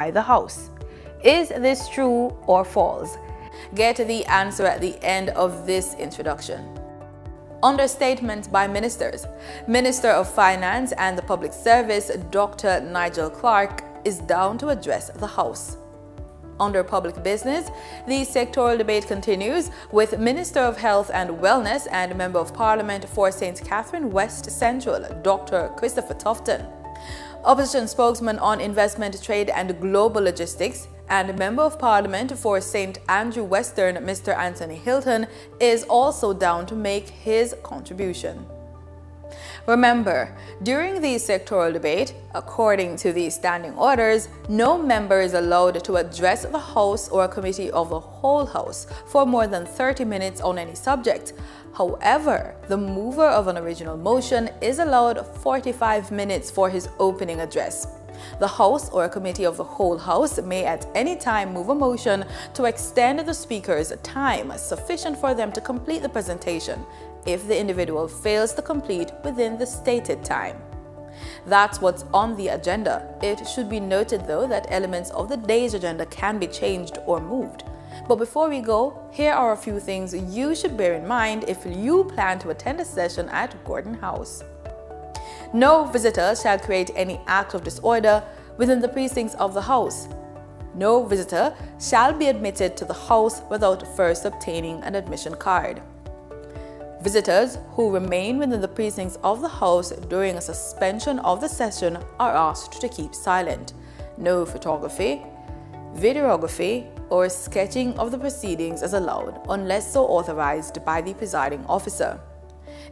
by the House. Is this true or false? Get the answer at the end of this introduction. Understatements by ministers. Minister of Finance and the Public Service, Dr. Nigel Clark, is down to address the House. Under public business, the sectoral debate continues with Minister of Health and Wellness and Member of Parliament for St. Catherine West Central, Dr. Christopher Tufton. Opposition spokesman on investment, trade and global logistics and Member of Parliament for St. Andrew Western, Mr. Anthony Hilton, is also down to make his contribution. Remember, during the sectoral debate, according to the standing orders, no member is allowed to address the House or a committee of the whole House for more than 30 minutes on any subject. However, the mover of an original motion is allowed 45 minutes for his opening address. The House or a committee of the whole House may at any time move a motion to extend the speaker's time sufficient for them to complete the presentation if the individual fails to complete within the stated time. That's what's on the agenda. It should be noted, though, that elements of the day's agenda can be changed or moved. But before we go, here are a few things you should bear in mind if you plan to attend a session at Gordon House. No visitor shall create any act of disorder within the precincts of the House. No visitor shall be admitted to the House without first obtaining an admission card. Visitors who remain within the precincts of the House during a suspension of the session are asked to keep silent. No photography, videography, or sketching of the proceedings is allowed unless so authorized by the presiding officer.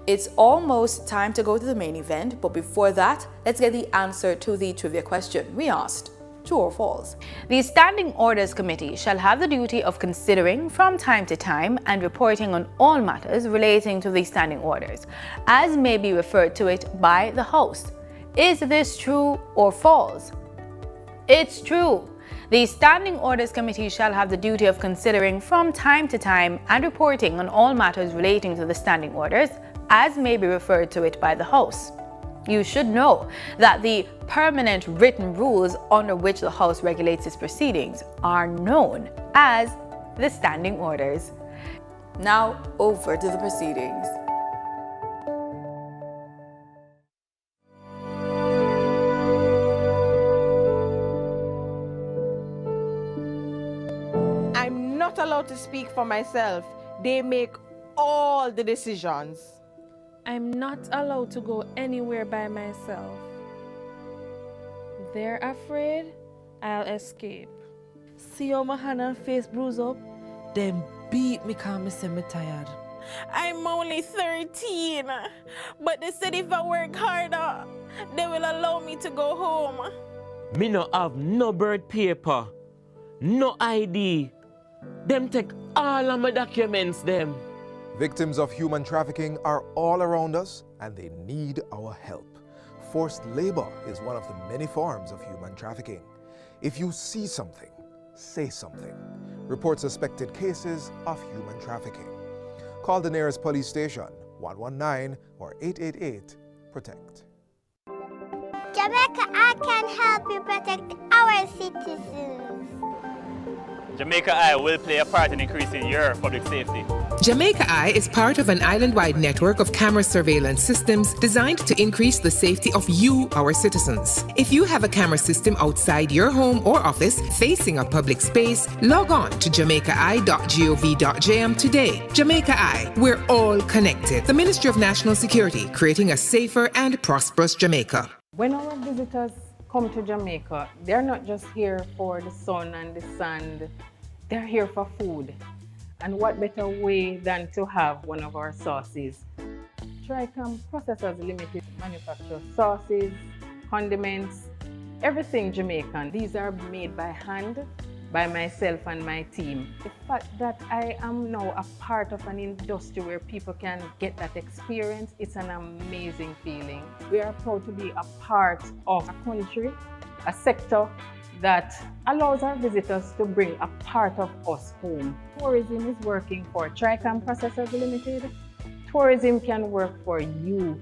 It's almost time to go to the main event, but before that, let's get the answer to the trivia question we asked. True or false? The Standing Orders Committee shall have the duty of considering from time to time and reporting on all matters relating to the standing orders, as may be referred to it by the House. Is this true or false? It's true. The Standing Orders Committee shall have the duty of considering from time to time and reporting on all matters relating to the standing orders, as may be referred to it by the House. You should know that the permanent written rules under which the House regulates its proceedings are known as the standing orders. Now over to the proceedings. I'm not allowed to speak for myself. They make all the decisions. I'm not allowed to go anywhere by myself. They're afraid I'll escape. See how my hand and face bruise up? Them beat me cause me say me tired. I'm only 13, but they said if I work harder, they will allow me to go home. Me no have no birth paper, no ID. Them take all of my documents, them. Victims of human trafficking are all around us and they need our help. Forced labor is one of the many forms of human trafficking. If you see something, say something. Report suspected cases of human trafficking. Call the nearest police station, 119 or 888-PROTECT. Jamaica, I can help you protect our citizens. Jamaica Eye will play a part in increasing your public safety. Jamaica Eye is part of an island-wide network of camera surveillance systems designed to increase the safety of you, our citizens. If you have a camera system outside your home or office facing a public space, log on to jamaicaeye.gov.jm today. Jamaica Eye, we're all connected. The Ministry of National Security, creating a safer and prosperous Jamaica. When our visitors come to Jamaica, they're not just here for the sun and the sand, they're here for food. And what better way than to have one of our sauces? Tricam Processors Limited manufactures sauces, condiments, everything Jamaican. These are made by hand by myself and my team. The fact that I am now a part of an industry where people can get that experience, it's an amazing feeling. We are proud to be a part of a country, a sector that allows our visitors to bring a part of us home. Tourism is working for Tricam Processors Limited. Tourism can work for you.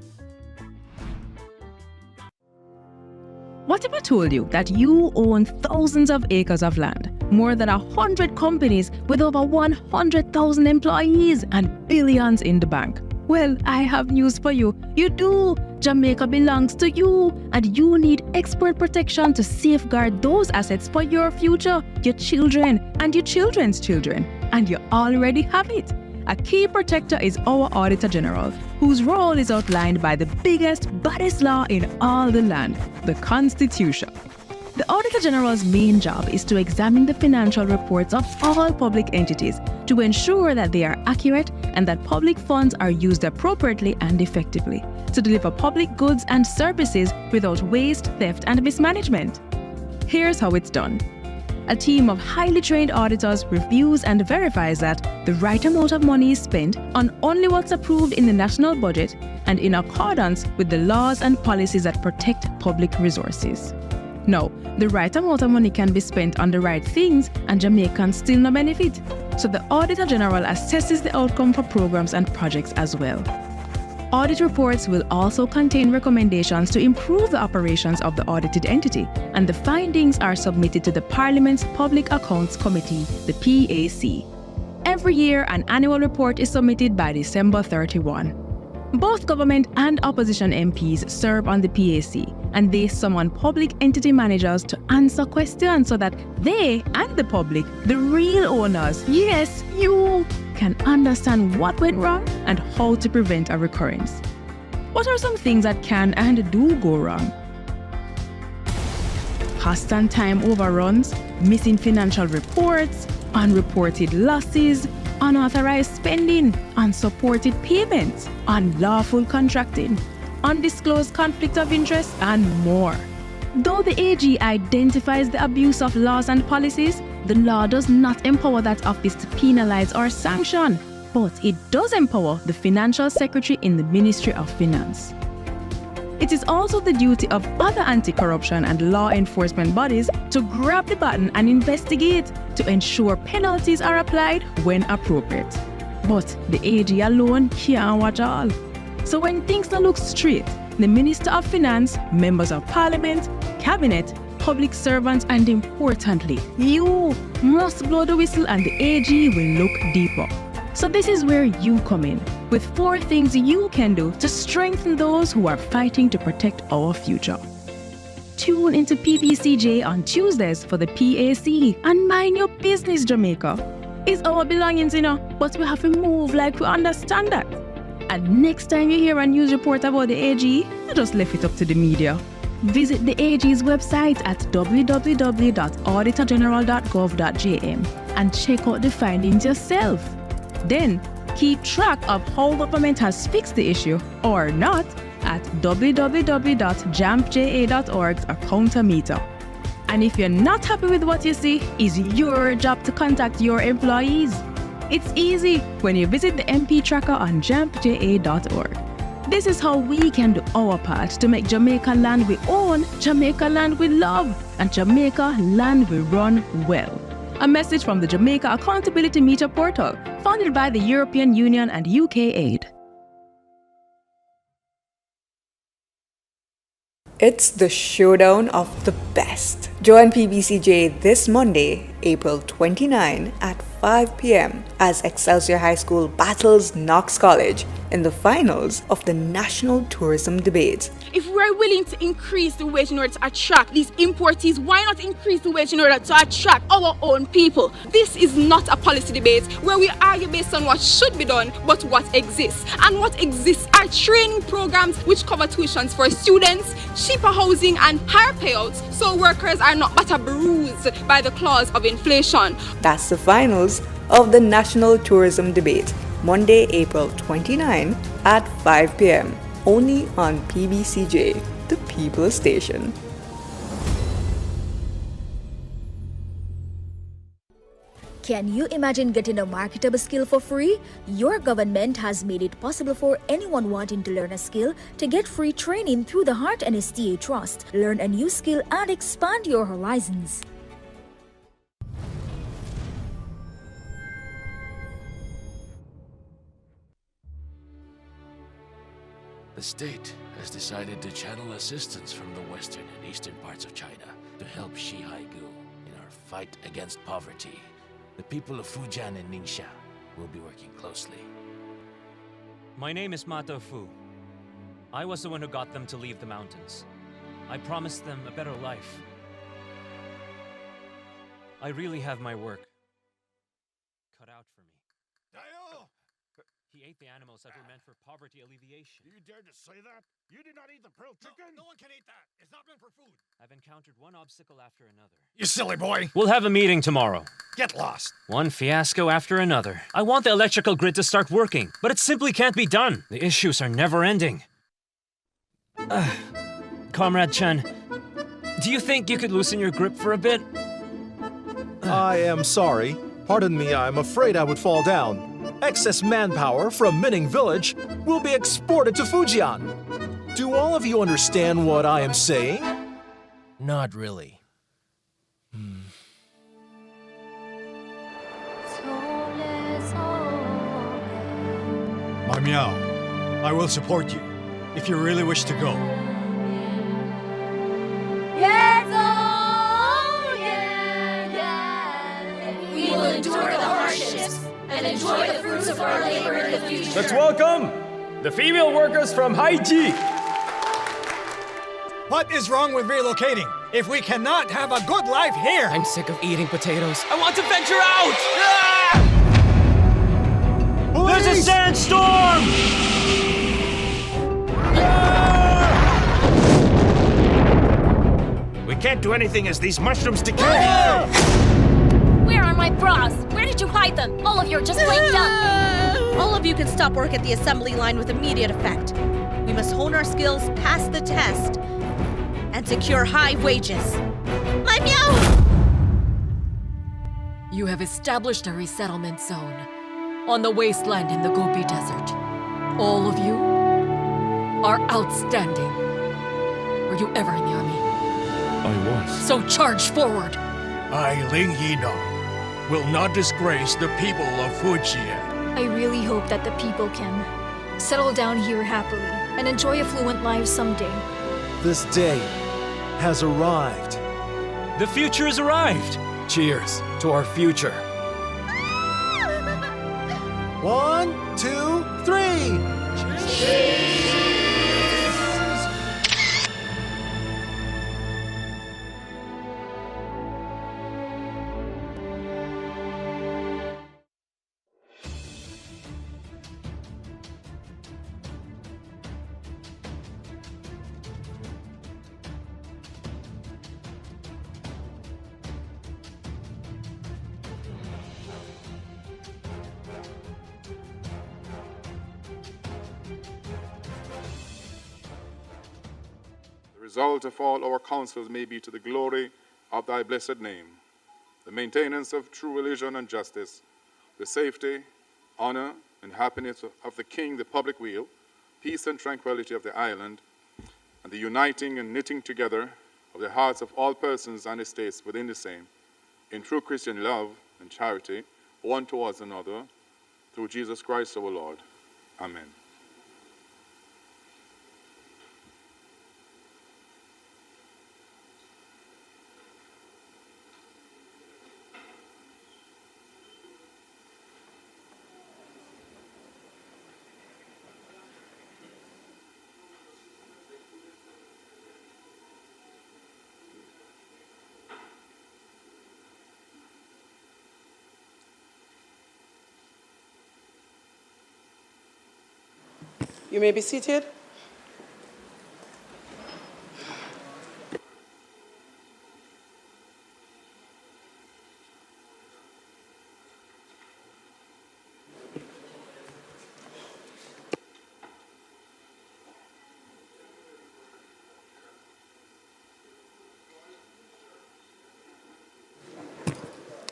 What if I told you that you own thousands of acres of land, more than 100 companies with over 100,000 employees and billions in the bank? Well, I have news for you. You do. Jamaica belongs to you, and you need expert protection to safeguard those assets for your future, your children, and your children's children. And you already have it. A key protector is our Auditor General, whose role is outlined by the biggest, baddest law in all the land, the Constitution. The Auditor General's main job is to examine the financial reports of all public entities to ensure that they are accurate and that public funds are used appropriately and effectively to deliver public goods and services without waste, theft, and mismanagement. Here's how it's done. A team of highly trained auditors reviews and verifies that the right amount of money is spent on only what's approved in the national budget and in accordance with the laws and policies that protect public resources. Now, the right amount of money can be spent on the right things and Jamaicans still no benefit. So the Auditor General assesses the outcome for programs and projects as well. Audit reports will also contain recommendations to improve the operations of the audited entity, and the findings are submitted to the Parliament's Public Accounts Committee, the PAC. Every year, an annual report is submitted by December 31. Both government and opposition MPs serve on the PAC, and they summon public entity managers to answer questions so that they and the public, the real owners, yes, you, can understand what went wrong and how to prevent a recurrence. What are some things that can and do go wrong? Cost and time overruns, missing financial reports, unreported losses, unauthorized spending, unsupported payments, unlawful contracting, undisclosed conflict of interest, and more. Though the AG identifies the abuse of laws and policies, the law does not empower that office to penalize or sanction, but it does empower the Financial Secretary in the Ministry of Finance. It is also the duty of other anti-corruption and law enforcement bodies to grab the button and investigate to ensure penalties are applied when appropriate. But the AG alone can't watch all. So when things don't look straight, the Minister of Finance, members of Parliament, Cabinet, public servants, and importantly, you must blow the whistle and the AG will look deeper. So this is where you come in, with 4 things you can do to strengthen those who are fighting to protect our future. Tune into PBCJ on Tuesdays for the PAC and mind your business, Jamaica. It's our belongings, but we have to move like we understand that. And next time you hear a news report about the AG, you just left it up to the media. Visit the AG's website at www.auditorgeneral.gov.jm and check out the findings yourself. Then, keep track of how government has fixed the issue or not at www.jampja.org's accountometer. And if you're not happy with what you see, it's your job to contact your employees. It's easy when you visit the MP tracker on jampja.org. This is how we can do our part to make Jamaica land we own, Jamaica land we love, and Jamaica land we run well. A message from the Jamaica Accountability Meter portal, funded by the European Union and UK Aid. It's the showdown of the best. Join PBCJ this Monday, April 29 at 5 p.m. as Excelsior High School battles Knox College in the finals of the National Tourism Debate. If we're willing to increase the wage in order to attract these importees, why not increase the wage in order to attract our own people? This is not a policy debate where we argue based on what should be done, but what exists. And what exists are training programs which cover tuitions for students, cheaper housing, and higher payouts, so workers are not but bruised by the claws of inflation. That's the finals of the National Tourism Debate, Monday, April 29 at 5 p.m. only on PBCJ, the People's Station. Can you imagine getting a marketable skill for free? Your government has made it possible for anyone wanting to learn a skill to get free training through the Heart NSTA Trust. Learn a new skill and expand your horizons. The state has decided to channel assistance from the western and eastern parts of China to help Shihaigu in our fight against poverty. The people of Fujian and Ningxia will be working closely. My name is Mato Fu. I was the one who got them to leave the mountains. I promised them a better life. I really have my work cut out for me. He ate the animals that were meant for poverty alleviation. You dare to say that? You did not eat the pearl chicken? No one can eat that. It's not meant for food. I've encountered one obstacle after another. You silly boy. We'll have a meeting tomorrow. Get lost. One fiasco after another. I want the electrical grid to start working, but it simply can't be done. The issues are never ending. Comrade Chen, do you think you could loosen your grip for a bit? I am sorry. Pardon me, I'm afraid I would fall down. Excess manpower from Mining Village will be exported to Fujian. Do all of you understand what I am saying? Not really. My Miao, I will support you if you really wish to go. We will endure the hardships and enjoy the fruits of our labor in the future. Let's welcome the female workers from Haiji. What is wrong with relocating if we cannot have a good life here? I'm sick of eating potatoes. I want to venture out! Ah! There's a sandstorm! We can't do anything as these mushrooms decay. Where are my bras? Where did you hide them? All of you are just plain dumb. All of you can stop work at the assembly line with immediate effect. We must hone our skills, pass the test, and secure high wages. My meow! You have established a resettlement zone on the wasteland in the Gobi Desert. All of you are outstanding. Were you ever in the army? I was. So charge forward! I, Ling Yina, will not disgrace the people of Fujian. I really hope that the people can settle down here happily and enjoy a fluent life someday. This day has arrived. The future has arrived. Cheers to our future. 1, 2, 3. Cheers! The result of all our counsels may be to the glory of thy blessed name, the maintenance of true religion and justice, the safety, honor, and happiness of the king, the public weal, peace and tranquility of the island, and the uniting and knitting together of the hearts of all persons and estates within the same, in true Christian love and charity, one towards another, through Jesus Christ our Lord. Amen. You may be seated.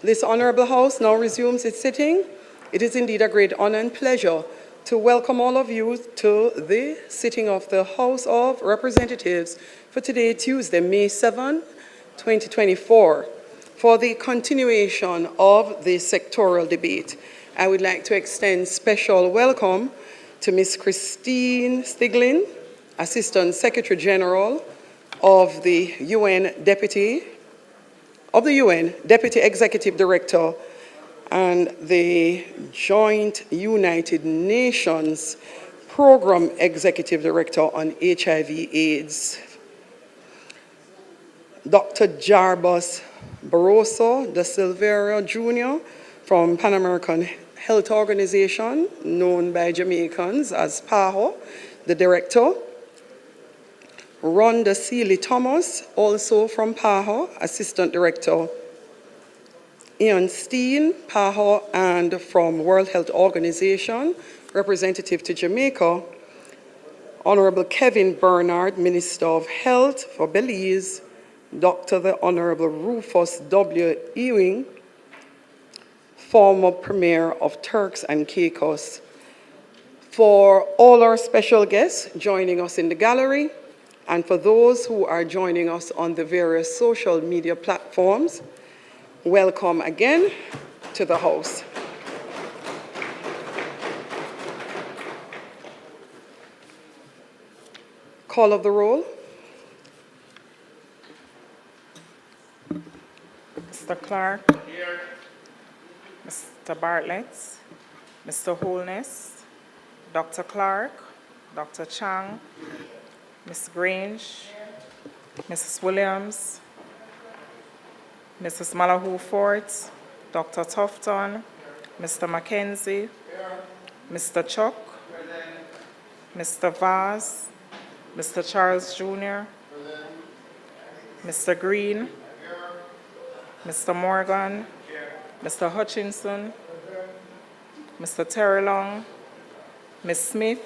This Honorable House now resumes its sitting. It is indeed a great honor and pleasure to welcome all of you to the sitting of the House of Representatives for today, Tuesday, May 7, 2024. For the continuation of the sectoral debate, I would like to extend special welcome to Ms. Christine Stiglin, Assistant Secretary General of the UN Deputy Executive Director and the Joint United Nations Program Executive Director on HIV/AIDS. Dr. Jarbas Barroso da Silveira Jr. from Pan American Health Organization, known by Jamaicans as PAHO, the Director. Rhonda Seeley Thomas, also from PAHO, Assistant Director. Ian Steen, PAHO, and from World Health Organization, representative to Jamaica. Honorable Kevin Bernard, Minister of Health for Belize. Dr. the Honorable Rufus W. Ewing, former Premier of Turks and Caicos. For all our special guests joining us in the gallery, and for those who are joining us on the various social media platforms, welcome again to the House. Call of the roll. Mr. Clark. Here. Mr. Bartlett. Mr. Holness. Dr. Clark. Dr. Chang. Ms. Grange. Mrs. Williams. Mrs. Malahoo Fort. Dr. Tufton. Mr. Mackenzie. Mr. Chuck. Mr. Vaz. Mr. Charles Jr. Mr. Green. Mr. Morgan, Mr. Hutchinson, Mr. Terry Long, Ms. Smith,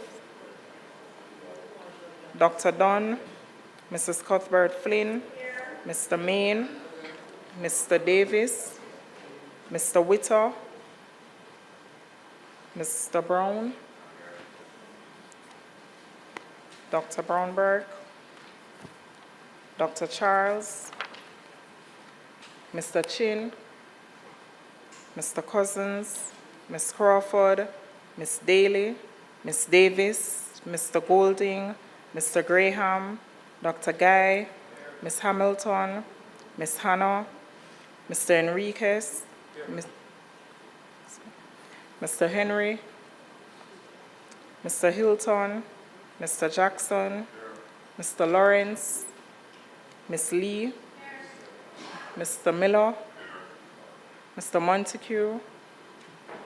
Dr. Dunn, Mrs. Cuthbert Flynn, Mr. Main, Mr. Davis, Mr. Witter, Mr. Brown, Dr. Brownberg, Dr. Charles, Mr. Chin, Mr. Cousins, Ms. Crawford, Ms. Daly, Ms. Davis, Mr. Golding, Mr. Graham, Dr. Guy, Ms. Hamilton, Ms. Hannah, Mr. Enriquez, Mr. Henry, Mr. Hilton, Mr. Jackson, Mr. Lawrence, Ms. Lee, Mr. Miller, Mr. Montague,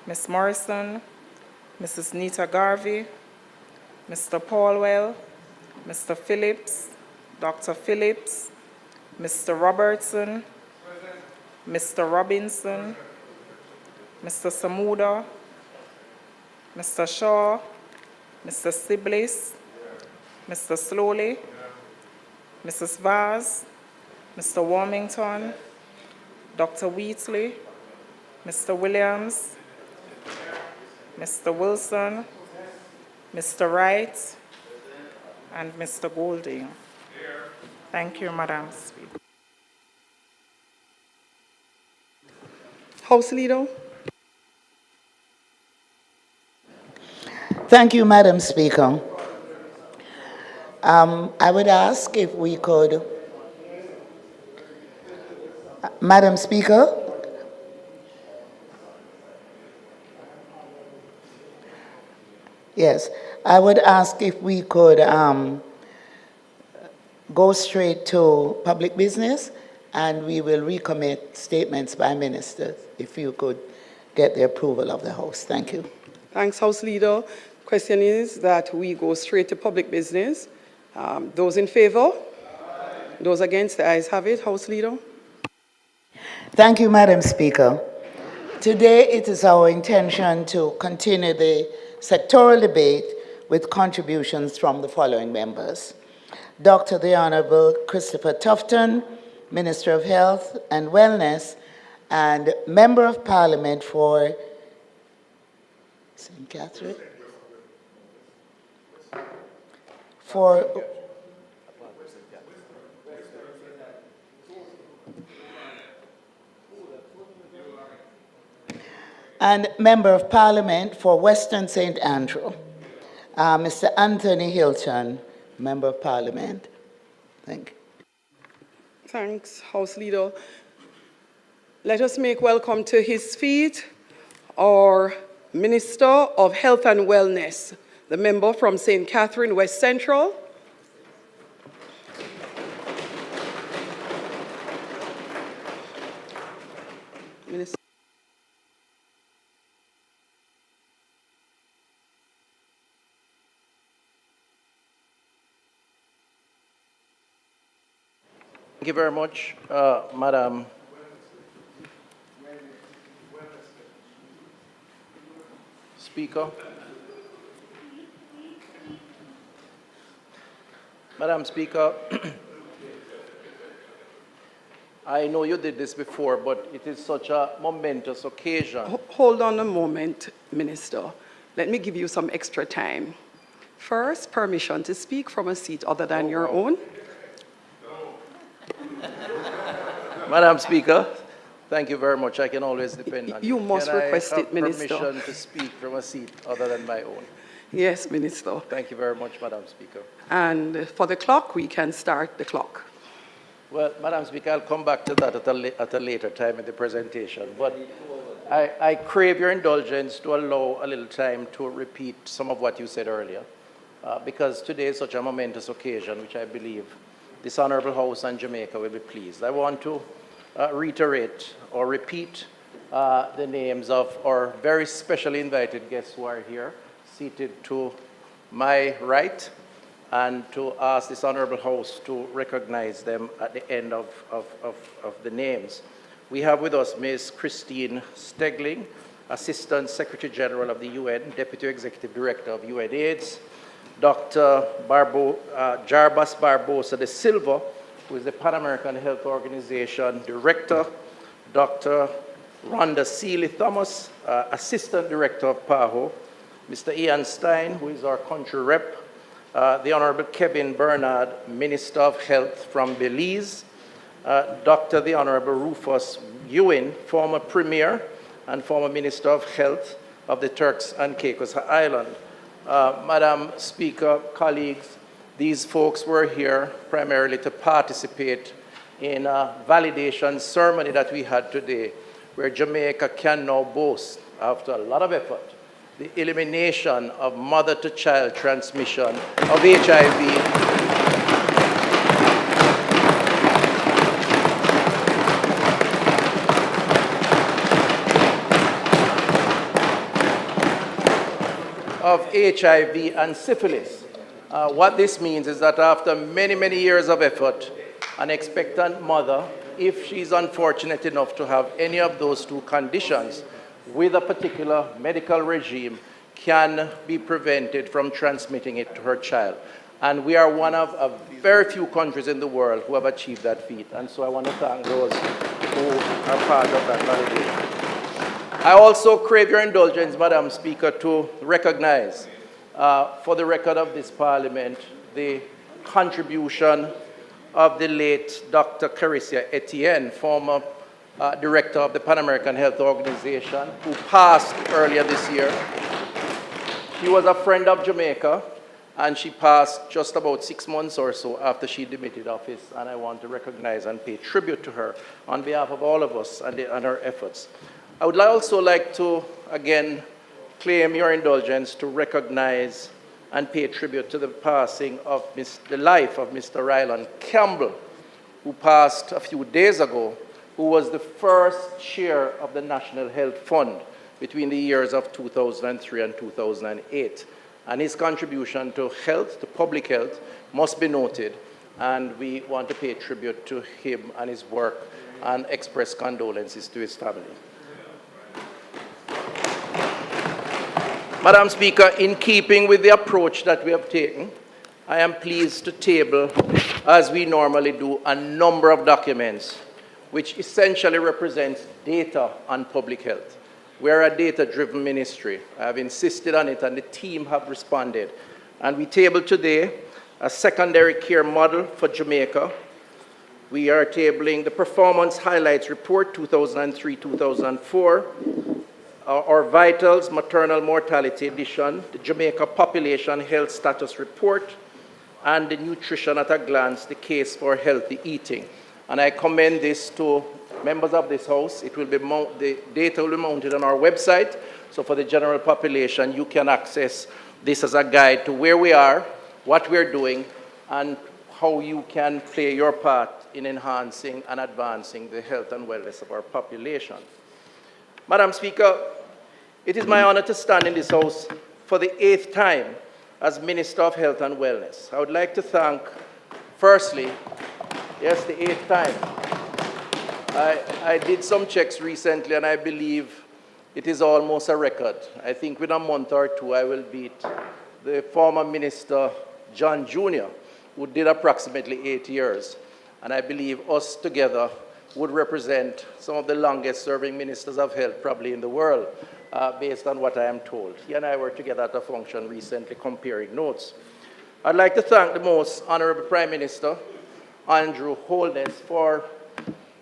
Ms. Morrison, Mrs. Nita Garvey, Mr. Paulwell, Mr. Phillips, Dr. Phillips, Mr. Robertson, Mr. Robinson, Mr. Samuda, Mr. Shaw, Mr. Siblis, Mr. Slowly, Mrs. Vaz, Mr. Warmington, Dr. Wheatley, Mr. Williams, Mr. Wilson, Mr. Wright, and Mr. Golding. Thank you, Madam Speaker. House Leader. Thank you, Madam Speaker. I would ask if we could, Madam Speaker, yes, I would ask if we could go straight to public business, and we will recommit statements by ministers, if you could get the approval of the House. Thank you. Thanks, House Leader. Question is that we go straight to public business. Those in favor? Those against? The ayes have it. House Leader. Thank you, Madam Speaker. Today it is our intention to continue the sectoral debate with contributions from the following members. Dr. the Honorable Christopher Tufton, Minister of Health and Wellness, and Member of Parliament for St. Catherine. And Member of Parliament for Western St. Andrew. Mr. Anthony Hilton, Member of Parliament. Thank you. Thanks, House Leader. Let us make welcome to his feet our Minister of Health and Wellness, the member from St. Catherine, West Central. Minister. Thank you very much, Madam Speaker. Madam Speaker, I know you did this before, but it is such a momentous occasion. Hold on a moment, Minister. Let me give you some extra time. First, permission to speak from a seat other than your own. Madam Speaker, thank you very much. I can always depend on you. You must request it, Minister. Can I have permission to speak from a seat other than my own? Yes, Minister. Thank you very much, Madam Speaker. And for the clock, we can start the clock. Well, Madam Speaker, I'll come back to that at a later time in the presentation. But I crave your indulgence to allow a little time to repeat some of what you said earlier, because today is such a momentous occasion, which I believe this Honourable House and Jamaica will be pleased. I want to reiterate or repeat the names of our very specially invited guests who are here, seated to my right, and to ask this Honourable House to recognize them at the end of the names. We have with us Ms. Christine Stegling, Assistant Secretary General of the UN, Deputy Executive Director of UNAIDS, Dr. Jarbas Barbosa de Silva, who is the Pan American Health Organization Director, Dr. Rhonda Seeley Thomas, Assistant Director of PAHO, Mr. Ian Stein, who is our country rep, the Honorable Kevin Bernard, Minister of Health from Belize, Dr. the Honorable Rufus Ewing, former Premier and former Minister of Health of the Turks and Caicos Island. Madam Speaker, colleagues, these folks were here primarily to participate in a validation ceremony that we had today, where Jamaica can now boast, after a lot of effort, the elimination of mother-to-child transmission of HIV. Of HIV and syphilis. What this means is that after many, many years of effort, an expectant mother, if she's unfortunate enough to have any of those two conditions with a particular medical regime, can be prevented from transmitting it to her child. And we are one of a very few countries in the world who have achieved that feat. And so I want to thank those who are part of that validation. I also crave your indulgence, Madam Speaker, to recognize, for the record of this Parliament, the contribution of the late Dr. Carissa Etienne, former Director of the Pan American Health Organization, who passed earlier this year. She was a friend of Jamaica, and she passed just about 6 months or so after she demitted office, and I want to recognize and pay tribute to her on behalf of all of us and her efforts. I would also like to, again, claim your indulgence to recognize and pay tribute to the passing of the life of Mr. Ryland Campbell, who passed a few days ago, who was the first chair of the National Health Fund between the years of 2003 and 2008. And his contribution to health, to public health, must be noted, and we want to pay tribute to him and his work and express condolences to his family. Madam Speaker, in keeping with the approach that we have taken, I am pleased to table, as we normally do, a number of documents which essentially represents data on public health. We are a data-driven ministry. I have insisted on it, and the team have responded. And we table today a secondary care model for Jamaica. We are tabling the Performance Highlights Report 2003-2004, our Vitals Maternal Mortality Edition, the Jamaica Population Health Status Report, and the Nutrition at a Glance, the Case for Healthy Eating. And I commend this to members of this House. It will be the data will be mounted on our website, so for the general population, you can access this as a guide to where we are, what we're doing, and how you can play your part in enhancing and advancing the health and wellness of our population. Madam Speaker, it is my honor to stand in this House for the 8th time as Minister of Health and Wellness. I would like to thank, firstly, yes, the 8th time. I did some checks recently, and I believe it is almost a record. I think within a month or two, I will beat the former Minister, John Jr., who did approximately 8 years. And I believe us together would represent some of the longest serving ministers of health probably in the world, based on what I am told. He and I were together at a function recently comparing notes. I'd like to thank the most honorable Prime Minister, Andrew Holness, for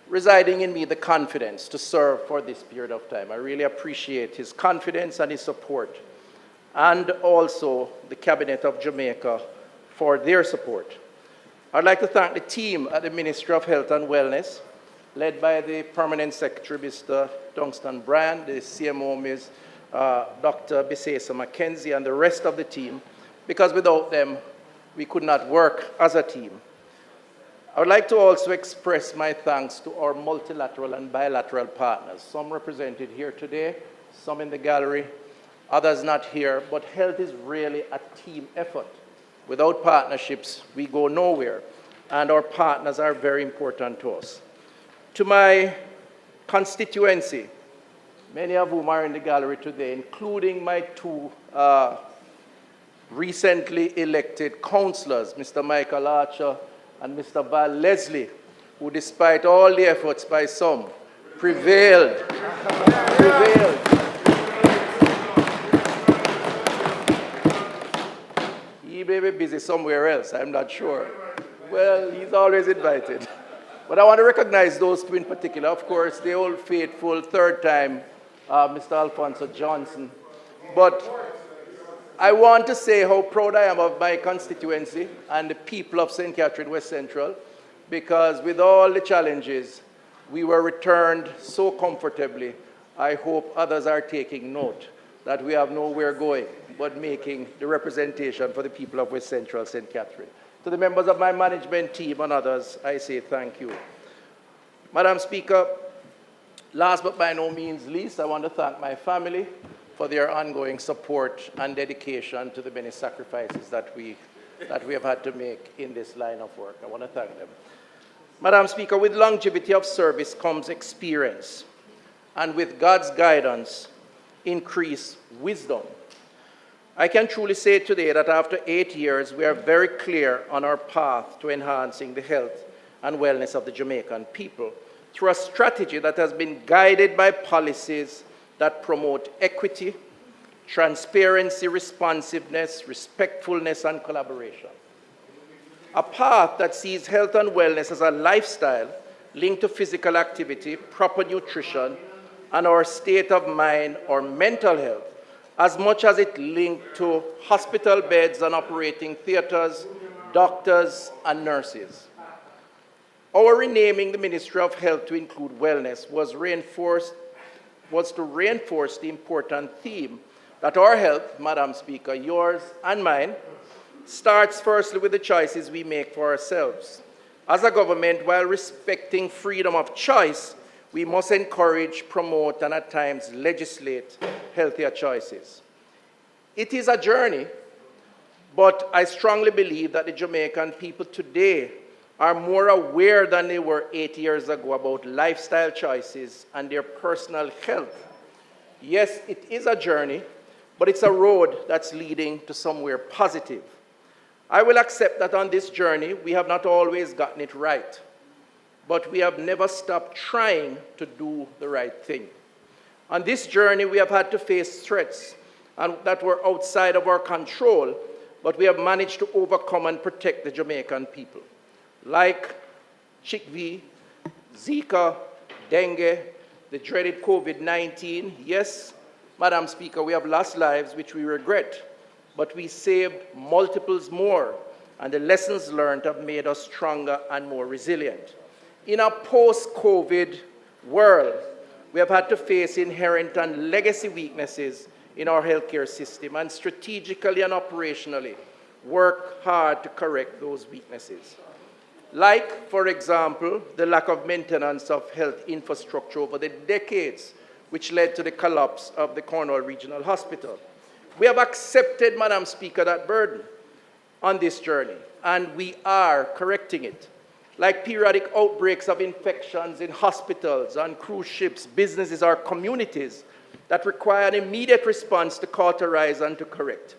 residing in me the confidence to serve for this period of time. I really appreciate his confidence and his support, and also the Cabinet of Jamaica for their support. I'd like to thank the team at the Ministry of Health and Wellness, led by the Permanent Secretary, Mr. Tungston Brand, the CMO, Ms. Dr. Bisesa Mackenzie, and the rest of the team, because without them, we could not work as a team. I would like to also express my thanks to our multilateral and bilateral partners, some represented here today, some in the gallery, others not here, but health is really a team effort. Without partnerships, we go nowhere, and our partners are very important to us. To my constituency, many of whom are in the gallery today, including my two recently elected councillors, Mr. Michael Archer and Mr. Val Leslie, who despite all the efforts by some, prevailed. He may be busy somewhere else, I'm not sure. Well, he's always invited. But I want to recognize those two in particular. Of course, the old faithful third time, Mr. Alfonso Johnson. But I want to say how proud I am of my constituency and the people of St. Catherine West Central, because with all the challenges, we were returned so comfortably. I hope others are taking note that we have nowhere going but making the representation for the people of West Central St. Catherine. To the members of my management team and others, I say thank you. Madam Speaker, last but by no means least, I want to thank my family for their ongoing support and dedication to the many sacrifices that we have had to make in this line of work. I want to thank them. Madam Speaker, with longevity of service comes experience, and with God's guidance, increased wisdom. I can truly say today that after 8 years, we are very clear on our path to enhancing the health and wellness of the Jamaican people through a strategy that has been guided by policies that promote equity, transparency, responsiveness, respectfulness, and collaboration. A path that sees health and wellness as a lifestyle linked to physical activity, proper nutrition, and our state of mind or mental health, as much as it linked to hospital beds and operating theaters, doctors, and nurses. Our renaming the Ministry of Health to include wellness was to reinforce the important theme that our health, Madam Speaker, yours and mine, starts firstly with the choices we make for ourselves. As a government, while respecting freedom of choice, we must encourage, promote, and at times legislate healthier choices. It is a journey, but I strongly believe that the Jamaican people today are more aware than they were 8 years ago about lifestyle choices and their personal health. Yes, it is a journey, but it's a road that's leading to somewhere positive. I will accept that on this journey, we have not always gotten it right, but we have never stopped trying to do the right thing. On this journey, we have had to face threats that were outside of our control, but we have managed to overcome and protect the Jamaican people. Like chickpea, Zika, dengue, the dreaded COVID-19, yes, Madam Speaker, we have lost lives which we regret, but we saved multiples more, and the lessons learned have made us stronger and more resilient. In a post-COVID world, we have had to face inherent and legacy weaknesses in our healthcare system and strategically and operationally work hard to correct those weaknesses. Like, for example, the lack of maintenance of health infrastructure over the decades, which led to the collapse of the Cornwall Regional Hospital. We have accepted, Madam Speaker, that burden on this journey, and we are correcting it. Like periodic outbreaks of infections in hospitals, on cruise ships, businesses, or communities that require an immediate response to cauterize and to correct.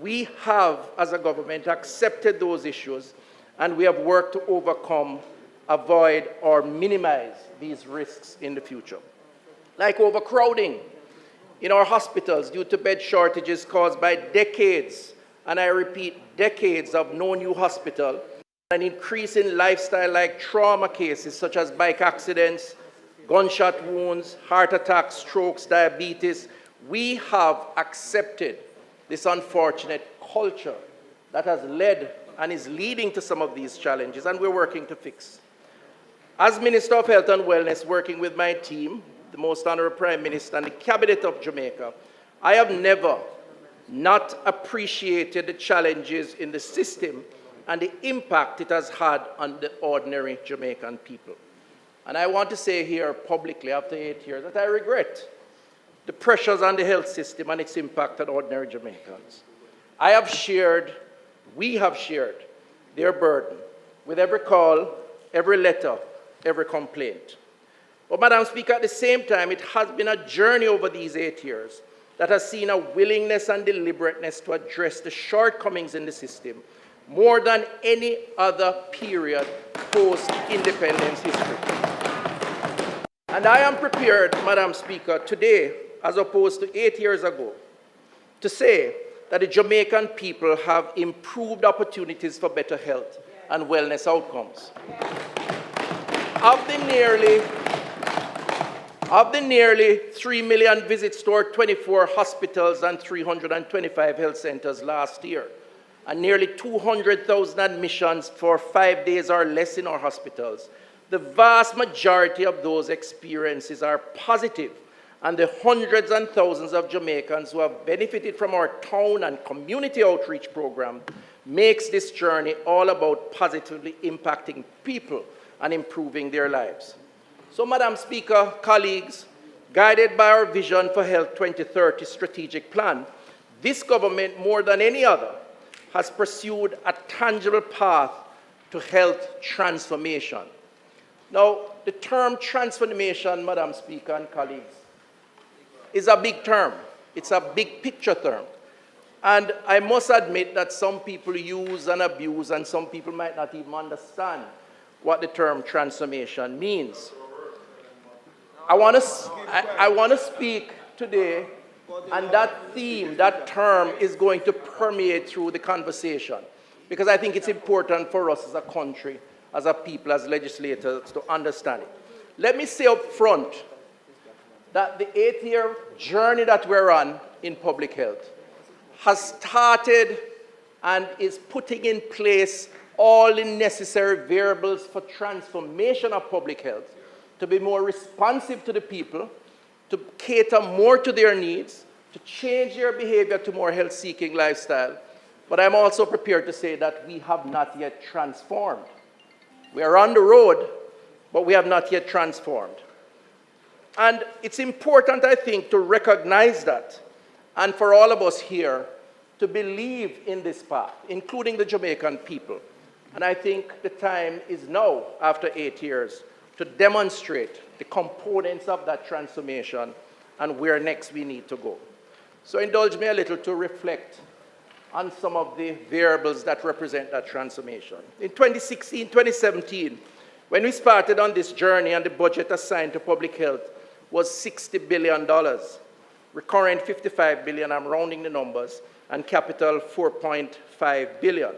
We have, as a government, accepted those issues, and we have worked to overcome, avoid, or minimize these risks in the future. Like overcrowding in our hospitals due to bed shortages caused by decades, and I repeat, decades of no new hospital, an increase in lifestyle-like trauma cases such as bike accidents, gunshot wounds, heart attacks, strokes, diabetes. We have accepted this unfortunate culture that has led and is leading to some of these challenges, and we're working to fix. As Minister of Health and Wellness, working with my team, the Most Honorable Prime Minister and the Cabinet of Jamaica, I have never not appreciated the challenges in the system and the impact it has had on the ordinary Jamaican people. And I want to say here publicly after 8 years that I regret the pressures on the health system and its impact on ordinary Jamaicans. We have shared their burden with every call, every letter, every complaint. But Madam Speaker, at the same time, it has been a journey over these 8 years that has seen a willingness and deliberateness to address the shortcomings in the system more than any other period post-independence history. And I am prepared, Madam Speaker, today, as opposed to 8 years ago, to say that the Jamaican people have improved opportunities for better health and wellness outcomes. Of the nearly 3 million visits to our 24 hospitals and 325 health centers last year, and nearly 200,000 admissions for 5 days or less in our hospitals, the vast majority of those experiences are positive, and the hundreds and thousands of Jamaicans who have benefited from our town and community outreach program makes this journey all about positively impacting people and improving their lives. So, Madam Speaker, colleagues, guided by our Vision for Health 2030 strategic plan, this government, more than any other, has pursued a tangible path to health transformation. Now, the term transformation, Madam Speaker and colleagues, is a big term. It's a big picture term. And I must admit that some people use and abuse, and some people might not even understand what the term transformation means. I want to speak today, and that theme, that term, is going to permeate through the conversation, because I think it's important for us as a country, as a people, as legislators, to understand it. Let me say up front that the 8-year journey that we're on in public health has started and is putting in place all the necessary variables for transformation of public health, to be more responsive to the people, to cater more to their needs, to change their behavior to more health-seeking lifestyle. But I'm also prepared to say that we have not yet transformed. We are on the road, but we have not yet transformed. And it's important, I think, to recognize that, and for all of us here to believe in this path, including the Jamaican people. And I think the time is now, after 8 years, to demonstrate the components of that transformation and where next we need to go. So indulge me a little to reflect on some of the variables that represent that transformation. In 2016, 2017, when we started on this journey and the budget assigned to public health was $60 billion, recurrent $55 billion, I'm rounding the numbers, and capital $4.5 billion.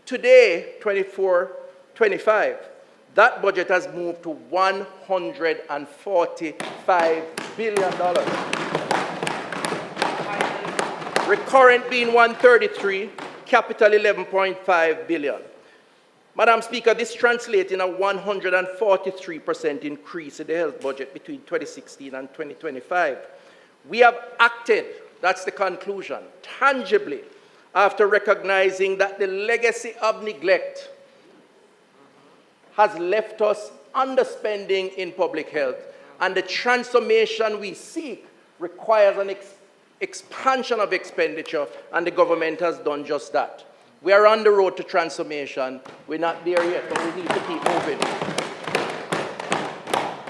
Today, 24-25, that budget has moved to $145 billion. recurrent being 133, capital 11.5 billion. Madam Speaker, this translates in a 143% increase in the health budget between 2016 and 2025. We have acted, that's the conclusion, tangibly, after recognizing that the legacy of neglect has left us underspending in public health, and the transformation we seek requires an expansion of expenditure, and the government has done just that. We are on the road to transformation. We're not there yet, but we need to keep moving.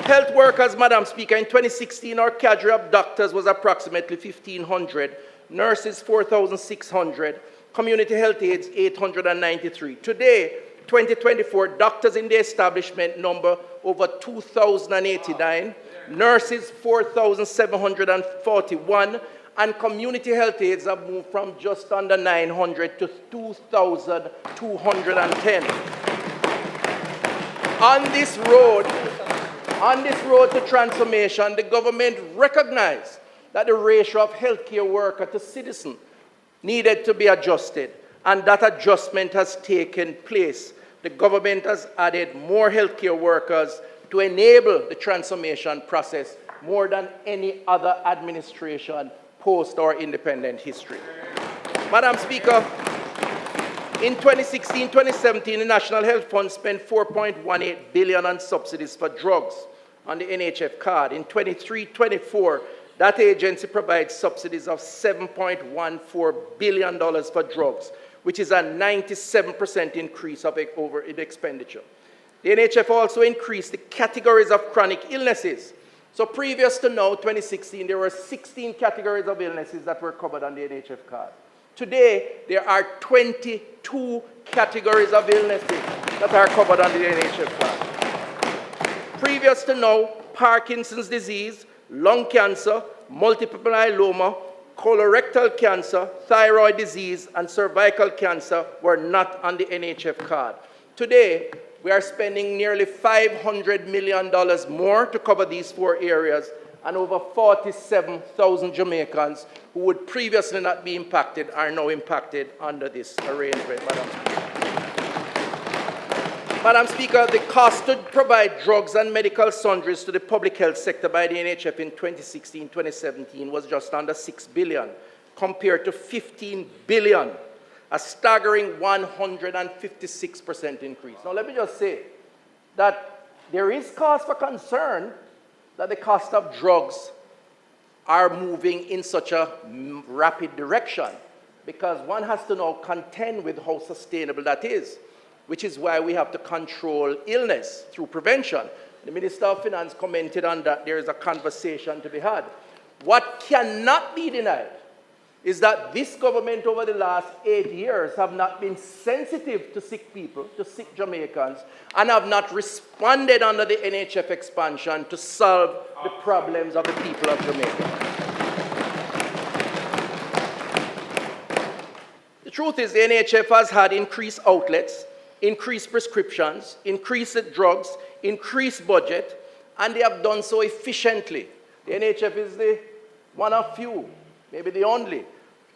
Health workers, Madam Speaker, in 2016, our cadre of doctors was approximately 1,500, nurses 4,600, community health aides 893. Today, 2024, doctors in the establishment number over 2,089, nurses 4,741, and community health aides have moved from just under 900 to 2,210. On this road to transformation, the government recognized that the ratio of healthcare worker to citizen needed to be adjusted, and that adjustment has taken place. The government has added more healthcare workers to enable the transformation process more than any other administration post our independent history. Madam Speaker, in 2016-2017, the National Health Fund spent $4.18 billion on subsidies for drugs on the NHF card. In 23-24, that agency provides subsidies of $7.14 billion for drugs, which is a 97% increase over in expenditure. The NHF also increased the categories of chronic illnesses. So previous to now, 2016, there were 16 categories of illnesses that were covered on the NHF card. Today, there are 22 categories of illnesses that are covered on the NHF card. Previous to now, Parkinson's disease, lung cancer, multiple myeloma, colorectal cancer, thyroid disease, and cervical cancer were not on the NHF card. Today, we are spending nearly $500 million more to cover these four areas, and over 47,000 Jamaicans who would previously not be impacted are now impacted under this arrangement, Madam Speaker. Madam Speaker, the cost to provide drugs and medical sundries to the public health sector by the NHF in 2016-2017 was just under $6 billion, compared to $15 billion. A staggering 156% increase. Now, let me just say that there is cause for concern that the cost of drugs are moving in such a rapid direction, because one has to now contend with how sustainable that is, which is why we have to control illness through prevention. The Minister of Finance commented on that. There is a conversation to be had. What cannot be denied is that this government over the last 8 years have not been sensitive to sick people, to sick Jamaicans, and have not responded under the NHF expansion to solve the problems of the people of Jamaica. The truth is the NHF has had increased outlets, increased prescriptions, increased drugs, increased budget, and they have done so efficiently. The NHF is the one of few, maybe the only,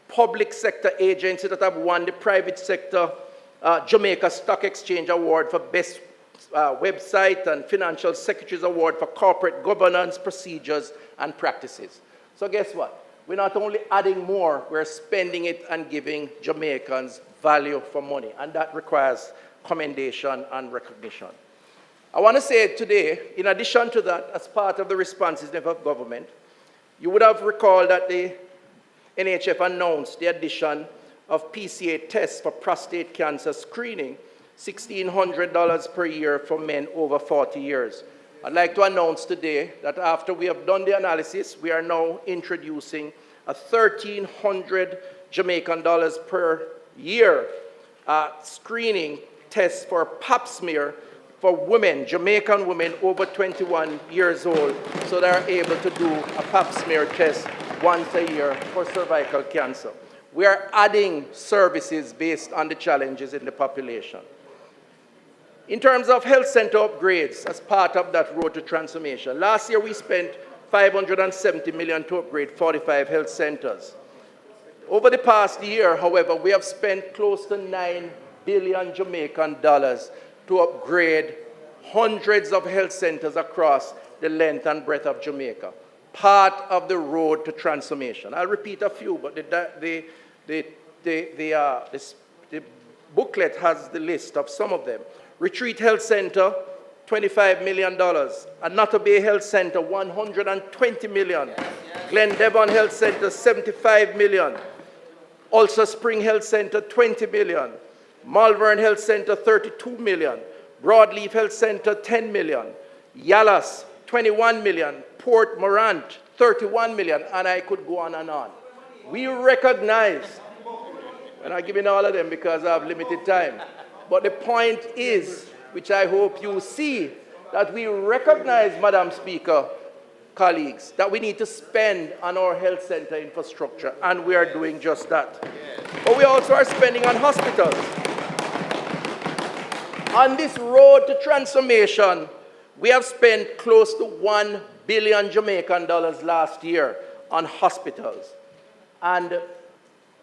public sector agency that have won the private sector Jamaica Stock Exchange Award for Best Website and Financial Secretaries Award for Corporate Governance Procedures and Practices. So guess what? We're not only adding more, we're spending it and giving Jamaicans value for money, and that requires commendation and recognition. I want to say today, in addition to that, as part of the responsiveness of government, you would have recalled that the NHF announced the addition of PCA tests for prostate cancer screening, $1,600 per year for men over 40 years. I'd like to announce today that after we have done the analysis, we are now introducing a $1,300 Jamaican dollars per year screening test for pap smear for women, Jamaican women over 21 years old, so they are able to do a pap smear test once a year for cervical cancer. We are adding services based on the challenges in the population. In terms of health center upgrades, as part of that road to transformation, last year we spent $570 million to upgrade 45 health centers. Over the past year, however, we have spent close to 9 billion Jamaican dollars to upgrade hundreds of health centers across the length and breadth of Jamaica, part of the road to transformation. I'll repeat a few, but the booklet has the list of some of them. Retreat Health Center, $25 million. Another Bay Health Center, $120 million. Glen Devon Health Center, $75 million. Ulster Spring Health Center, $20 million. Malvern Health Center, $32 million. Broadleaf Health Center, $10 million. Yalas, $21 million. Port Morant, $31 million. And I could go on and on. We recognize, and I'm giving all of them because I have limited time, but the point is, which I hope you see, that we recognize, Madam Speaker, colleagues, that we need to spend on our health center infrastructure, and we are doing just that. But we also are spending on hospitals. On this road to transformation, we have spent close to 1 billion Jamaican dollars last year on hospitals. And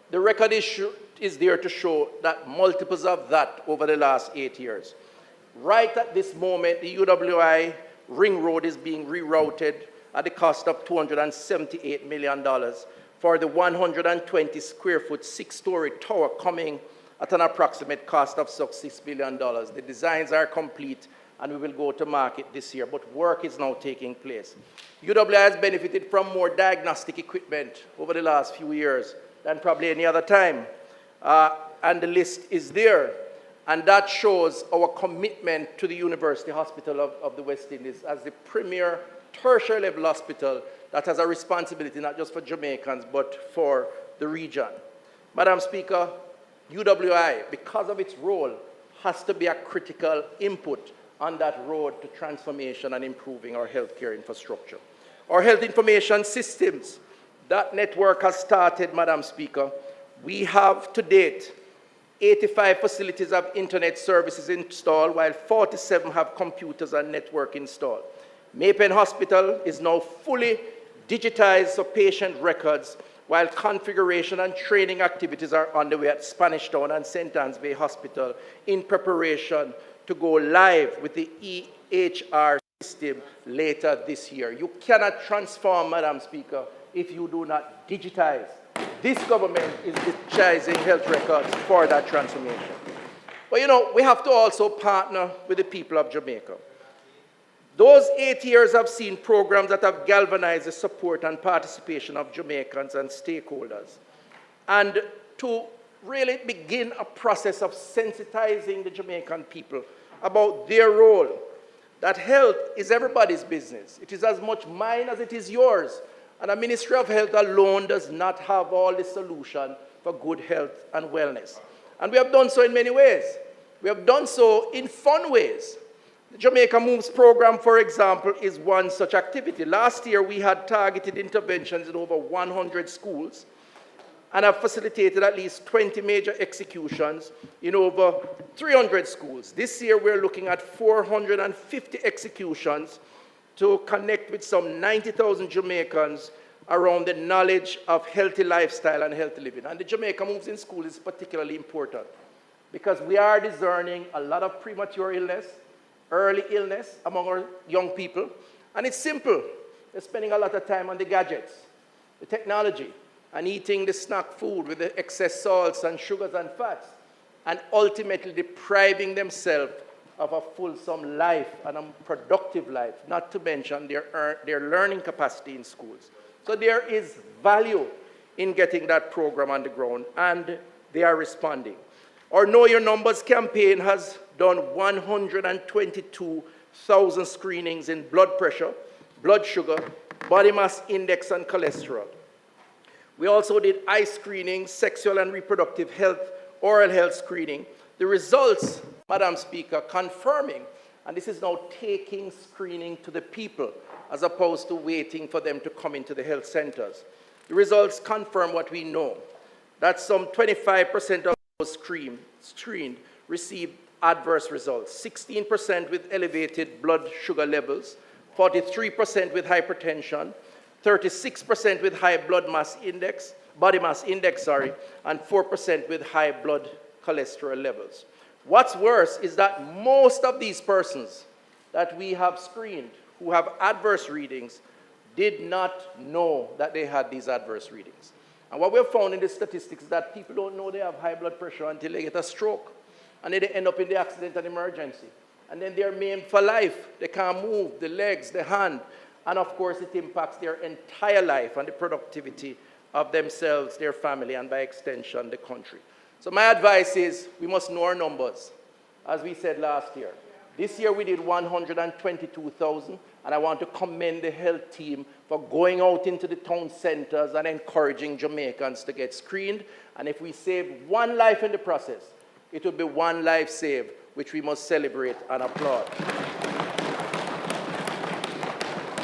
the record is there to show that multiples of that over the last 8 years. Right at this moment, the UWI Ring Road is being rerouted at the cost of $278 million for the 120 square foot, 6-story tower coming at an approximate cost of $6 billion. The designs are complete and we will go to market this year, but work is now taking place. UWI has benefited from more diagnostic equipment over the last few years than probably any other time. And the list is there. And that shows our commitment to the University Hospital of the West Indies as the premier tertiary level hospital that has a responsibility not just for Jamaicans, but for the region. Madam Speaker, UWI, because of its role, has to be a critical input on that road to transformation and improving our healthcare infrastructure. Our health information systems, that network has started, Madam Speaker. We have to date 85 facilities have internet services installed, while 47 have computers and network installed. Maypen Hospital is now fully digitized for patient records, while configuration and training activities are underway at Spanish Town and St. Anne's Bay Hospital in preparation to go live with the EHR system later this year. You cannot transform, Madam Speaker, if you do not digitize. This government is digitizing health records for that transformation. But you know, we have to also partner with the people of Jamaica. Those 8 years have seen programs that have galvanized the support and participation of Jamaicans and stakeholders. And to really begin a process of sensitizing the Jamaican people about their role, that health is everybody's business. It is as much mine as it is yours. And the Ministry of Health alone does not have all the solution for good health and wellness. And we have done so in many ways. We have done so in fun ways. The Jamaica Moves program, for example, is one such activity. Last year, we had targeted interventions in over 100 schools and have facilitated at least 20 major executions in over 300 schools. This year, we're looking at 450 executions to connect with some 90,000 Jamaicans around the knowledge of healthy lifestyle and healthy living. And the Jamaica Moves in School is particularly important because we are discerning a lot of premature illness, early illness among our young people. And it's simple. They're spending a lot of time on the gadgets, the technology, and eating the snack food with the excess salts and sugars and fats, and ultimately depriving themselves of a fulsome life and a productive life, not to mention their learning capacity in schools. So there is value in getting that program on the ground, and they are responding. Our Know Your Numbers campaign has done 122,000 screenings in blood pressure, blood sugar, body mass index, and cholesterol. We also did eye screening, sexual and reproductive health, oral health screening. The results, Madam Speaker, confirming, and this is now taking screening to the people as opposed to waiting for them to come into the health centers. The results confirm what we know, that some 25% of those screened received adverse results, 16% with elevated blood sugar levels, 43% with hypertension, 36% with high blood mass index, body mass index, and 4% with high blood cholesterol levels. What's worse is that most of these persons that we have screened who have adverse readings did not know that they had these adverse readings. And what we have found in the statistics is that people don't know they have high blood pressure until they get a stroke. And then they end up in the accident and emergency. And then they're maimed for life. They can't move, the legs, the hand. And of course, it impacts their entire life and the productivity of themselves, their family, and by extension, the country. So my advice is we must know our numbers, as we said last year. This year we did 122,000, and I want to commend the health team for going out into the town centers and encouraging Jamaicans to get screened. And if we save one life in the process, it will be one life saved, which we must celebrate and applaud.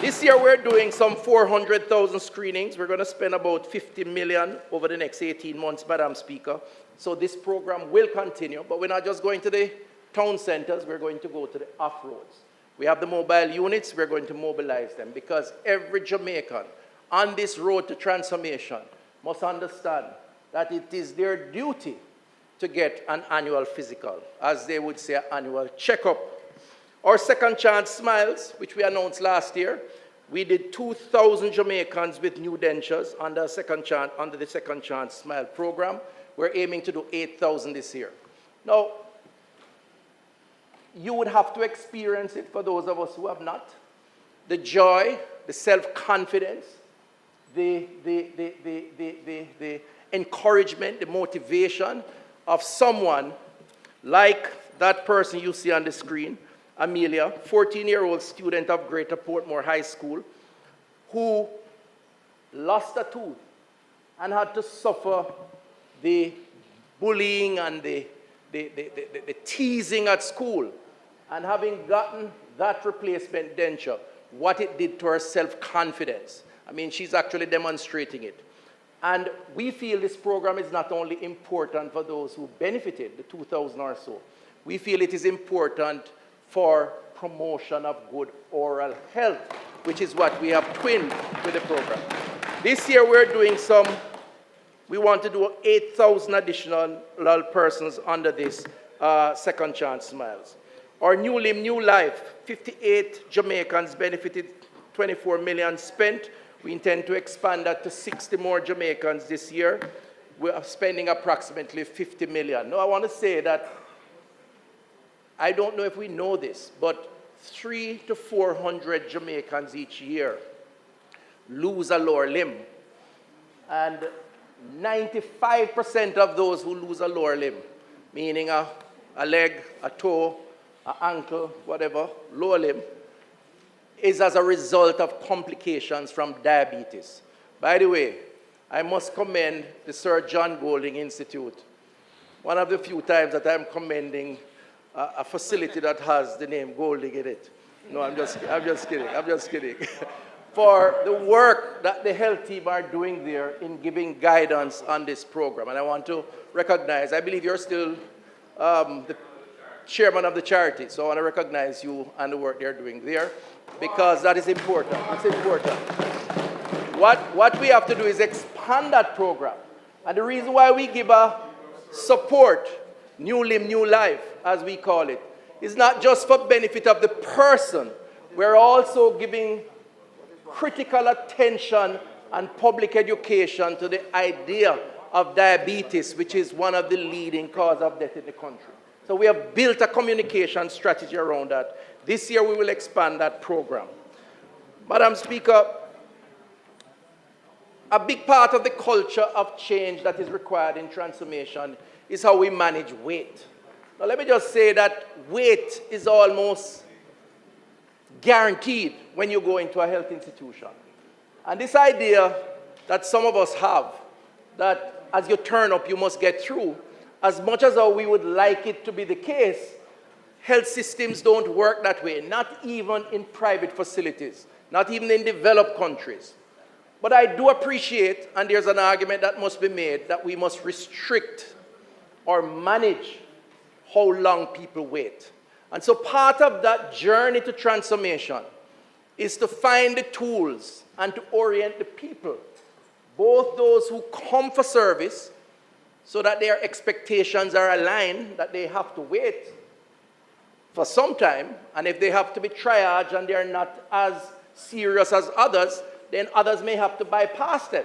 This year we're doing some 400,000 screenings. We're going to spend about 50 million over the next 18 months, Madam Speaker. So this program will continue, but we're not just going to the town centers, we're going to go to the off-roads. We have the mobile units, we're going to mobilize them because every Jamaican on this road to transformation must understand that it is their duty to get an annual physical, as they would say, an annual checkup. Our Second Chance Smiles, which we announced last year, we did 2,000 Jamaicans with new dentures under the Second Chance Smile program. We're aiming to do 8,000 this year. Now, you would have to experience it for those of us who have not. The joy, the self-confidence, the encouragement, the motivation of someone like that person you see on the screen, Amelia, 14-year-old student of Greater Portmore High School, who lost a tooth and had to suffer the bullying and the teasing at school. And having gotten that replacement denture, what it did to her self-confidence. I mean, she's actually demonstrating it. And we feel this program is not only important for those who benefited, the 2,000 or so. We feel it is important for promotion of good oral health, which is what we have twinned with the program. This year we're doing we want to do 8,000 additional persons under this Second Chance Smiles. Our New Limb, New Life, 58 Jamaicans benefited, 24 million spent. We intend to expand that to 60 more Jamaicans this year. We are spending approximately 50 million. Now I want to say that I don't know if we know this, but 300 to 400 Jamaicans each year lose a lower limb. And 95% of those who lose a lower limb, meaning a leg, a toe, an ankle, whatever, lower limb, is as a result of complications from diabetes. By the way, I must commend the Sir John Golding Institute. One of the few times that I'm commending a facility that has the name Golding in it. No, I'm just kidding. For the work that the health team are doing there in giving guidance on this program. And I want to recognize, I believe you're still the chairman of the charity, so I want to recognize you and the work they're doing there, because that is important. It's important. What we have to do is expand that program. And the reason why we give a support, New Limb, New Life, as we call it, is not just for benefit of the person. We're also giving critical attention and public education to the idea of diabetes, which is one of the leading causes of death in the country. So we have built a communication strategy around that. This year we will expand that program. Madam Speaker, a big part of the culture of change that is required in transformation is how we manage weight. Now let me just say that weight is almost guaranteed when you go into a health institution. And this idea that some of us have, that as you turn up you must get through, as much as how we would like it to be the case, health systems don't work that way, not even in private facilities, not even in developed countries. But I do appreciate, and there's an argument that must be made, that we must restrict or manage how long people wait. And so part of that journey to transformation is to find the tools and to orient the people both those who come for service so that their expectations are aligned, that they have to wait for some time, and if they have to be triaged and they're not as serious as others, then others may have to bypass them.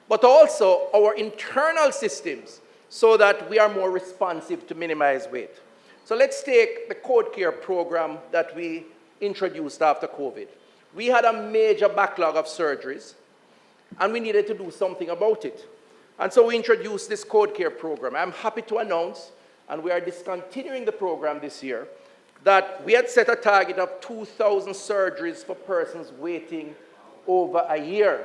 But also our internal systems so that we are more responsive to minimize wait. So let's take the Code Care program that we introduced after COVID. We had a major backlog of surgeries, and we needed to do something about it. And so we introduced this Code Care program. I'm happy to announce, and we are discontinuing the program this year, that we had set a target of 2,000 surgeries for persons waiting over a year.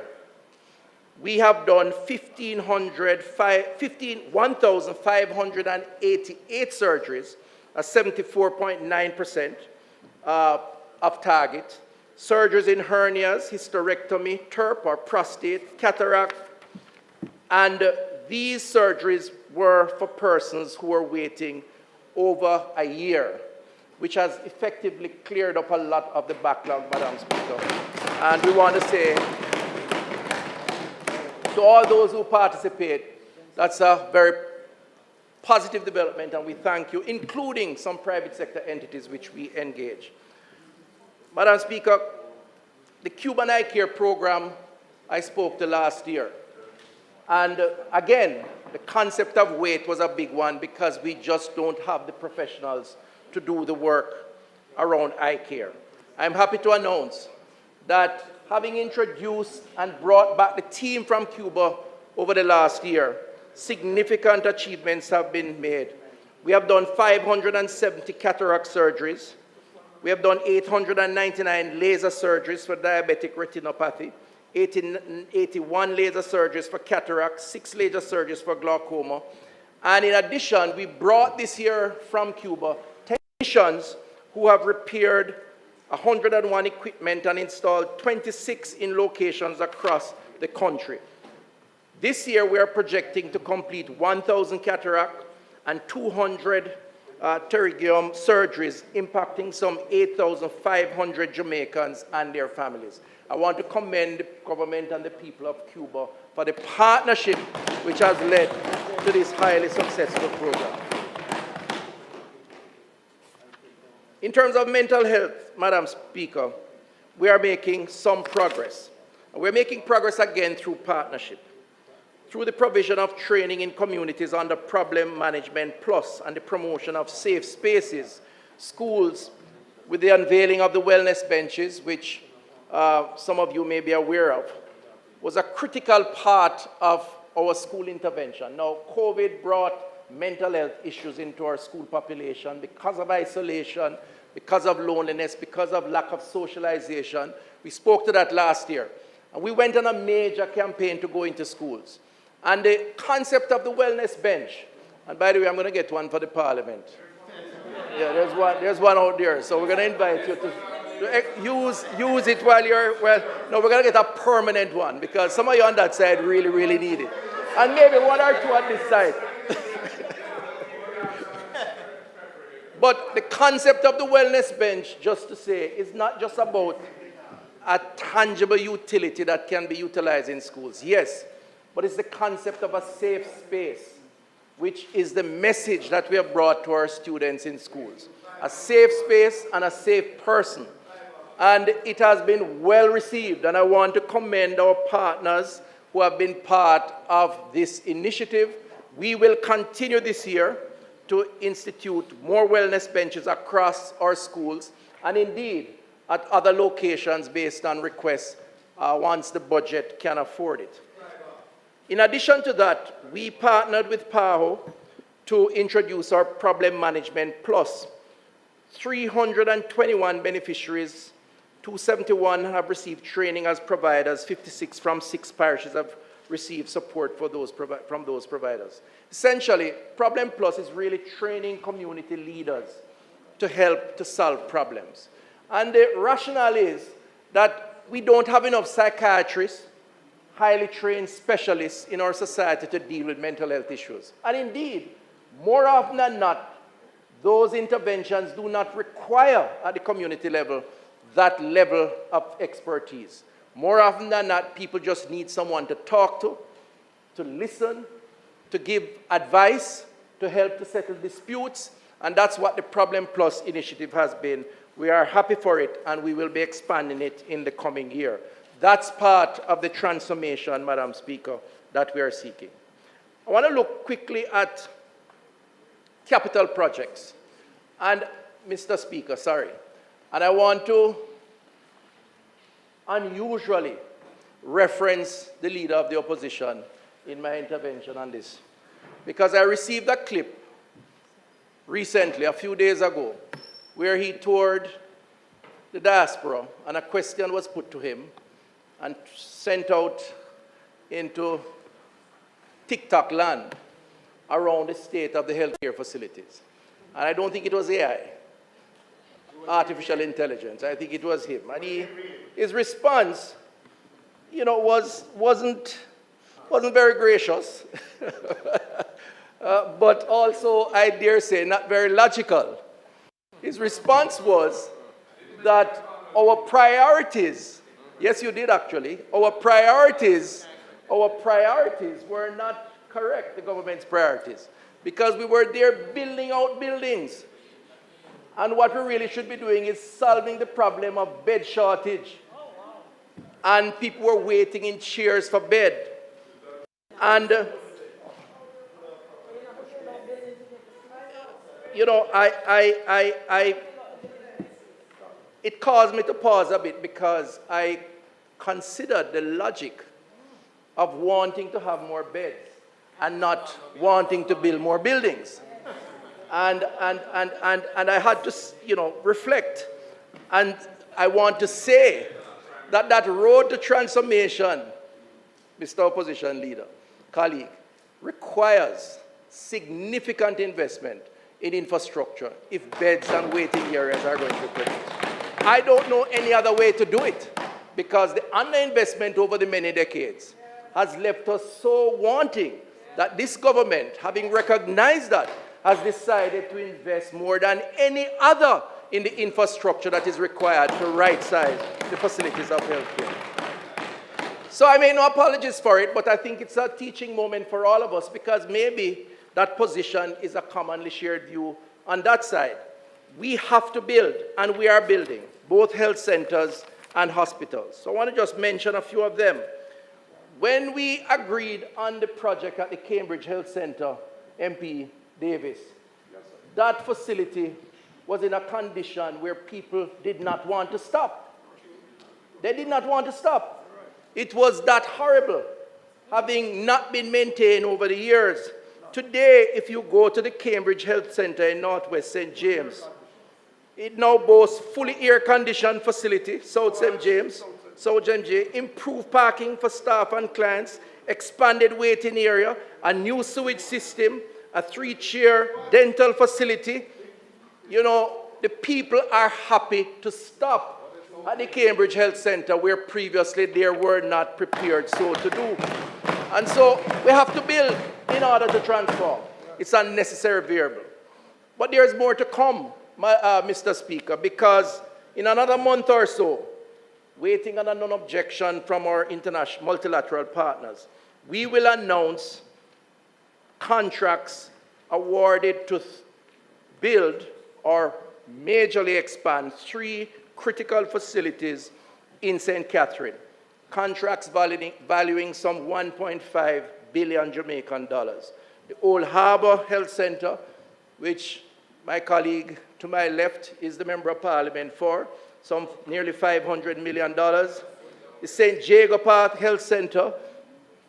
We have done 1,588 surgeries, a 74.9% of target. Surgeries in hernias, hysterectomy, TURP or prostate, cataract, and these surgeries were for persons who were waiting over a year, which has effectively cleared up a lot of the backlog, Madam Speaker. And we want to say to all those who participate, that's a very positive development, and we thank you, including some private sector entities which we engage. Madam Speaker, the Cuban Eye Care program I spoke to last year. And again, the concept of wait was a big one because we just don't have the professionals to do the work around eye care. I'm happy to announce that having introduced and brought back the team from Cuba over the last year, significant achievements have been made. We have done 570 cataract surgeries. We have done 899 laser surgeries for diabetic retinopathy, 81 laser surgeries for cataract, 6 laser surgeries for glaucoma. And in addition, we brought this year from Cuba technicians who have repaired 101 equipment and installed 26 in locations across the country. This year, we are projecting to complete 1,000 cataract and 200 pterygium surgeries, impacting some 8,500 Jamaicans and their families. I want to commend the government and the people of Cuba for the partnership which has led to this highly successful program. In terms of mental health, Madam Speaker, we are making some progress. We're making progress again through partnership, through the provision of training in communities under Problem Management Plus and the promotion of safe spaces, schools, with the unveiling of the wellness benches, which some of you may be aware of, was a critical part of our school intervention. Now, COVID brought mental health issues into our school population because of isolation, because of loneliness, because of lack of socialization. We spoke to that last year. And we went on a major campaign to go into schools. And the concept of the wellness bench, and by the way, I'm going to get one for the Parliament. Yeah, there's one out there. So we're going to invite you to use it while you're, no, we're going to get a permanent one because some of you on that side really, really need it. And maybe one or two on this side. But the concept of the wellness bench, just to say, is not just about a tangible utility that can be utilized in schools. Yes, but it's the concept of a safe space, which is the message that we have brought to our students in schools. A safe space and a safe person. And it has been well received, and I want to commend our partners who have been part of this initiative. We will continue this year to institute more wellness benches across our schools, and indeed at other locations based on requests once the budget can afford it. In addition to that, we partnered with PAHO to introduce our Problem Management Plus. 321 beneficiaries, 271 have received training as providers, 56 from 6 parishes have received support for from those providers. Essentially, Problem Plus is really training community leaders to help to solve problems. And the rationale is that we don't have enough psychiatrists, highly trained specialists in our society to deal with mental health issues. And indeed, more often than not, those interventions do not require at the community level that level of expertise. More often than not, people just need someone to talk to listen, to give advice, to help to settle disputes, and that's what the Problem Plus initiative has been. We are happy for it, and we will be expanding it in the coming year. That's part of the transformation, Madam Speaker, that we are seeking. I want to look quickly at capital projects. And, Mr. Speaker, sorry. And I want to unusually reference the leader of the opposition in my intervention on this. Because I received a clip recently, a few days ago, where he toured the diaspora and a question was put to him and sent out into TikTok land around the state of the healthcare facilities. And I don't think it was AI, artificial intelligence. I think it was him. And his response, you know, wasn't very gracious, but also, I dare say, not very logical. His response was that our priorities, yes, you did actually, our priorities were not correct, the government's priorities, because we were there building out buildings. And what we really should be doing is solving the problem of bed shortage. And people were waiting in chairs for bed. And, you know, it caused me to pause a bit because I considered the logic of wanting to have more beds and not wanting to build more buildings. And I had to, you know, reflect. And I want to say that that road to transformation, Mr. Opposition Leader, colleague, requires significant investment in infrastructure if beds and waiting areas are going to be produced. I don't know any other way to do it because the underinvestment over the many decades has left us so wanting that this government, having recognized that, has decided to invest more than any other in the infrastructure that is required to right-size the facilities of healthcare. So I make no apologies for it, but I think it's a teaching moment for all of us because maybe that position is a commonly shared view on that side. We have to build, and we are building, both health centers and hospitals. So I want to just mention a few of them. When we agreed on the project at the Cambridge Health Center, MP Davis, that facility was in a condition where people did not want to stop. They did not want to stop. It was that horrible, having not been maintained over the years. Today, if you go to the Cambridge Health Center in Northwest St. James, it now boasts fully air-conditioned facility, South St. James, improved parking for staff and clients, expanded waiting area, a new sewage system, a 3-chair dental facility. You know, the people are happy to stop at the Cambridge Health Center where previously they were not prepared so to do. And so we have to build in order to transform. It's a necessary variable. But there's more to come, Mr. Speaker, because in another month or so, waiting on a non-objection from our international multilateral partners, we will announce contracts awarded to build or majorly expand 3 critical facilities in St. Catherine. Contracts valuing some 1.5 billion Jamaican dollars. The Old Harbour Health Center, which my colleague to my left is the Member of Parliament for, some nearly $500 million. The St. Jago Park Health Center,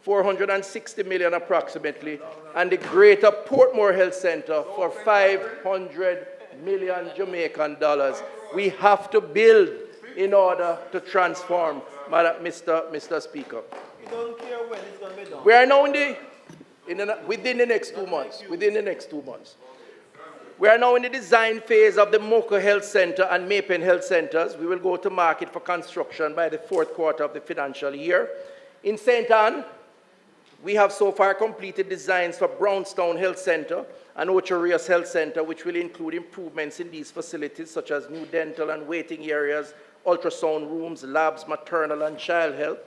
$460 million approximately, and the Greater Portmore Health Center for $500 million Jamaican dollars. We have to build in order to transform, Mr. Speaker. You don't care when it's going to be done. We are now within the next 2 months. We are now in the design phase of the Mocha Health Center and Mapen Health Centers. We will go to market for construction by the 4th quarter of the financial year. In St. Anne, we have so far completed designs for Brownstown Health Center and Ocho Rios Health Center, which will include improvements in these facilities, such as new dental and waiting areas, ultrasound rooms, labs, maternal and child health.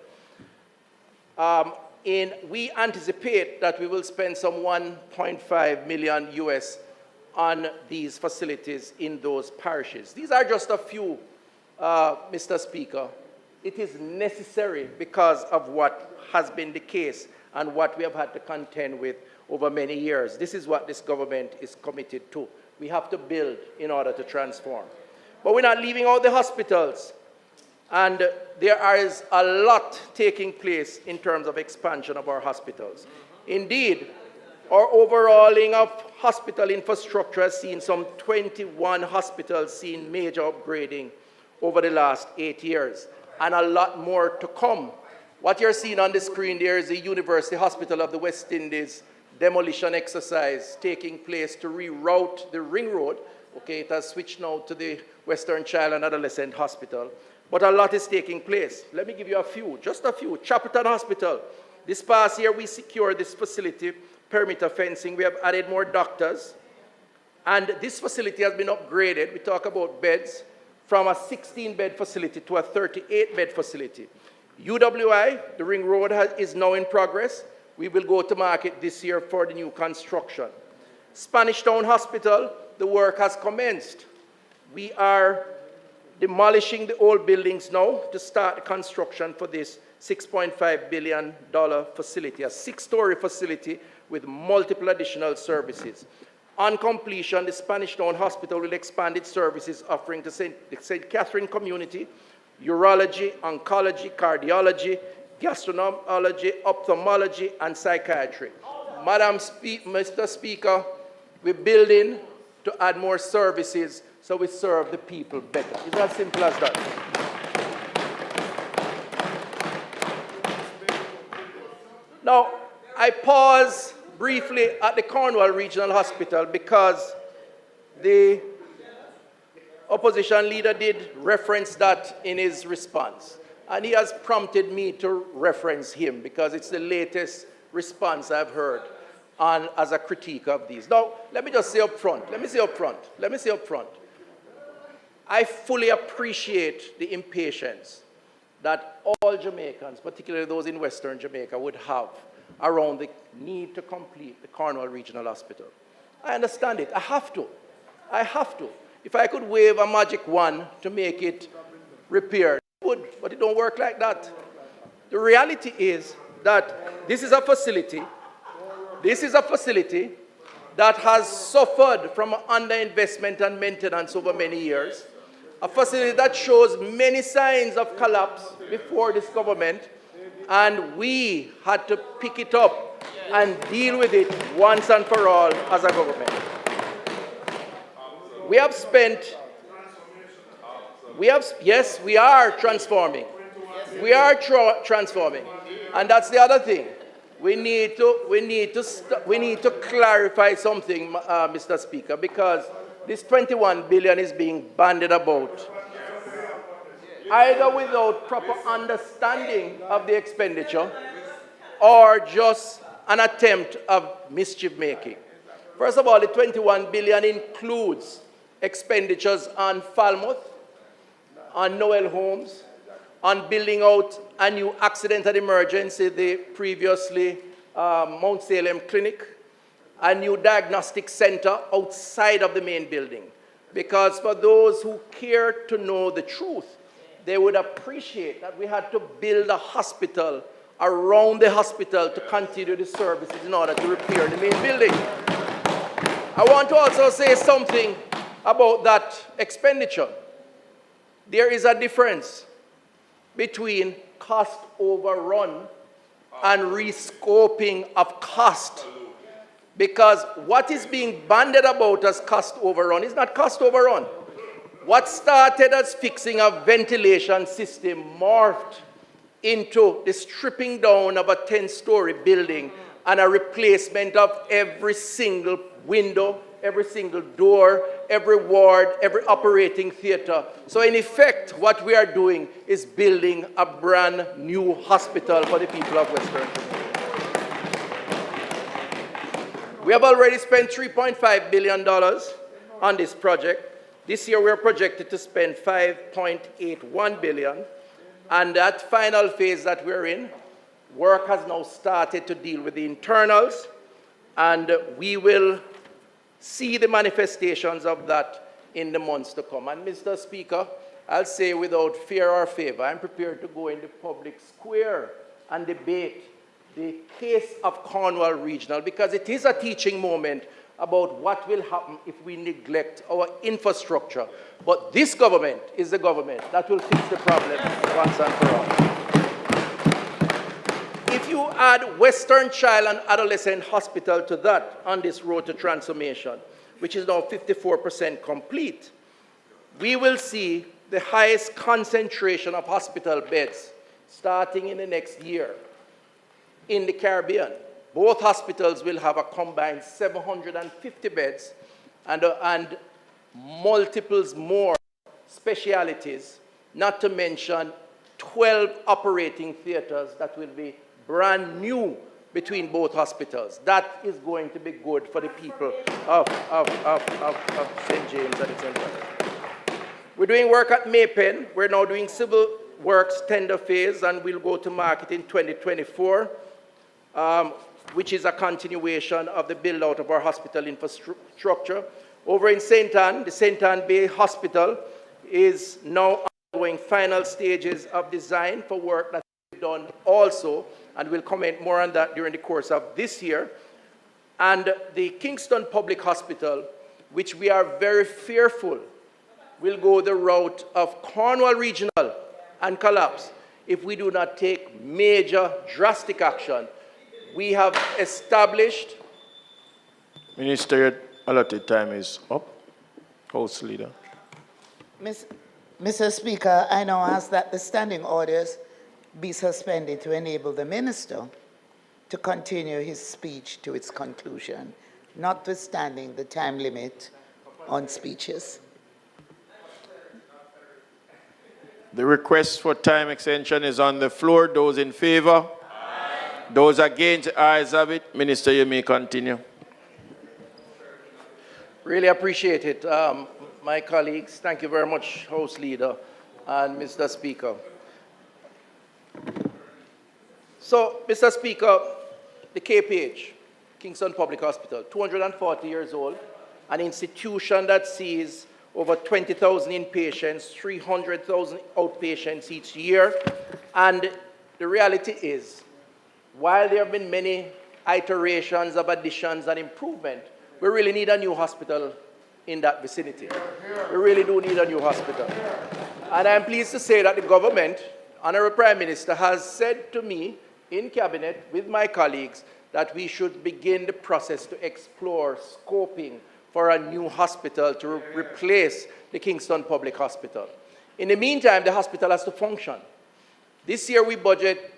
We anticipate that we will spend some 1.5 million US on these facilities in those parishes. These are just a few, Mr. Speaker. It is necessary because of what has been the case and what we have had to contend with over many years. This is what this government is committed to. We have to build in order to transform. But we're not leaving out the hospitals. And there is a lot taking place in terms of expansion of our hospitals. Indeed, our overhauling of hospital infrastructure has seen some 21 hospitals seeing major upgrading over the last 8 years, and a lot more to come. What you're seeing on the screen there is the University Hospital of the West Indies demolition exercise taking place to reroute the Ring Road. Okay, it has switched now to the Western Child and Adolescent Hospital. But a lot is taking place. Let me give you a few, just a few. Chapelton Hospital. This past year, we secured this facility, perimeter fencing. We have added more doctors. And this facility has been upgraded. We talk about beds from a 16-bed facility to a 38-bed facility. UWI, the Ring Road, is now in progress. We will go to market this year for the new construction. Spanish Town Hospital, the work has commenced. We are demolishing the old buildings now to start the construction for this $6.5 billion facility, a 6-story facility with multiple additional services. On completion, the Spanish Town Hospital will expand its services, offering to the St. Catherine community urology, oncology, cardiology, gastroenterology, ophthalmology, and psychiatry. Mr. Speaker, we're building to add more services so we serve the people better. It's as simple as that. Now, I pause briefly at the Cornwall Regional Hospital because the opposition leader did reference that in his response. And he has prompted me to reference him because it's the latest response I've heard as a critique of these. Now, let me just say up front, I fully appreciate the impatience that all Jamaicans, particularly those in Western Jamaica, would have around the need to complete the Cornwall Regional Hospital. I understand it. I have to. If I could wave a magic wand to make it repaired, I would, but it don't work like that. The reality is that this is a facility that has suffered from underinvestment and maintenance over many years, a facility that shows many signs of collapse before this government, and we had to pick it up and deal with it once and for all as a government. Yes, we are transforming. Transforming. And that's the other thing. We need to clarify something, Mr. Speaker, because this 21 billion is being bandied about, either without proper understanding of the expenditure or just an attempt of mischief making. First of all, the 21 billion includes expenditures on Falmouth, on Noel Homes, on building out a new accident and emergency, the previously Mount Salem Clinic, a new diagnostic center outside of the main building. Because for those who care to know the truth, they would appreciate that we had to build a hospital around the hospital to continue the services in order to repair the main building. I want to also say something about that expenditure. There is a difference between cost overrun and rescoping of cost. Because what is being bandied about as cost overrun is not cost overrun. What started as fixing a ventilation system morphed into the stripping down of a 10-story building and a replacement of every single window, every single door, every ward, every operating theater. So in effect, what we are doing is building a brand new hospital for the people of Western Jamaica. We have already spent $3.5 billion on this project. This year we're projected to spend $5.81 billion, and that final phase that we're in, work has now started to deal with the internals, and we will see the manifestations of that in the months to come. And Mr. Speaker, I'll say without fear or favor, I'm prepared to go in the public square and debate the case of Cornwall Regional, because it is a teaching moment about what will happen if we neglect our infrastructure. But this government is the government that will fix the problem once and for all. If you add Western Child and Adolescent Hospital to that on this road to transformation, which is now 54% complete, we will see the highest concentration of hospital beds starting in the next year in the Caribbean. Both hospitals will have a combined 750 beds and multiples more specialities, not to mention 12 operating theaters that will be brand new between both hospitals. That is going to be good for the people of St. James and its environs. We're doing work at Maypen. We're now doing civil works tender phase, and we'll go to market in 2024. Which is a continuation of the build-out of our hospital infrastructure. Over in St. Ann, the St. Ann Bay Hospital is now undergoing final stages of design for work that we've done also, and we'll comment more on that during the course of this year. And the Kingston Public Hospital, which we are very fearful will go the route of Cornwall Regional and collapse if we do not take major drastic action. We have established. Minister, your allotted time is up. House Leader. Mr. Speaker, I now ask that the standing orders be suspended to enable the minister to continue his speech to its conclusion, notwithstanding the time limit on speeches. The request for time extension is on the floor. Those in favor? Those against, ayes have it. Minister, you may continue. Really appreciate it, my colleagues. Thank you very much, House Leader and Mr. Speaker. So, Mr. Speaker, the KPH, Kingston Public Hospital, 240 years old, an institution that sees over 20,000 inpatients, 300,000 outpatients each year. And the reality is, while there have been many iterations of additions and improvement, we really need a new hospital in that vicinity. We really do need a new hospital. And I'm pleased to say that the government, Honorable Prime Minister, has said to me in Cabinet with my colleagues that we should begin the process to explore scoping for a new hospital to replace the Kingston Public Hospital. In the meantime, the hospital has to function. This year we budgeted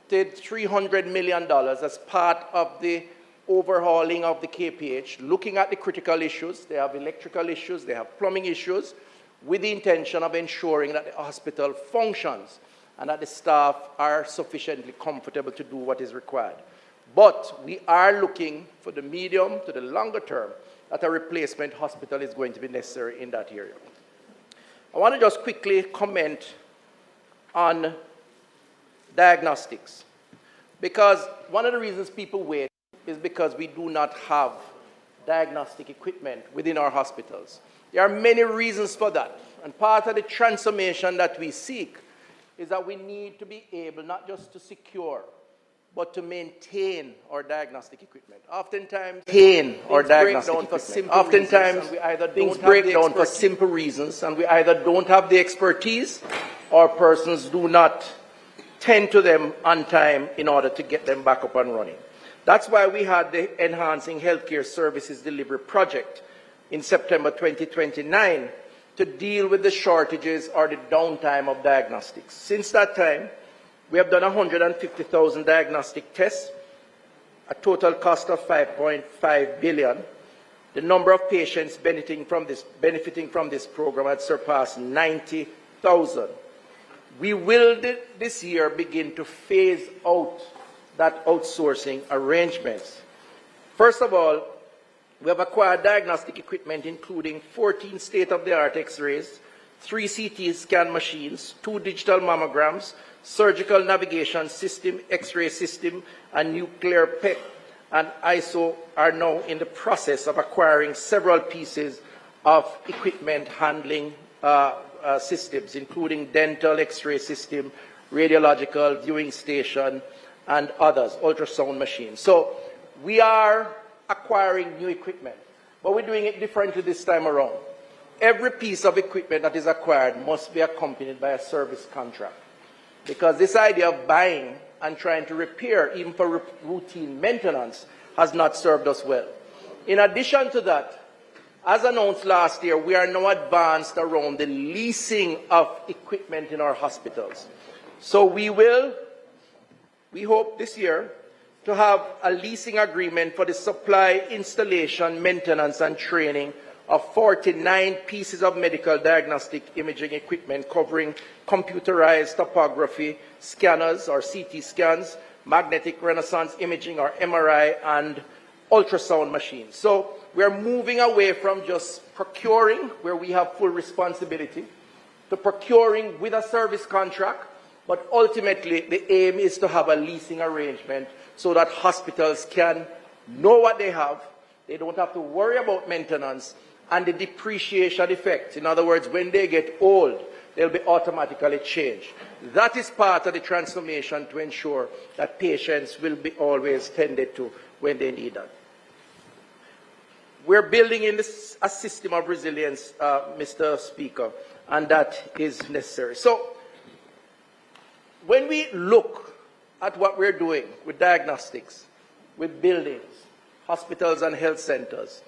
$300 million as part of the overhauling of the KPH, looking at the critical issues. They have electrical issues, they have plumbing issues, with the intention of ensuring that the hospital functions and that the staff are sufficiently comfortable to do what is required. But we are looking for the medium to the longer term that a replacement hospital is going to be necessary in that area. I want to just quickly comment on diagnostics, because one of the reasons people wait is because we do not have diagnostic equipment within our hospitals. There are many reasons for that, and part of the transformation that we seek is that we need to be able not just to secure, but to maintain our diagnostic equipment. Oftentimes, things break down for simple reasons, and we either don't have the expertise, or persons do not tend to them on time in order to get them back up and running. That's why we had the Enhancing Healthcare Services Delivery Project in September 2029 to deal with the shortages or the downtime of diagnostics. Since that time, we have done 150,000 diagnostic tests, a total cost of $5.5 billion. The number of patients benefiting from this program had surpassed 90,000. We will this year begin to phase out that outsourcing arrangements. First of all, We have acquired diagnostic equipment, including 14 state-of-the-art X-rays, 3 CT scan machines, 2 digital mammograms, surgical navigation system, X-ray system, and nuclear PET and ISO are now in the process of acquiring several pieces of equipment handling systems, including dental X-ray system, radiological viewing station, and others, ultrasound machines. So we are acquiring new equipment, but we're doing it differently this time around. Every piece of equipment that is acquired must be accompanied by a service contract, because this idea of buying and trying to repair, even for routine maintenance, has not served us well. In addition to that, as announced last year, we are now advanced around the leasing of equipment in our hospitals. So we hope this year to have a leasing agreement for the supply, installation, maintenance, and training of 49 pieces of medical diagnostic imaging equipment covering computerized topography, scanners or CT scans, magnetic resonance imaging or MRI, and ultrasound machines. So we're moving away from just procuring, where we have full responsibility, to procuring with a service contract, but ultimately the aim is to have a leasing arrangement so that hospitals can know what they have, they don't have to worry about maintenance, and the depreciation effect. In other words, when they get old, they'll be automatically changed. That is part of the transformation to ensure that patients will be always tended to when they need that. We're building in this, a system of resilience, Mr. Speaker, and that is necessary. So when we look at what we're doing with diagnostics, with buildings, hospitals and health centers,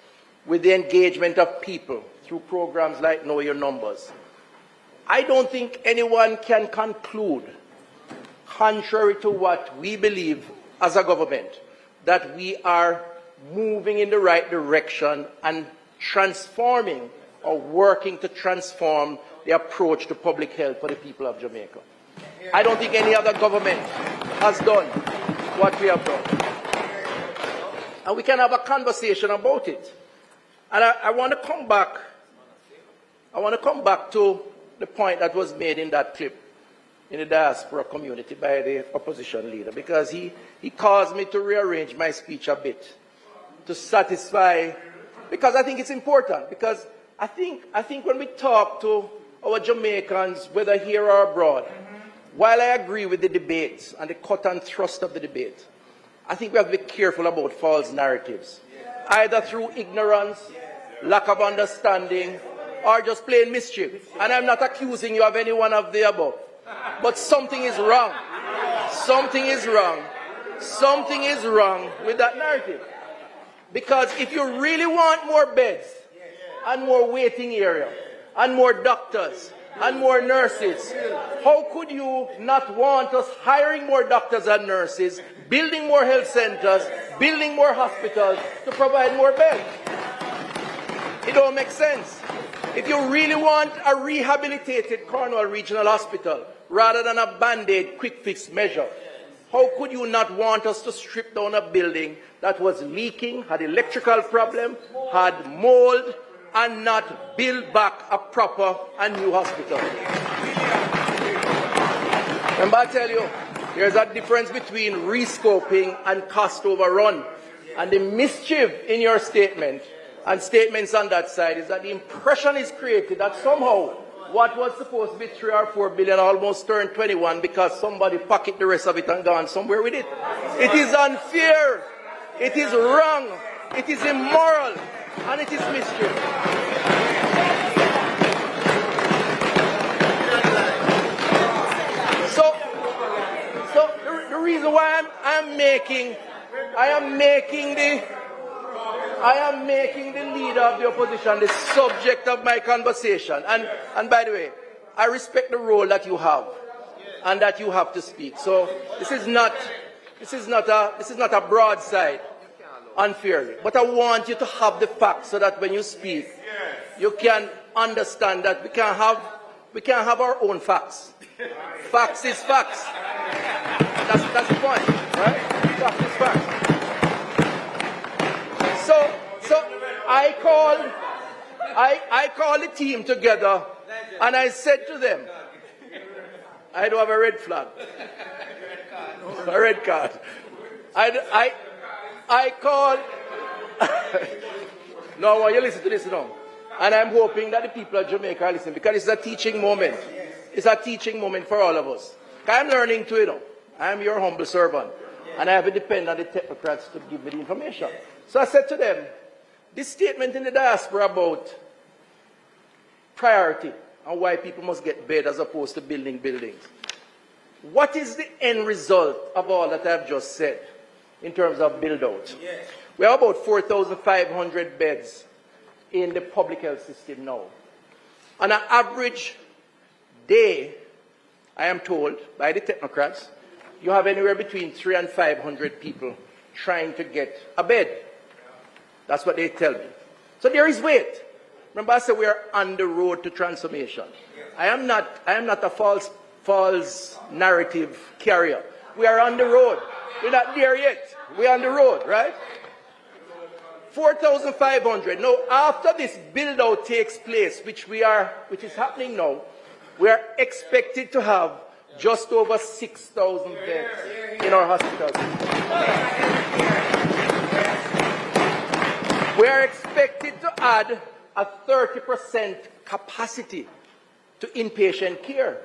with the engagement of people through programs like Know Your Numbers, I don't think anyone can conclude, contrary to what we believe as a government, that we are moving in the right direction and transforming or working to transform the approach to public health for the people of Jamaica. I don't think any other government has done what we have done. And we can have a conversation about it. And I want to come back to the point that was made in that clip in the diaspora community by the opposition leader, because he caused me to rearrange my speech a bit to satisfy, because I think it's important, because I think when we talk to our Jamaicans, whether here or abroad, while I agree with the debates and the cut and thrust of the debate, I think we have to be careful about false narratives, either through ignorance, lack of understanding, or just plain mischief. And I'm not accusing you of any one of the above. But something is wrong. Something is wrong. Something is wrong with that narrative. Because if you really want more beds, and more waiting area, and more doctors, and more nurses, how could you not want us hiring more doctors and nurses, building more health centers, building more hospitals to provide more beds? It don't make sense. If you really want a rehabilitated Cornwall Regional Hospital rather than a Band-Aid quick fix measure, how could you not want us to strip down a building that was leaking, had electrical problem, had mold, and not build back a proper and new hospital? Remember, I tell you, there's a difference between rescoping and cost overrun. And the mischief in your statement and statements on that side is that the impression is created that somehow what was supposed to be 3 or 4 billion almost turned 21 because somebody pocketed the rest of it and gone somewhere with it. It is unfair. It is wrong. It is immoral. And it is mischief. So the reason why I am making the leader of the opposition the subject of my conversation. And by the way, I respect the role that you have and that you have to speak. So this is not a broadside unfairly. But I want you to have the facts so that when you speak, you can understand that we can have our own facts. Facts is facts. That's the point, right? Facts is facts. So called the team together and I said to them, I do have a red flag. A red card. I called. No, I want you to listen to this now. And I'm hoping that the people of Jamaica are listening because it's a teaching moment. It's a teaching moment for all of us. I'm learning too, you know. I'm your humble servant. And I have to depend on the technocrats to give me the information. So I said to them, this statement in the diaspora about priority and why people must get bed as opposed to building buildings. What is the end result of all that I've just said in terms of build out? Yes. We have about 4,500 beds in the public health system now. On an average day, I am told by the technocrats, you have anywhere between 300 and 500 people trying to get a bed. That's what they tell me. So there is wait. Remember I said we are on the road to transformation. I am not a false narrative carrier. We are on the road. We're not there yet. We're on the road, right? 4,500. Now, after this build-out takes place, which is happening now, we are expected to have just over 6,000 beds in our hospitals. We are expected to add a 30% capacity to inpatient care.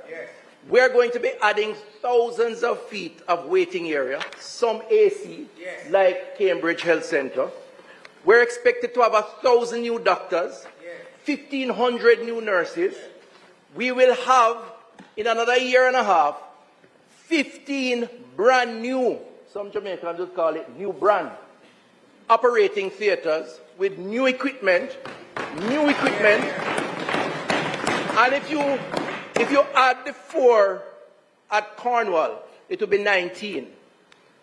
We're going to be adding thousands of feet of waiting area, some AC, like Cambridge Health Centre. We're expected to have 1,000 new doctors, 1,500 new nurses. We will have, in another year and a half, 15 brand new, some Jamaicans would call it new brand, operating theaters with new equipment. And if you add the 4 at Cornwall, it will be 19.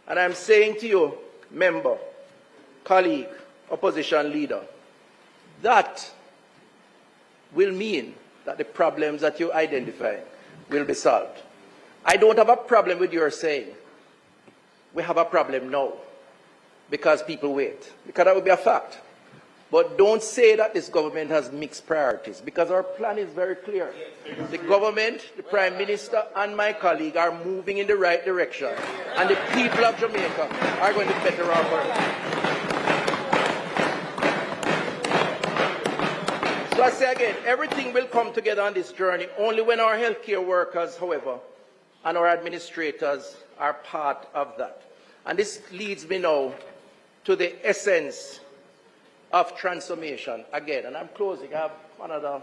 And I'm saying to you, member, colleague, opposition leader, that will mean that the problems that you identify will be solved. I don't have a problem with your saying, we have a problem now, because people wait, because that would be a fact. But don't say that this government has mixed priorities, because our plan is very clear. The government, the Prime Minister, and my colleague are moving in the right direction, and the people of Jamaica are going to be better off for it. So I say again, everything will come together on this journey only when our healthcare workers, however, and our administrators are part of that. And this leads me now to the essence of transformation again. And I'm closing. I have another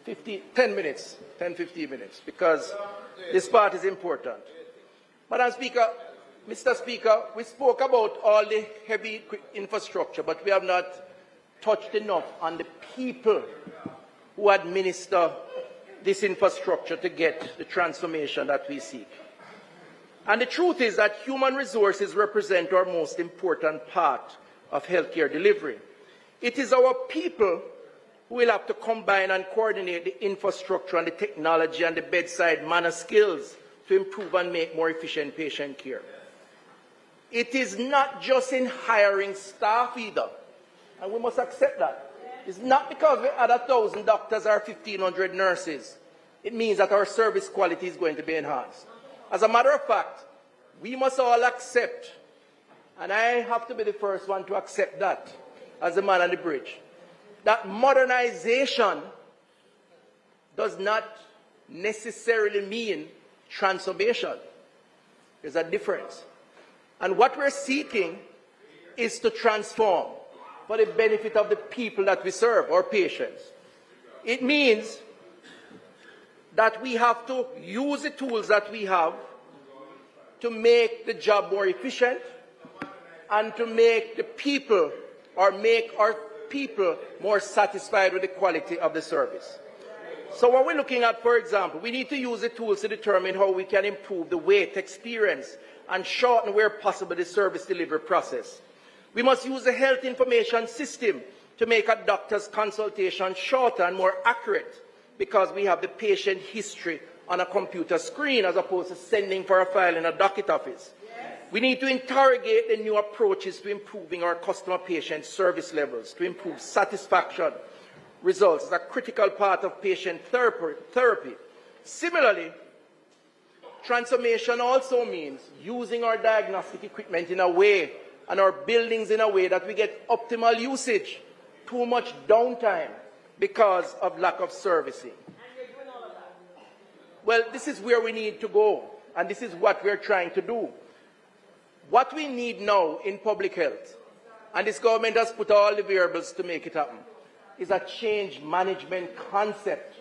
10 minutes, 15 minutes, because this part is important. Madam Speaker, Mr. Speaker, we spoke about all the heavy infrastructure, but we have not touched enough on the people who administer this infrastructure to get the transformation that we seek. And the truth is that human resources represent our most important part of healthcare delivery. It is our people who will have to combine and coordinate the infrastructure and the technology and the bedside manner skills to improve and make more efficient patient care. It is not just in hiring staff either, and we must accept that. It's not because we add 1,000 doctors or 1,500 nurses. It means that our service quality is going to be enhanced. As a matter of fact, we must all accept, and I have to be the first one to accept that, as the man on the bridge, that modernization does not necessarily mean transformation. There's a difference. And what we're seeking is to transform for the benefit of the people that we serve, our patients. It means that we have to use the tools that we have to make the job more efficient and to make the people, or make our people more satisfied with the quality of the service. So what we're looking at, for example, we need to use the tools to determine how we can improve the wait experience and shorten, where possible, the service delivery process. We must use the health information system to make a doctor's consultation shorter and more accurate, because we have the patient history on a computer screen as opposed to sending for a file in a docket office. We need to interrogate the new approaches to improving our customer-patient service levels, to improve satisfaction results as a critical part of patient therapy. Similarly, transformation also means using our diagnostic equipment in a way and our buildings in a way that we get optimal usage. Too much downtime because of lack of servicing. Well, this is where we need to go, and this is what we're trying to do. What we need now in public health, and this government has put all the variables to make it happen, is a change management concept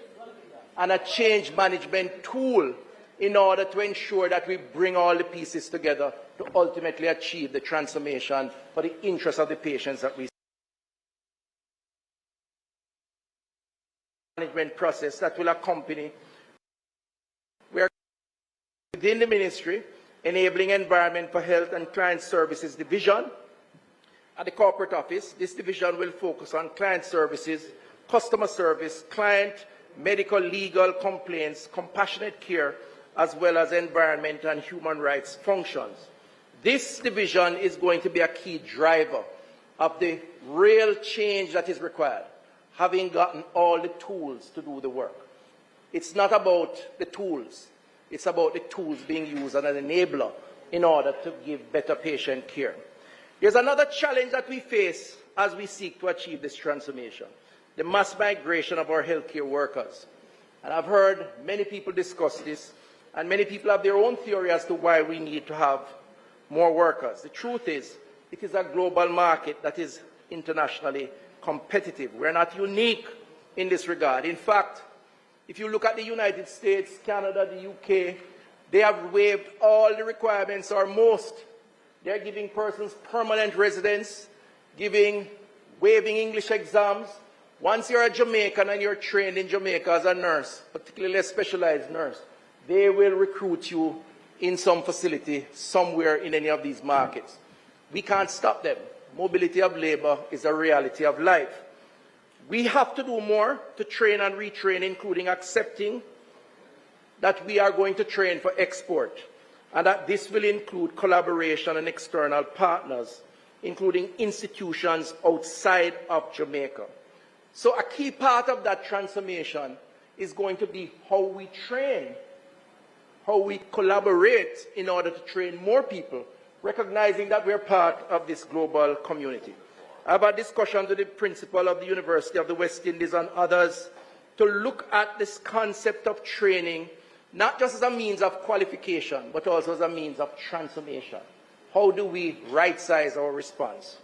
and a change management tool in order to ensure that we bring all the pieces together to ultimately achieve the transformation for the interest of the patients that we management process that will accompany. We are within the ministry enabling environment for health and client services division. At the corporate office, this division will focus on client services, customer service, client, medical, legal, complaints, compassionate care, as well as environment and human rights functions. This division is going to be a key driver of the real change that is required, having gotten all the tools to do the work. It's not about the tools. It's about the tools being used as an enabler in order to give better patient care. There's another challenge that we face as we seek to achieve this transformation, the mass migration of our healthcare workers. And I've heard many people discuss this, and many people have their own theory as to why we need to have more workers. The truth is, it is a global market that is internationally competitive. We're not unique in this regard. In fact, if you look at the United States, Canada, the UK, they have waived all the requirements, or most. They're giving persons permanent residence, waiving English exams. Once you're a Jamaican and you're trained in Jamaica as a nurse, particularly a specialized nurse, they will recruit you in some facility somewhere in any of these markets. We can't stop them. Mobility of labor is a reality of life. We have to do more to train and retrain, including accepting that we are going to train for export, and that this will include collaboration and external partners, including institutions outside of Jamaica. So a key part of that transformation is going to be how we train, how we collaborate in order to train more people, recognizing that we're part of this global community. I've had discussions with the principal of the University of the West Indies and others to look at this concept of training, not just as a means of qualification, but also as a means of transformation. How do we right-size our response?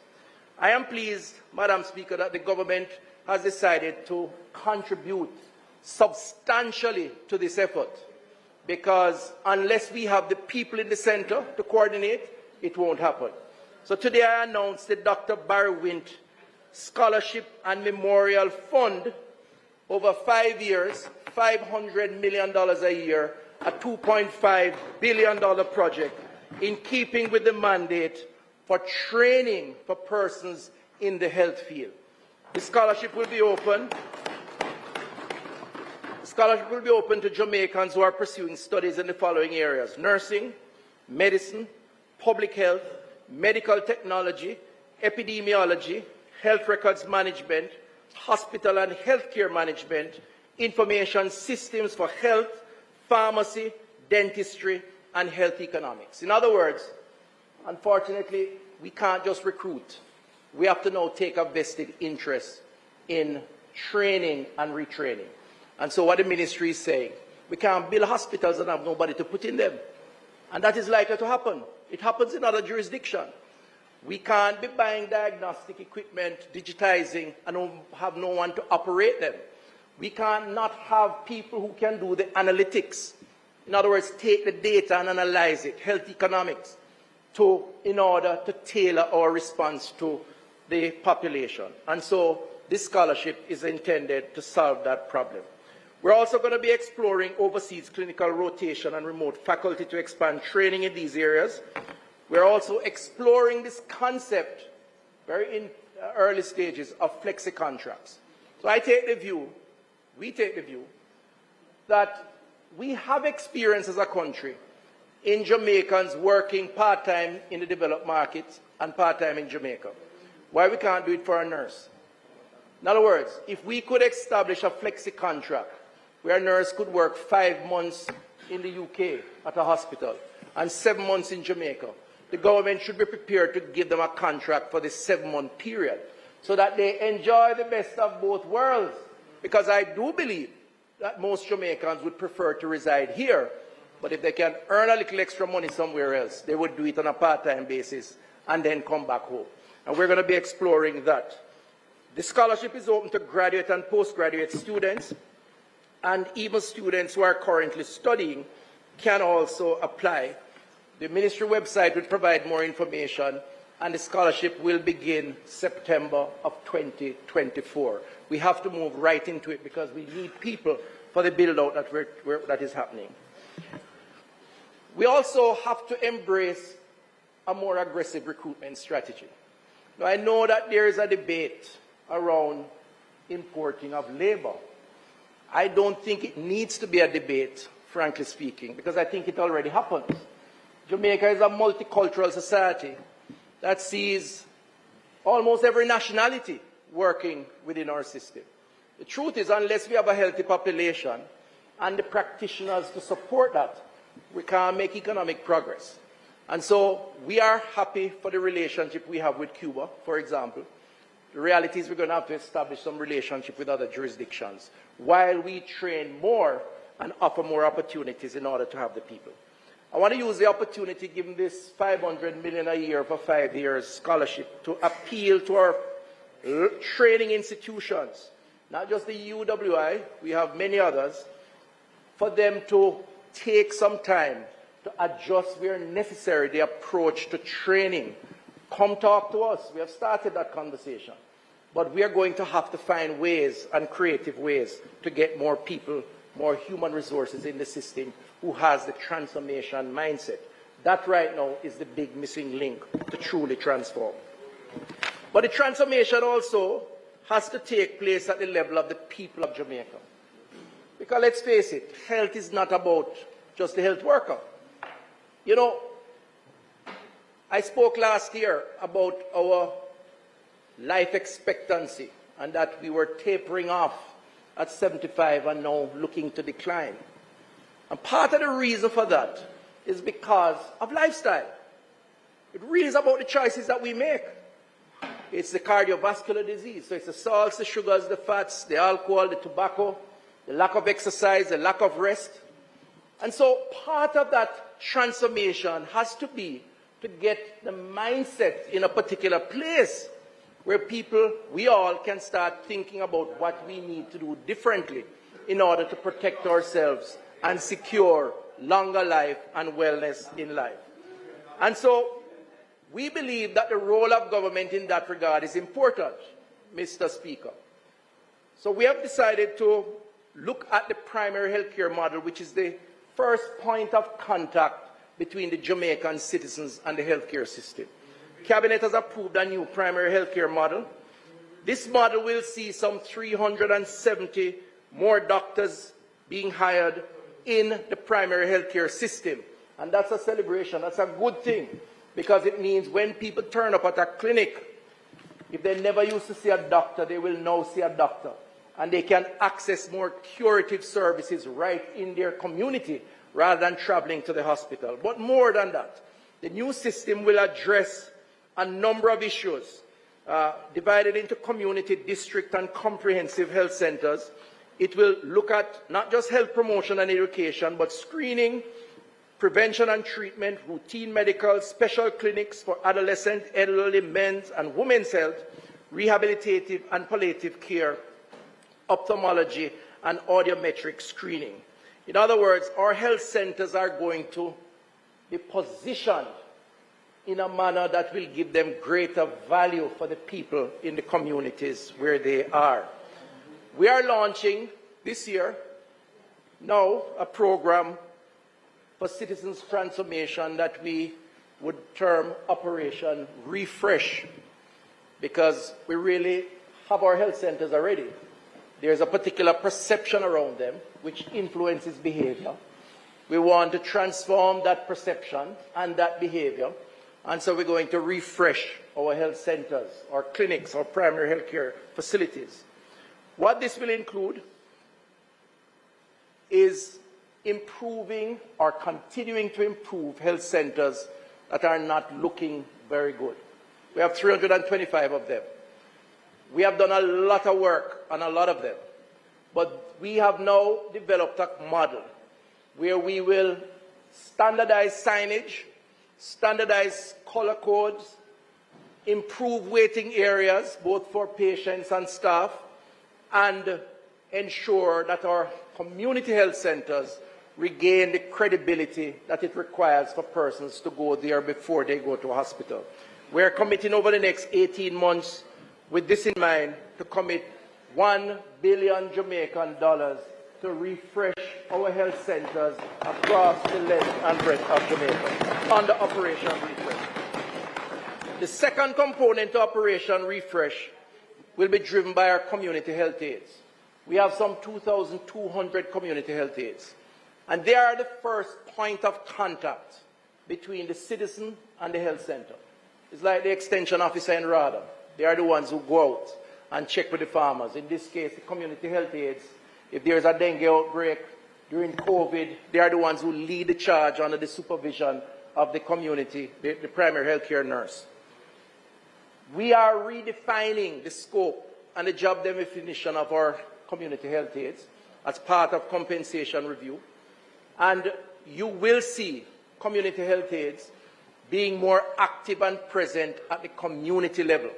I am pleased, Madam Speaker, that the government has decided to contribute substantially to this effort, because unless we have the people in the center to coordinate, it won't happen. So today I announced the Dr. Barry Wint Scholarship and Memorial Fund over 5 years, $500 million a year, a $2.5 billion project in keeping with the mandate for training for persons in the health field. The scholarship will be open. The scholarship will be open to Jamaicans who are pursuing studies in the following areas: nursing, medicine, public health, medical technology, epidemiology, health records management, hospital and healthcare management, information systems for health, pharmacy, dentistry, and health economics. In other words, unfortunately, we can't just recruit. We have to now take a vested interest in training and retraining. And so what the ministry is saying, we can't build hospitals and have nobody to put in them. And that is likely to happen. It happens in other jurisdictions. We can't be buying diagnostic equipment, digitizing, and have no one to operate them. We can't not have people who can do the analytics. In other words, take the data and analyze it, health economics, in order to tailor our response to the population. And so this scholarship is intended to solve that problem. We're also going to be exploring overseas clinical rotation and remote faculty to expand training in these areas. We're also exploring this concept, very in early stages, of flexi contracts. So we take the view, that we have experience as a country in Jamaicans working part-time in the developed markets and part-time in Jamaica. Why we can't do it for a nurse? In other words, if we could establish a flexi contract where a nurse could work 5 months in the UK at a hospital and 7 months in Jamaica, the government should be prepared to give them a contract for the 7-month period so that they enjoy the best of both worlds. Because I do believe that most Jamaicans would prefer to reside here, but if they can earn a little extra money somewhere else, they would do it on a part-time basis and then come back home. And we're going to be exploring that. The scholarship is open to graduate and postgraduate students, and even students who are currently studying can also apply. The ministry website will provide more information, and the scholarship will begin September of 2024. We have to move right into it because we need people for the build-out that is happening. We also have to embrace a more aggressive recruitment strategy. Now, I know that there is a debate around importing of labor. I don't think it needs to be a debate, frankly speaking, because I think it already happens. Jamaica is a multicultural society that sees almost every nationality working within our system. The truth is, unless we have a healthy population and the practitioners to support that, we can't make economic progress. And so we are happy for the relationship we have with Cuba, for example. The reality is we're going to have to establish some relationship with other jurisdictions while we train more and offer more opportunities in order to have the people. I want to use the opportunity, given this $500 million a year for 5 years scholarship, to appeal to our training institutions, not just the UWI, we have many others, for them to take some time to adjust where necessary the approach to training. Come talk to us. We have started that conversation. But we are going to have to find ways and creative ways to get more people, more human resources in the system who has the transformation mindset. That right now is the big missing link to truly transform. But the transformation also has to take place at the level of the people of Jamaica. Because let's face it, health is not about just the health worker. You know, I spoke last year about our life expectancy and that we were tapering off at 75 and now looking to decline. And part of the reason for that is because of lifestyle. It really is about the choices that we make. It's the cardiovascular disease. So it's the salts, the sugars, the fats, the alcohol, the tobacco, the lack of exercise, the lack of rest. And so part of that transformation has to be to get the mindset in a particular place where people, we all can start thinking about what we need to do differently in order to protect ourselves and secure longer life and wellness in life. And so we believe that the role of government in that regard is important, Mr. Speaker. So we have decided to look at the primary healthcare model, which is the first point of contact between the Jamaican citizens and the healthcare system. Cabinet has approved a new primary healthcare model. This model will see some 370 more doctors being hired in the primary healthcare system. And that's a celebration, that's a good thing, because it means when people turn up at a clinic, if they never used to see a doctor, they will now see a doctor. And they can access more curative services right in their community rather than traveling to the hospital. But more than that, the new system will address a number of issues divided into community, district, and comprehensive health centers. It will look at not just health promotion and education, but screening, prevention and treatment, routine medical, special clinics for adolescent, elderly, men's and women's health, rehabilitative and palliative care, ophthalmology, and audiometric screening. In other words, our health centers are going to be positioned in a manner that will give them greater value for the people in the communities where they are. We are launching this year now a program for citizens transformation that we would term Operation Refresh, because we really have our health centers already. There's a particular perception around them which influences behavior. We want to transform that perception and that behavior. And so we're going to refresh our health centers, our clinics, our primary health care facilities. What this will include is improving or continuing to improve health centers that are not looking very good. We have 325 of them. We have done a lot of work on a lot of them. But we have now developed a model where we will standardize signage, standardize color codes, improve waiting areas, both for patients and staff, and ensure that our community health centers regain the credibility that it requires for persons to go there before they go to a hospital. We're committing over the next 18 months, with this in mind, to commit $1 billion Jamaican dollars to refresh our health centers across the length and breadth of Jamaica under Operation Refresh. The second component to Operation Refresh will be driven by our community health aides. We have some 2,200 community health aides, and they are the first point of contact between the citizen and the health center. It's like the extension officer in RADA. They are the ones who go out and check with the farmers. In this case, the community health aides. If there's a dengue outbreak during COVID, they are the ones who lead the charge under the supervision of the community, the primary health care nurse. We are redefining the scope and the job definition of our community health aides as part of compensation review. And you will see community health aides being more active and present at the community level.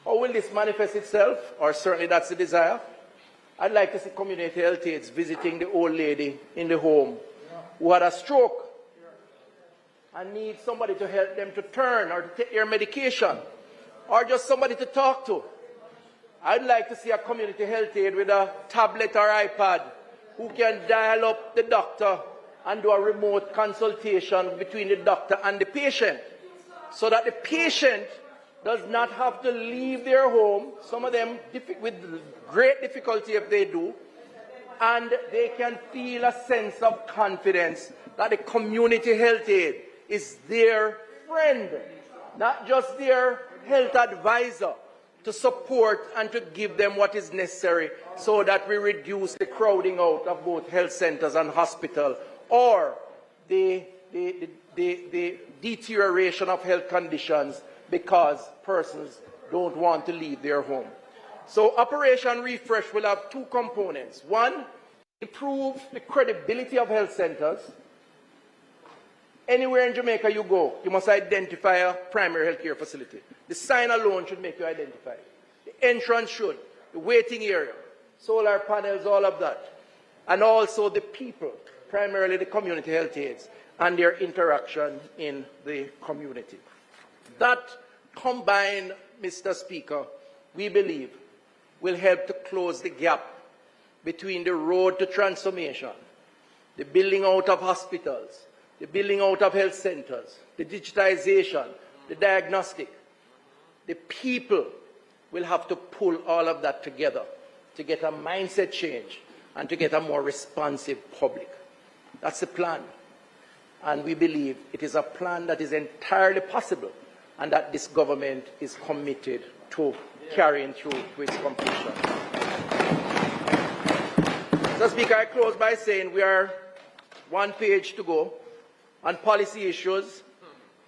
How will this manifest itself? Or certainly that's the desire. I'd like to see community health aides visiting the old lady in the home who had a stroke and needs somebody to help them to turn or to take their medication, or just somebody to talk to. I'd like to see a community health aide with a tablet or iPad who can dial up the doctor and do a remote consultation between the doctor and the patient, so that the patient does not have to leave their home, some of them with great difficulty if they do, and they can feel a sense of confidence that the community health aide is their friend, not just their health advisor, to support and to give them what is necessary so that we reduce the crowding out of both health centers and hospitals, or the deterioration of health conditions because persons don't want to leave their home. So Operation Refresh will have two components. One, improve the credibility of health centers. Anywhere in Jamaica you go, you must identify a primary health care facility. The sign alone should make you identify. The entrance should, the waiting area, solar panels, all of that. And also the people, primarily the community health aides, and their interaction in the community. That combined, Mr. Speaker, we believe will help to close the gap between the road to transformation, the building out of hospitals, the building out of health centers, the digitization, the diagnostic. The people will have to pull all of that together to get a mindset change and to get a more responsive public. That's the plan. And we believe it is a plan that is entirely possible and that this government is committed to carrying through to its completion. Mr. Speaker, I close by saying we are one page to go. On policy issues,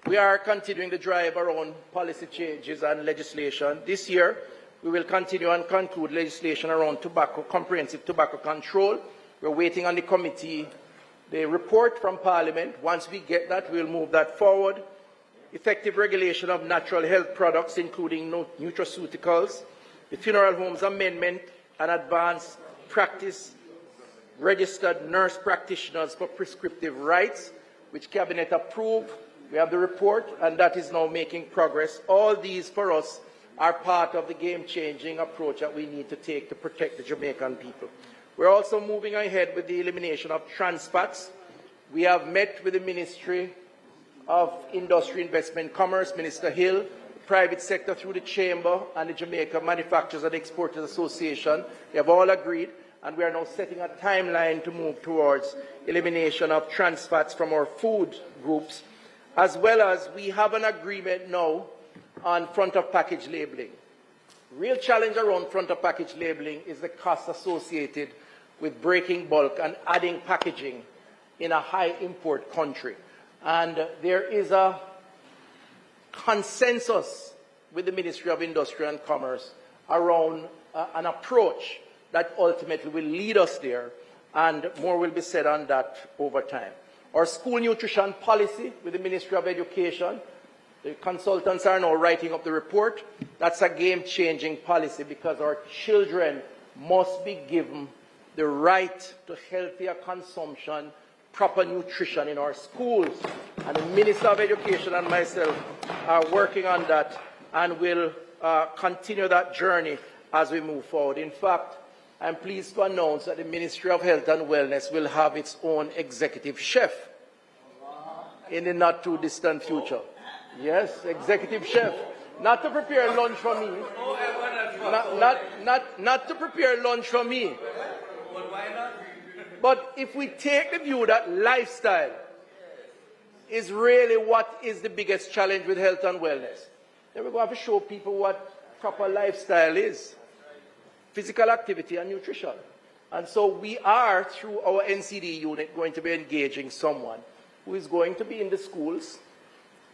we are continuing to drive our own policy changes and legislation. This year, we will continue and conclude legislation around tobacco, comprehensive tobacco control. We're waiting on the committee, the report from Parliament. Once we get that, we'll move that forward. Effective regulation of natural health products, including nutraceuticals, the Funeral Homes Amendment, and advanced practice registered nurse practitioners for prescriptive rights, which Cabinet approved. We have the report, and that is now making progress. All these, for us, are part of the game-changing approach that we need to take to protect the Jamaican people. We're also moving ahead with the elimination of trans fats. We have met with the Ministry of Industry, Investment, Commerce, Minister Hill, the private sector through the Chamber, and the Jamaica Manufacturers and Exporters Association. They have all agreed, and we are now setting a timeline to move towards elimination of trans fats from our food groups, as well as we have an agreement now on front of package labeling. Real challenge around front of package labeling is the cost associated with breaking bulk and adding packaging in a high import country. And there is a consensus with the Ministry of Industry and Commerce around an approach that ultimately will lead us there, and more will be said on that over time. Our school nutrition policy with the Ministry of Education, the consultants are now writing up the report. That's a game-changing policy because our children must be given the right to healthier consumption, proper nutrition in our schools. And the Minister of Education and myself are working on that and will continue that journey as we move forward. In fact, I'm pleased to announce that the Ministry of Health and Wellness will have its own executive chef in the not too distant future. Yes, executive chef. Not to prepare lunch for me. Not to prepare lunch for me. But if we take the view that lifestyle is really what is the biggest challenge with health and wellness, then we're going to have to show people what proper lifestyle is. Physical activity and nutrition. And so we are, through our NCD unit, going to be engaging someone who is going to be in the schools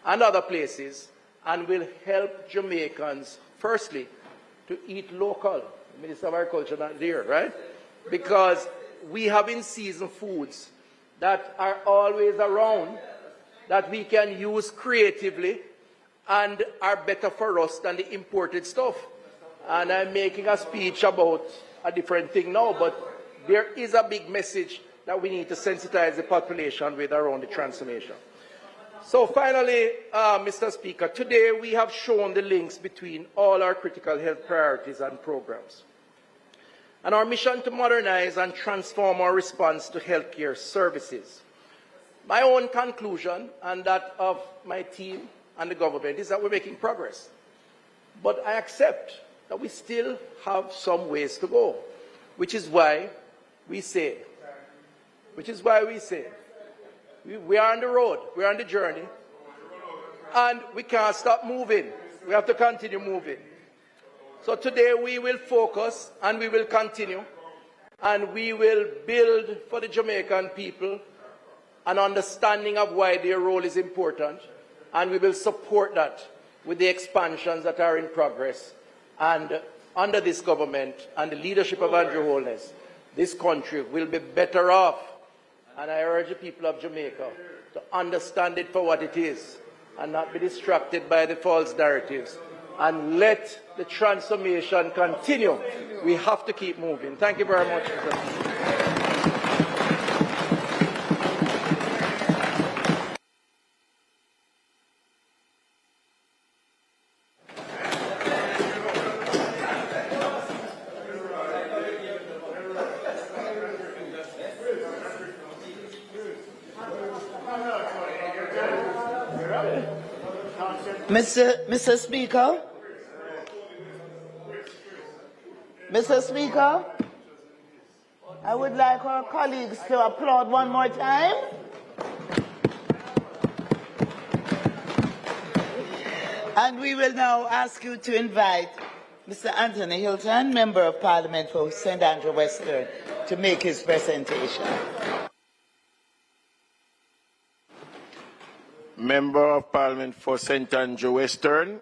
and other places and will help Jamaicans, firstly, to eat local. The Minister of Agriculture not there, right? Because we have in-season foods that are always around that we can use creatively and are better for us than the imported stuff. And I'm making a speech about a different thing now, but there is a big message that we need to sensitize the population with around the transformation. So finally, Mr. Speaker, today we have shown the links between all our critical health priorities and programs, and our mission to modernize and transform our response to healthcare services. My own conclusion, and that of my team and the government, is that we're making progress. But I accept that we still have some ways to go, which is why we say, we are on the road, we are on the journey, and we can't stop moving. We have to continue moving. So today we will focus and we will continue, and we will build for the Jamaican people an understanding of why their role is important, and we will support that with the expansions that are in progress. And under this government and the leadership of Andrew Holness, this country will be better off. And I urge the people of Jamaica to understand it for what it is and not be distracted by the false narratives, and let the transformation continue. We have to keep moving. Thank you very much, Mr. Speaker. Mr. Speaker? Mr. Speaker? I would like our colleagues to applaud one more time. And we will now ask you to invite Mr. Anthony Hilton, Member of Parliament for St. Andrew Western, to make his presentation. Member of Parliament for St. Andrew Western.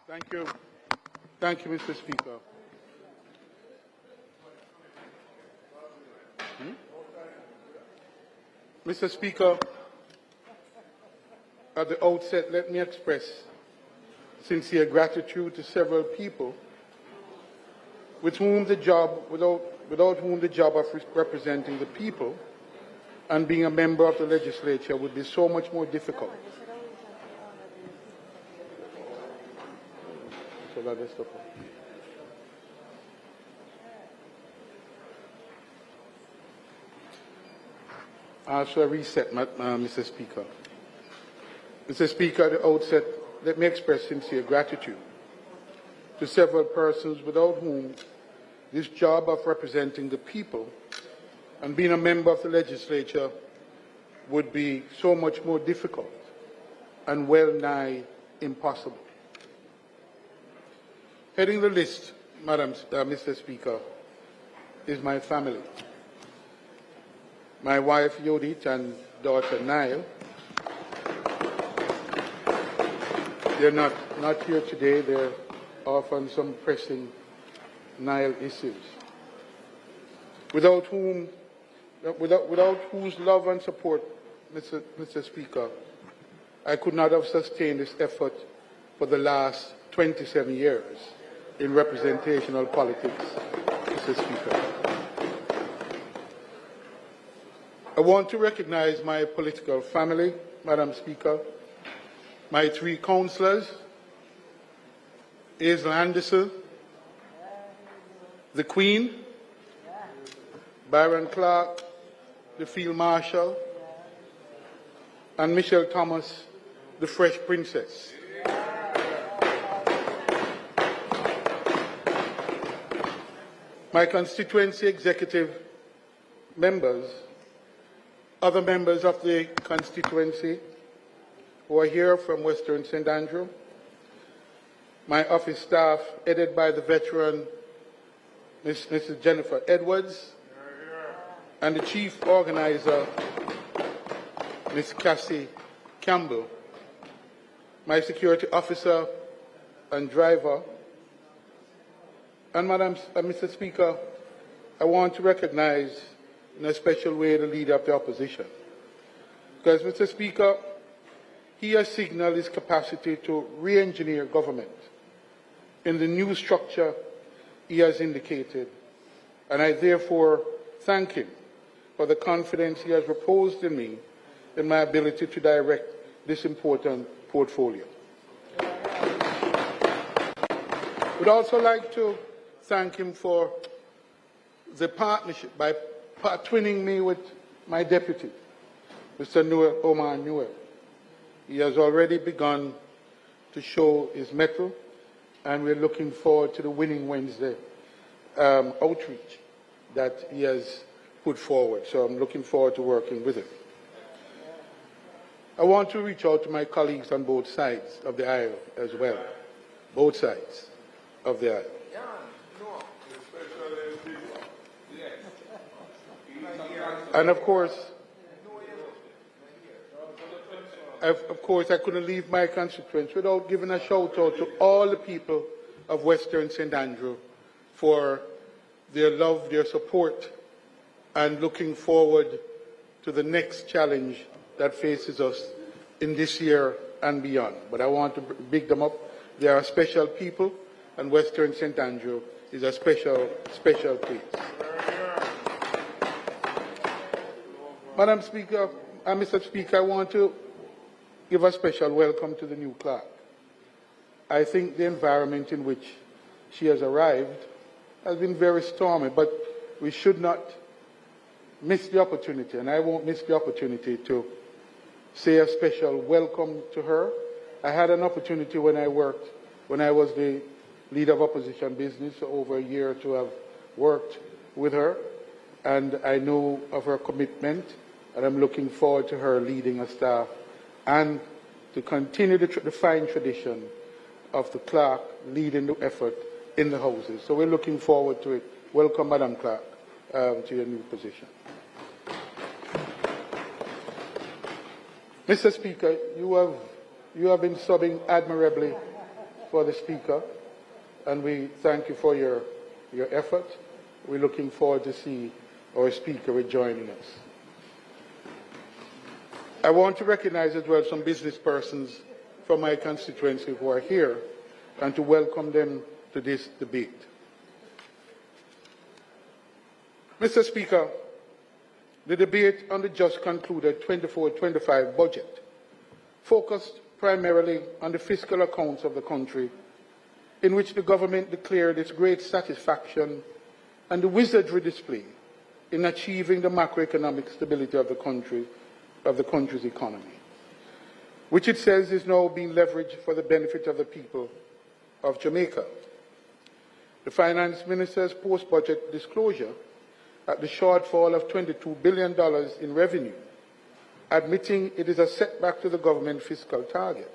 Thank you. Thank you, Mr. Speaker. Mr. Speaker, at the outset, let me express sincere gratitude to several people without whom the job of representing the people and being a member of the legislature would be so much more difficult. So Shall I just stop? Shall I reset, Mr. Speaker? Mr. Speaker, at the outset, let me express sincere gratitude to several persons without whom this job of representing the people and being a member of the legislature would be so much more difficult and well nigh impossible. Heading the list, Mr. Speaker, is my family. My wife, Judith, and daughter, Nile. They're not here today. They're off on some pressing Nile issues. Without whose love and support, Mr. Speaker, I could not have sustained this effort for the last 27 years in representational politics, Mr. Speaker. I want to recognize my political family, Madam Speaker, my 3 councillors, Hazel Anderson, the Queen, Byron Clark, the Field Marshal, and Michelle Thomas, the Fresh Princess. My constituency executive members, other members of the constituency who are here from Western St. Andrew, my office staff headed by the veteran Mrs. Jennifer Edwards, and the chief organizer, Ms. Cassie Campbell, my security officer and driver, and Mr. Speaker, I want to recognize in a special way the Leader of the Opposition. Because, Mr. Speaker, he has signaled his capacity to re-engineer government in the new structure he has indicated, and I therefore thank him for the confidence he has reposed in me in my ability to direct this important portfolio. I would also like to thank him for the partnership by twinning me with my deputy, Mr. Omar Newell. He has already begun to show his mettle, and we're looking forward to the Winning Wednesday outreach that he has put forward. So I'm looking forward to working with him. I want to reach out to my colleagues on both sides of the aisle as well. Both sides of the aisle. And of course, I couldn't leave my constituents without giving a shout out to all the people of Western St. Andrew for their love, their support, and looking forward to the next challenge that faces us in this year and beyond. But I want to big them up. They are special people, and Western St. Andrew is a special, special place. Madam Speaker, Mr. Speaker, I want to give a special welcome to the new clerk. I think the environment in which she has arrived has been very stormy, but we should not miss the opportunity, and I won't miss the opportunity to say a special welcome to her. I had an opportunity when I was the leader of opposition business for over a year to have worked with her, and I know of her commitment, and I'm looking forward to her leading a staff and to continue the fine tradition of the clerk leading the effort in the houses. So we're looking forward to it. Welcome, Madam Clerk, to your new position. Mr. Speaker, you have been subbing admirably for the Speaker, and we thank you for your effort. We're looking forward to see our Speaker rejoining us. I want to recognize as well some business persons from my constituency who are here and to welcome them to this debate. Mr. Speaker, the debate on the just concluded 24-25 budget focused primarily on the fiscal accounts of the country in which the government declared its great satisfaction and the wizardry display in achieving the macroeconomic stability of the country's economy, which it says is now being leveraged for the benefit of the people of Jamaica. The Finance Minister's post-budget disclosure at the shortfall of $22 billion in revenue, admitting it is a setback to the government fiscal target,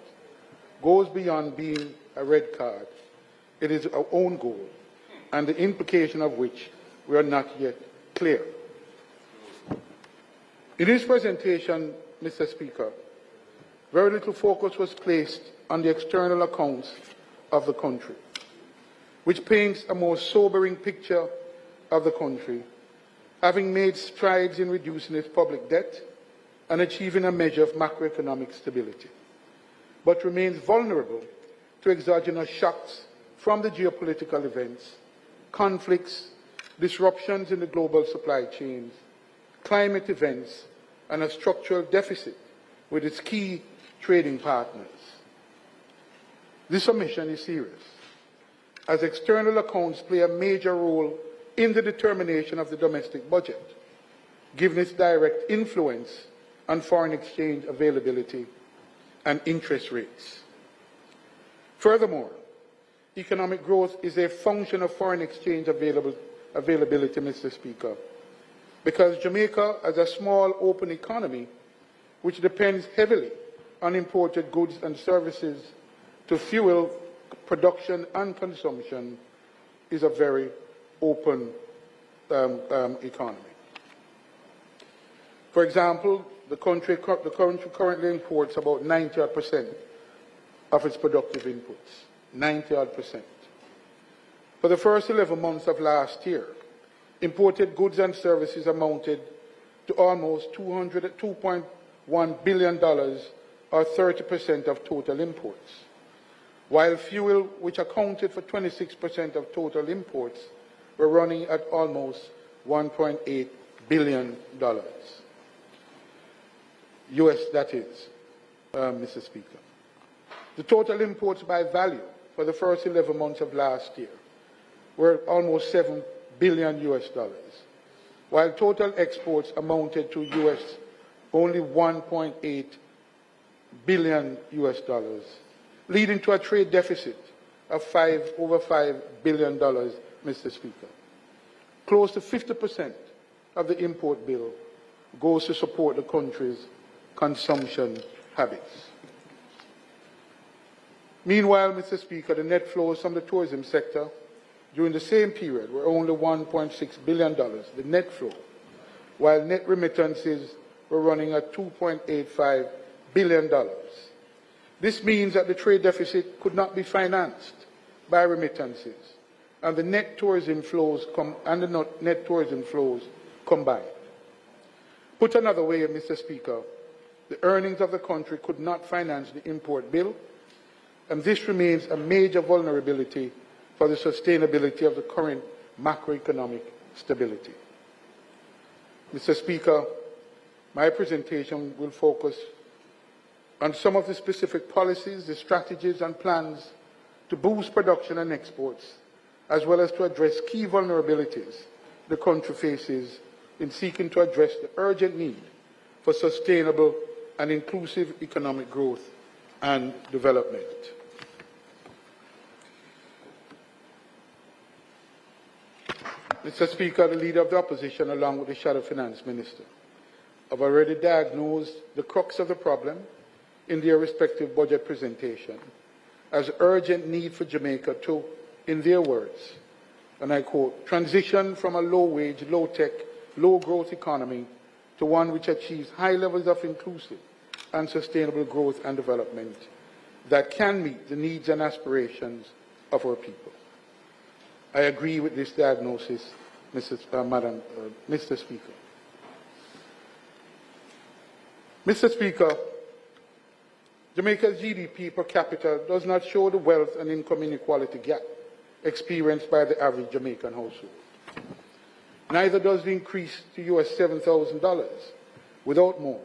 goes beyond being a red card. It is our own goal, and the implication of which we are not yet clear. In his presentation, Mr. Speaker, very little focus was placed on the external accounts of the country, which paints a more sobering picture of the country, having made strides in reducing its public debt and achieving a measure of macroeconomic stability, but remains vulnerable to exogenous shocks from the geopolitical events, conflicts, disruptions in the global supply chains, climate events, and a structural deficit with its key trading partners. This omission is serious, as external accounts play a major role in the determination of the domestic budget, given its direct influence on foreign exchange availability and interest rates. Furthermore, economic growth is a function of foreign exchange availability, Mr. Speaker, because Jamaica, as a small, open economy, which depends heavily on imported goods and services to fuel production and consumption, is a very open economy. For example, the country currently imports about 90% of its productive inputs, 90%. For the first 11 months of last year, imported goods and services amounted to almost $2.1 billion, or 30% of total imports, while fuel, which accounted for 26% of total imports, were running at almost $1.8 billion. US, that is, Mr. Speaker. The total imports by value for the first 11 months of last year were almost $7 billion, while total exports amounted to only $1.8 billion, leading to a trade deficit of over $5 billion, Mr. Speaker. Close to 50% of the import bill goes to support the country's consumption habits. Meanwhile, Mr. Speaker, the net flows from the tourism sector during the same period were only $1.6 billion, the net flow, while net remittances were running at $2.85 billion. This means that the trade deficit could not be financed by remittances, and the net tourism flows combined. Put another way, Mr. Speaker, the earnings of the country could not finance the import bill, and this remains a major vulnerability for the sustainability of the current macroeconomic stability. Mr. Speaker, my presentation will focus on some of the specific policies, the strategies and plans to boost production and exports, as well as to address key vulnerabilities the country faces in seeking to address the urgent need for sustainable and inclusive economic growth and development. Mr. Speaker, the Leader of the Opposition, along with the Shadow Finance Minister, have already diagnosed the crux of the problem in their respective budget presentation as urgent need for Jamaica to, in their words, and I quote, transition from a low-wage, low-tech, low-growth economy to one which achieves high levels of inclusive and sustainable growth and development that can meet the needs and aspirations of our people. I agree with this diagnosis, Mr. Speaker. Mr. Speaker, Jamaica's GDP per capita does not show the wealth and income inequality gap experienced by the average Jamaican household. Neither does the increase to $7,000 without more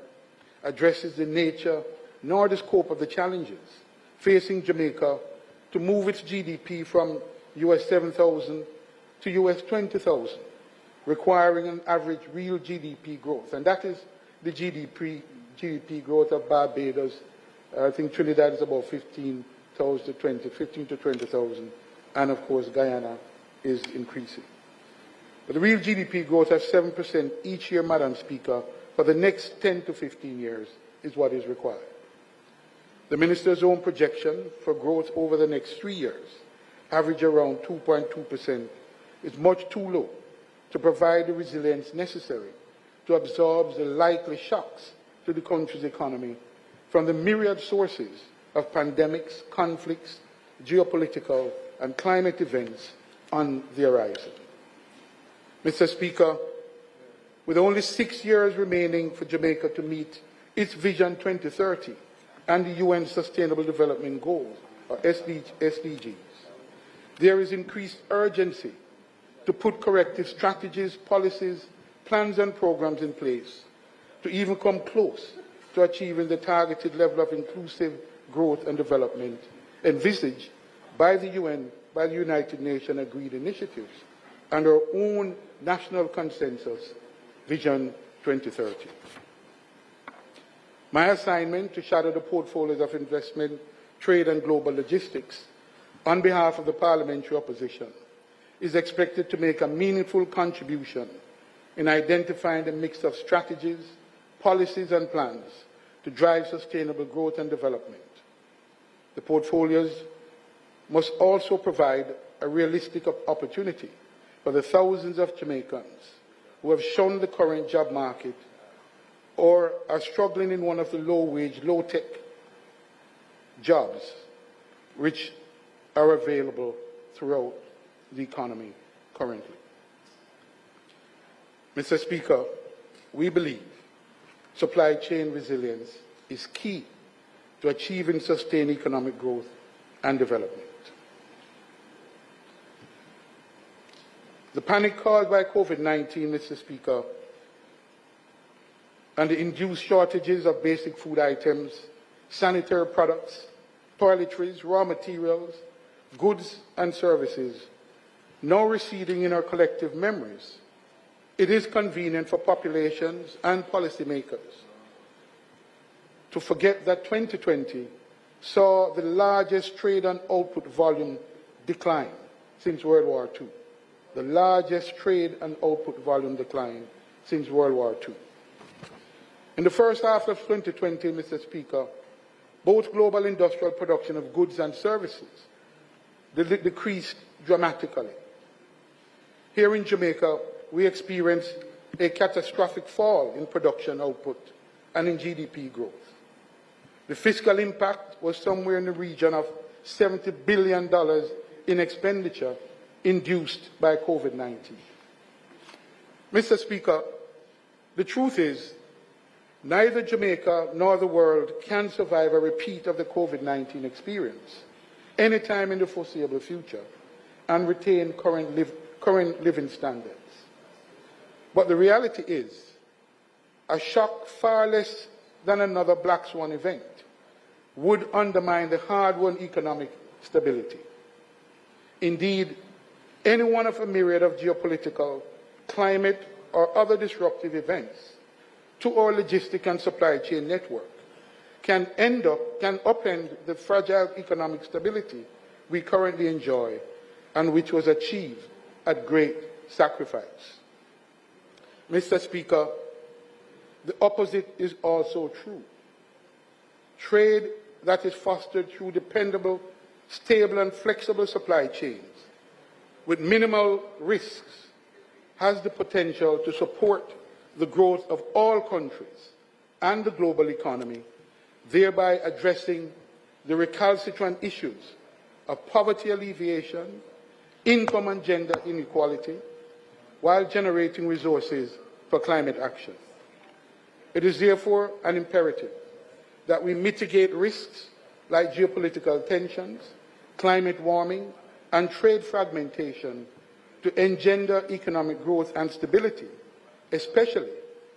addresses the nature nor the scope of the challenges facing Jamaica to move its GDP from US 7,000 to US 20,000, requiring an average real GDP growth. And that is the GDP growth of Barbados. I think Trinidad is about 15 to 20,000. And of course, Guyana is increasing. But the real GDP growth of 7% each year, Madam Speaker, for the next 10 to 15 years is what is required. The Minister's own projection for growth over the next 3 years, average around 2.2%, is much too low to provide the resilience necessary to absorb the likely shocks to the country's economy from the myriad sources of pandemics, conflicts, geopolitical and climate events on the horizon. Mr. Speaker, with only 6 years remaining for Jamaica to meet its Vision 2030 and the UN Sustainable Development Goals, or SDGs, there is increased urgency to put corrective strategies, policies, plans and programs in place to even come close to achieving the targeted level of inclusive growth and development envisaged by the UN, by the United Nations agreed initiatives and our own national consensus, Vision 2030. My assignment to shadow the portfolios of investment, trade and global logistics on behalf of the parliamentary opposition is expected to make a meaningful contribution in identifying the mix of strategies, policies and plans to drive sustainable growth and development. The portfolios must also provide a realistic opportunity for the thousands of Jamaicans who have shunned the current job market or are struggling in one of the low-wage, low-tech jobs which are available throughout the economy currently. Mr. Speaker, we believe supply chain resilience is key to achieving sustained economic growth and development. The panic caused by COVID-19, Mr. Speaker, and the induced shortages of basic food items, sanitary products, toiletries, raw materials, goods and services, now receding in our collective memories, it is convenient for populations and policymakers to forget that 2020 saw the largest trade and output volume decline since World War II. The largest trade and output volume decline since World War II. In the first half of 2020, Mr. Speaker, both global industrial production of goods and services decreased dramatically. Here in Jamaica, we experienced a catastrophic fall in production output and in GDP growth. The fiscal impact was somewhere in the region of $70 billion in expenditure induced by COVID-19. Mr. Speaker, the truth is, neither Jamaica nor the world can survive a repeat of the COVID-19 experience anytime in the foreseeable future and retain current living standards. But the reality is, a shock far less than another black swan event would undermine the hard-won economic stability. Indeed, any one of a myriad of geopolitical, climate, or other disruptive events to our logistic and supply chain network can upend the fragile economic stability we currently enjoy and which was achieved at great sacrifice. Mr. Speaker, the opposite is also true. Trade that is fostered through dependable, stable and flexible supply chains with minimal risks has the potential to support the growth of all countries and the global economy, thereby addressing the recalcitrant issues of poverty alleviation, income and gender inequality, while generating resources for climate action. It is therefore an imperative that we mitigate risks like geopolitical tensions, climate warming, and trade fragmentation to engender economic growth and stability, especially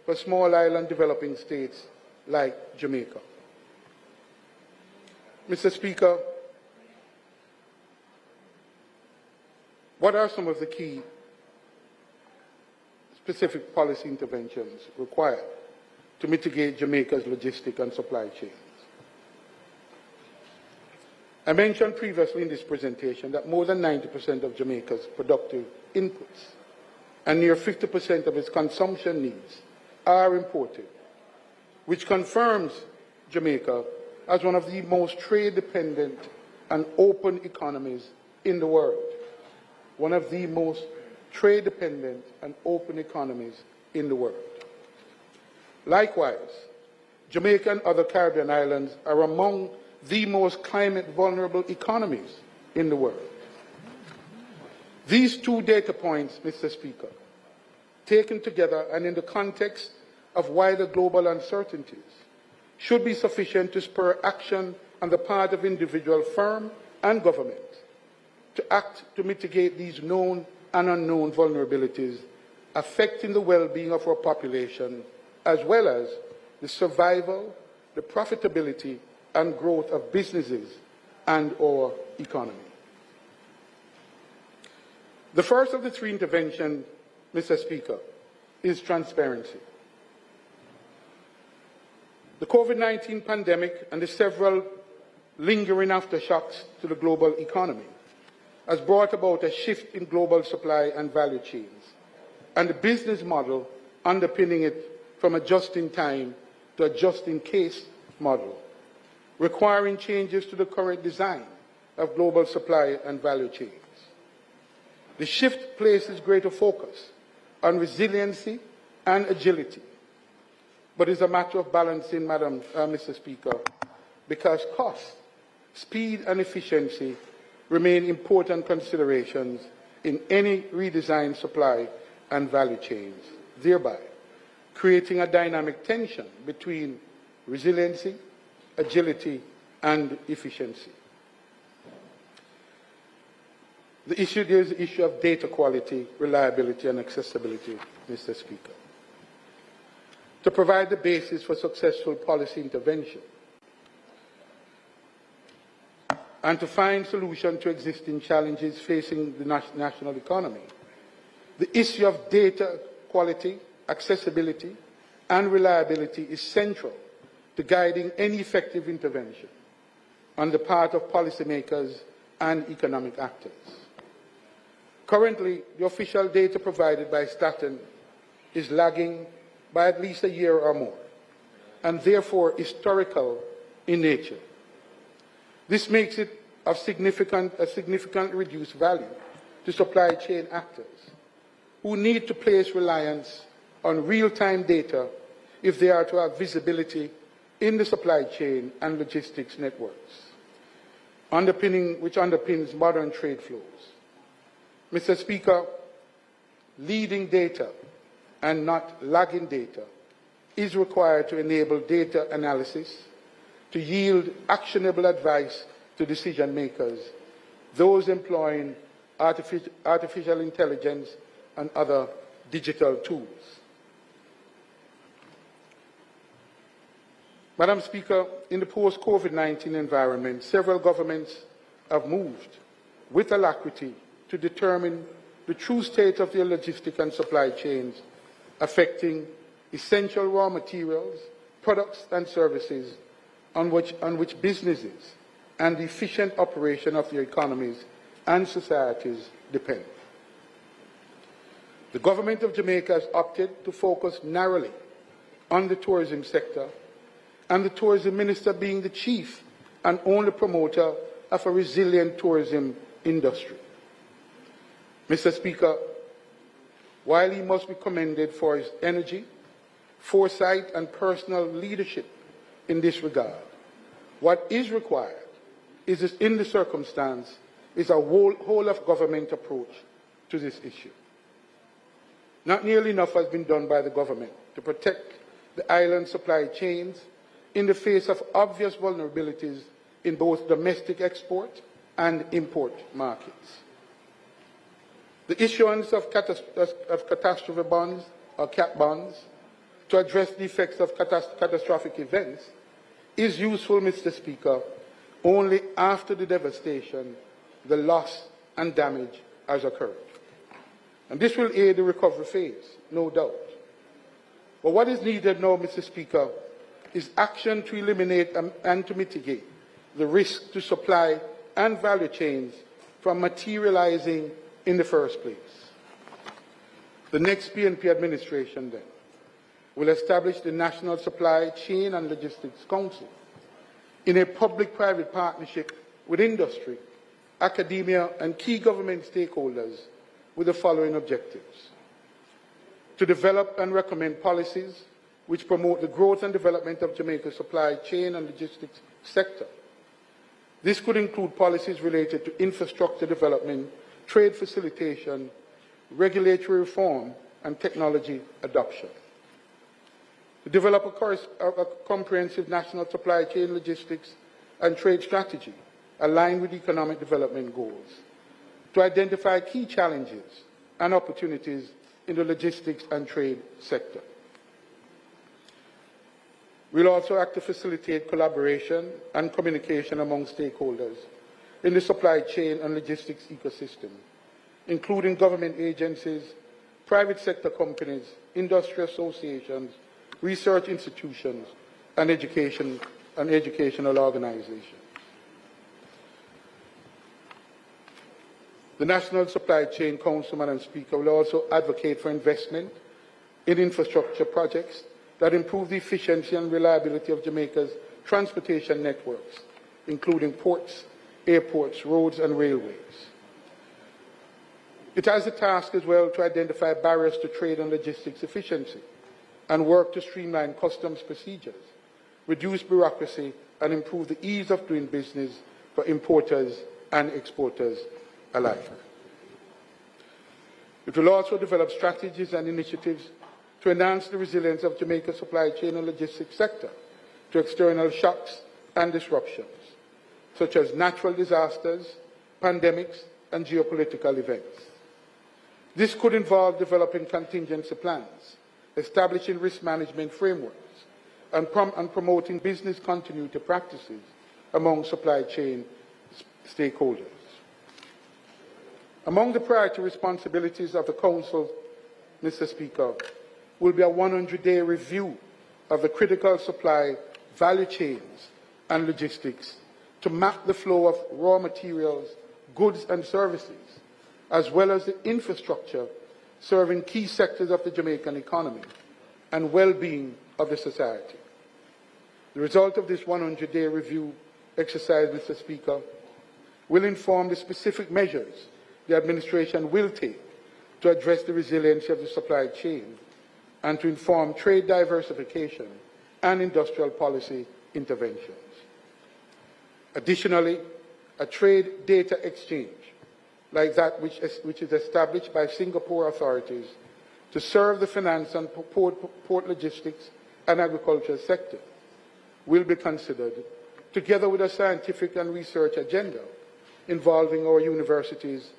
for small island developing states like Jamaica. Mr. Speaker, What are some of the key specific policy interventions required to mitigate Jamaica's logistic and supply chains? I mentioned previously in this presentation that more than 90% of Jamaica's productive inputs and near 50% of its consumption needs are imported, which confirms Jamaica as one of the most trade-dependent and open economies in the world. One of the most trade-dependent and open economies in the world. Likewise, Jamaica and other Caribbean islands are among the most climate-vulnerable economies in the world. These two data points, Mr. Speaker, taken together and in the context of wider global uncertainties, should be sufficient to spur action on the part of individual firm and government to act to mitigate these known and unknown vulnerabilities affecting the well-being of our population, as well as the survival, the profitability, and growth of businesses and our economy. The first of the three interventions, Mr. Speaker, is transparency. The COVID-19 pandemic and the several lingering aftershocks to the global economy has brought about a shift in global supply and value chains, and the business model underpinning it from a just-in-time to a just-in-case model, requiring changes to the current design of global supply and value chains. The shift places greater focus on resiliency and agility, but is a matter of balancing, Mr. Speaker, because cost, speed and efficiency remain important considerations in any redesigned supply and value chains, thereby creating a dynamic tension between resiliency, agility, and efficiency. There is the issue of data quality, reliability, and accessibility, Mr. Speaker. To provide the basis for successful policy intervention and to find solutions to existing challenges facing the national economy, the issue of data quality, accessibility, and reliability is central to guiding any effective intervention on the part of policymakers and economic actors. Currently, the official data provided by Staten is lagging by at least a year or more, and therefore historical in nature. This makes it of significant reduced value to supply chain actors who need to place reliance on real-time data if they are to have visibility in the supply chain and logistics networks, which underpins modern trade flows. Mr. Speaker, leading data and not lagging data is required to enable data analysis, to yield actionable advice to decision makers, those employing artificial intelligence and other digital tools. Madam Speaker, in the post-COVID-19 environment, several governments have moved with alacrity to determine the true state of their logistic and supply chains affecting essential raw materials, products and services on which businesses and the efficient operation of their economies and societies depend. The government of Jamaica has opted to focus narrowly on the tourism sector, and the tourism minister being the chief and only promoter of a resilient tourism industry. Mr. Speaker, while he must be commended for his energy, foresight, and personal leadership in this regard, what is required is, in the circumstance, is a whole-of-government approach to this issue. Not nearly enough has been done by the government to protect the island supply chains in the face of obvious vulnerabilities in both domestic export and import markets. The issuance of catastrophe bonds, or CAT bonds, to address the effects of catastrophic events is useful, Mr. Speaker, only after the devastation, the loss and damage has occurred. And this will aid the recovery phase, no doubt. But what is needed now, Mr. Speaker, is action to eliminate and to mitigate the risk to supply and value chains from materializing in the first place. The next PNP administration, then, will establish the National Supply Chain and Logistics Council in a public-private partnership with industry, academia, and key government stakeholders with the following objectives: to develop and recommend policies which promote the growth and development of Jamaica's supply chain and logistics sector. This could include policies related to infrastructure development, trade facilitation, regulatory reform, and technology adoption. To develop a comprehensive national supply chain, logistics, and trade strategy aligned with economic development goals. To identify key challenges and opportunities in the logistics and trade sector. We'll also act to facilitate collaboration and communication among stakeholders in the supply chain and logistics ecosystem, including government agencies, private sector companies, industry associations, research institutions, and educational organizations. The National Supply Chain Council, Madam Speaker, will also advocate for investment in infrastructure projects that improve the efficiency and reliability of Jamaica's transportation networks, including ports, airports, roads, and railways. It has a task as well to identify barriers to trade and logistics efficiency and work to streamline customs procedures, reduce bureaucracy, and improve the ease of doing business for importers and exporters alike. It will also develop strategies and initiatives to enhance the resilience of Jamaica's supply chain and logistics sector to external shocks and disruptions, such as natural disasters, pandemics, and geopolitical events. This could involve developing contingency plans, establishing risk management frameworks, and promoting business continuity practices among supply chain stakeholders. Among the priority responsibilities of the Council, Mr. Speaker, will be a 100-day review of the critical supply value chains and logistics to map the flow of raw materials, goods and services, as well as the infrastructure serving key sectors of the Jamaican economy and well-being of the society. The result of this 100-day review exercise, Mr. Speaker, will inform the specific measures the administration will take to address the resiliency of the supply chain and to inform trade diversification and industrial policy interventions. Additionally, a trade data exchange like that which is established by Singapore authorities to serve the finance and port logistics and agriculture sector will be considered, together with a scientific and research agenda involving our universities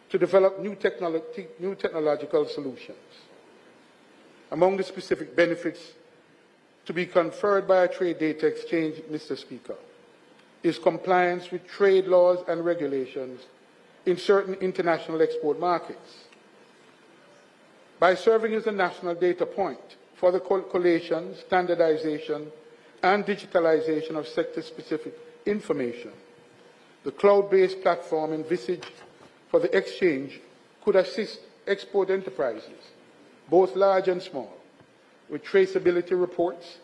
to develop new technological solutions. Among the specific benefits to be conferred by a trade data exchange, Mr. Speaker, is compliance with trade laws and regulations in certain international export markets. By serving as a national data point for the collation, standardization, and digitalization of sector-specific information, the cloud-based platform envisaged for the exchange could assist export enterprises, both large and small, with traceability reports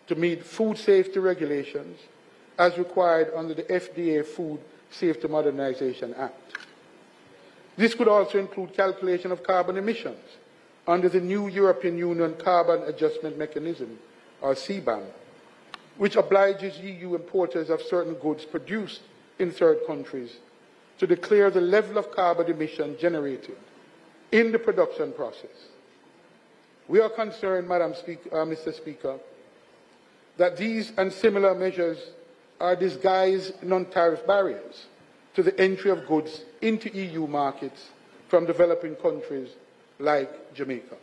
to meet food safety regulations as required under the FDA Food Safety Modernization Act. This could also include calculation of carbon emissions under the new European Union Carbon Adjustment Mechanism, or CBAM, which obliges EU importers of certain goods produced in third countries to declare the level of carbon emission generated in the production process. We are concerned, Mr. Speaker, that these and similar measures are disguised non-tariff barriers to the entry of goods into EU markets from developing countries like Jamaica.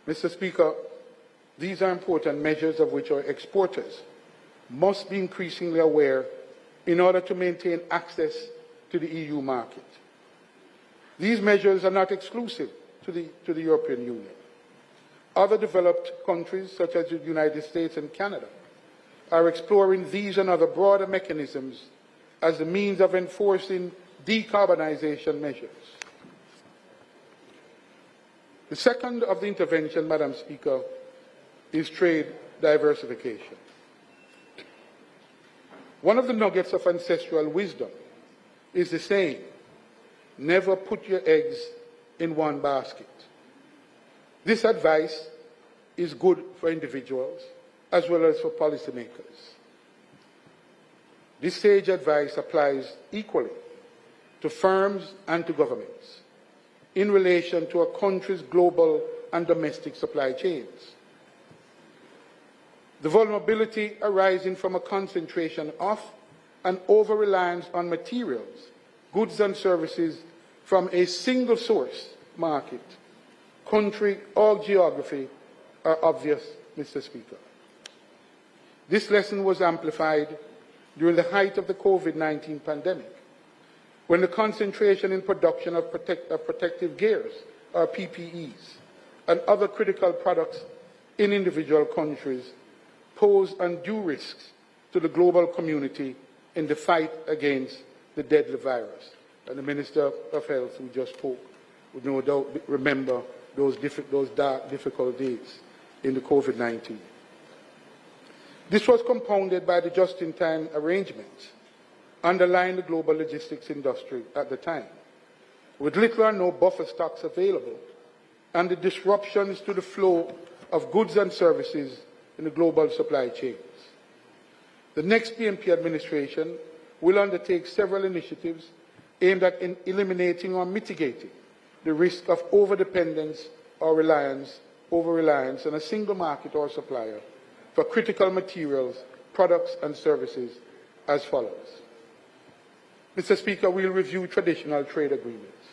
Mr. Speaker, these are important measures of which our exporters must be increasingly aware in order to maintain access to the EU market. These measures are not exclusive to the European Union. Other developed countries, such as the United States and Canada, are exploring these and other broader mechanisms as a means of enforcing decarbonization measures. The second of the intervention, Madam Speaker, is trade diversification. One of the nuggets of ancestral wisdom is the saying, never put your eggs in one basket. This advice is good for individuals as well as for policymakers. This sage advice applies equally to firms and to governments in relation to a country's global and domestic supply chains. The vulnerability arising from a concentration of and over-reliance on materials, goods and services from a single source market, country or geography are obvious, Mr. Speaker. This lesson was amplified during the height of the COVID-19 pandemic, when the concentration in production of protective gears, or PPEs, and other critical products in individual countries pose undue risks to the global community in the fight against the deadly virus. And the Minister of Health, who just spoke, would no doubt remember those dark, difficult days in the COVID-19. This was compounded by the just-in-time arrangements underlying the global logistics industry at the time, with little or no buffer stocks available, and the disruptions to the flow of goods and services in the global supply chains. The next PNP administration will undertake several initiatives aimed at eliminating or mitigating the risk of over-dependence or over-reliance on a single market or supplier for critical materials, products and services as follows. Mr. Speaker, we'll review traditional trade agreements.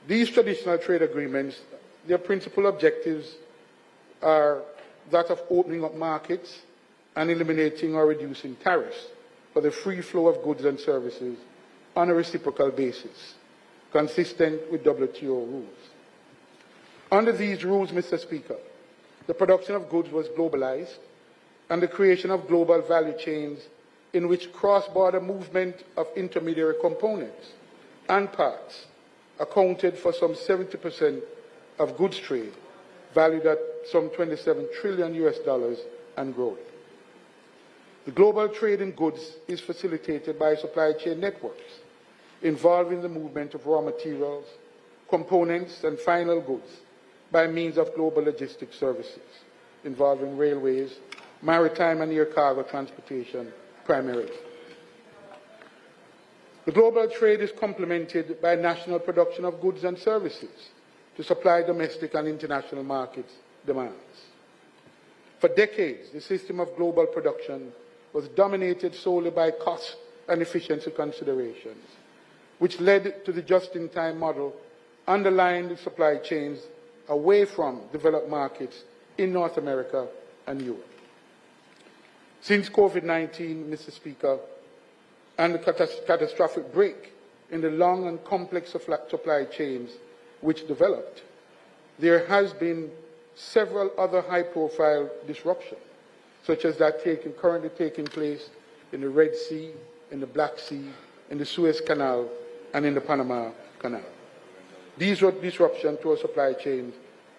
These traditional trade agreements, their principal objectives are that of opening up markets and eliminating or reducing tariffs for the free flow of goods and services on a reciprocal basis, consistent with WTO rules. Under these rules, Mr. Speaker, the production of goods was globalized, and the creation of global value chains in which cross-border movement of intermediary components and parts accounted for some 70% of goods trade, valued at some $27 trillion and growing. The global trade in goods is facilitated by supply chain networks involving the movement of raw materials, components, and final goods by means of global logistics services involving railways, maritime and air cargo transportation primarily. The global trade is complemented by national production of goods and services to supply domestic and international markets demands. For decades, the system of global production was dominated solely by cost and efficiency considerations, which led to the just-in-time model underlying the supply chains away from developed markets in North America and Europe. Since COVID-19, Mr. Speaker, and the catastrophic break in the long and complex supply chains which developed, there has been several other high-profile disruptions, such as that currently taking place in the Red Sea, in the Black Sea, in the Suez Canal, and in the Panama Canal. These were disruptions to our supply chains,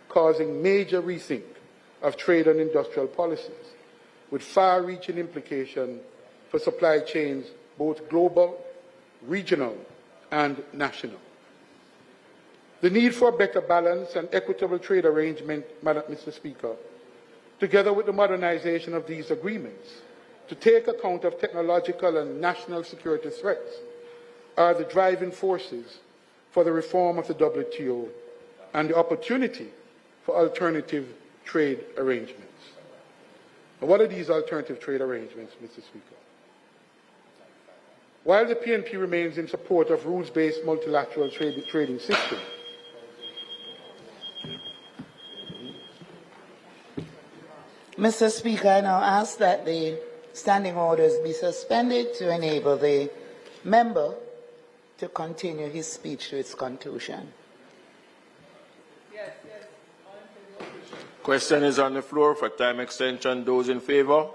causing major rethink of trade and industrial policies, with far-reaching implications for supply chains, both global, regional, and national. The need for a better balance and equitable trade arrangement, Mr. Speaker, together with the modernization of these agreements to take account of technological and national security threats, are the driving forces for the reform of the WTO and the opportunity for alternative trade arrangements. Now, what are these alternative trade arrangements, Mr. Speaker? While the PNP remains in support of rules-based multilateral trading system, Mr. Speaker, I now ask that the standing orders be suspended to enable the Member to continue his speech to its conclusion. Question is on the floor for time extension. Those in favor?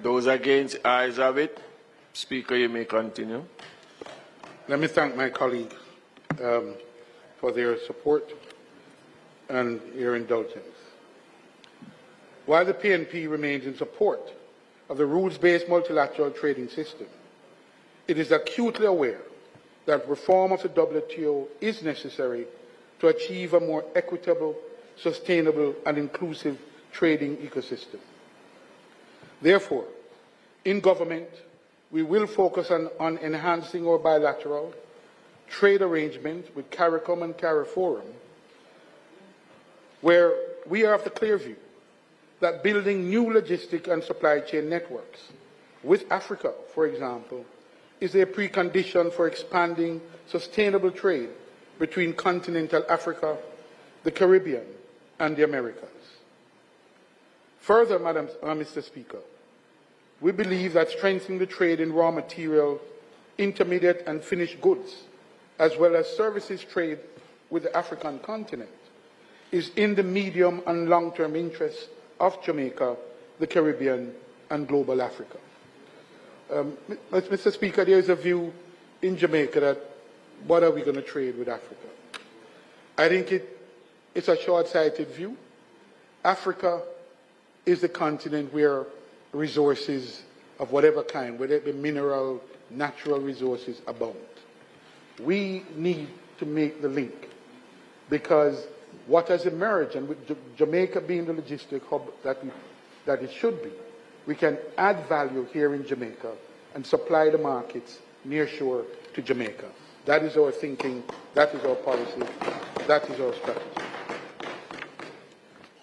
Those against? Ayes have it. Speaker, you may continue. Let me thank my colleagues for their support and your indulgence. While the PNP remains in support of the rules-based multilateral trading system, it is acutely aware that reform of the WTO is necessary to achieve a more equitable, sustainable, and inclusive trading ecosystem. Therefore, in government, we will focus on enhancing our bilateral trade arrangements with CARICOM and CARIFORUM, where we are of the clear view that building new logistic and supply chain networks with Africa, for example, is a precondition for expanding sustainable trade between continental Africa, the Caribbean, and the Americas. Further, Mr. Speaker, we believe that strengthening the trade in raw material, intermediate and finished goods, as well as services trade with the African continent, is in the medium and long-term interests of Jamaica, the Caribbean, and global Africa. Mr. Speaker, there is a view in Jamaica that what are we going to trade with Africa? I think it's a short-sighted view. Africa is the continent where resources of whatever kind, whether it be mineral, natural resources, abound. We need to make the link because what has emerged, and with Jamaica being the logistic hub that it should be, we can add value here in Jamaica and supply the markets near shore to Jamaica. That is our thinking, that is our policy, that is our strategy.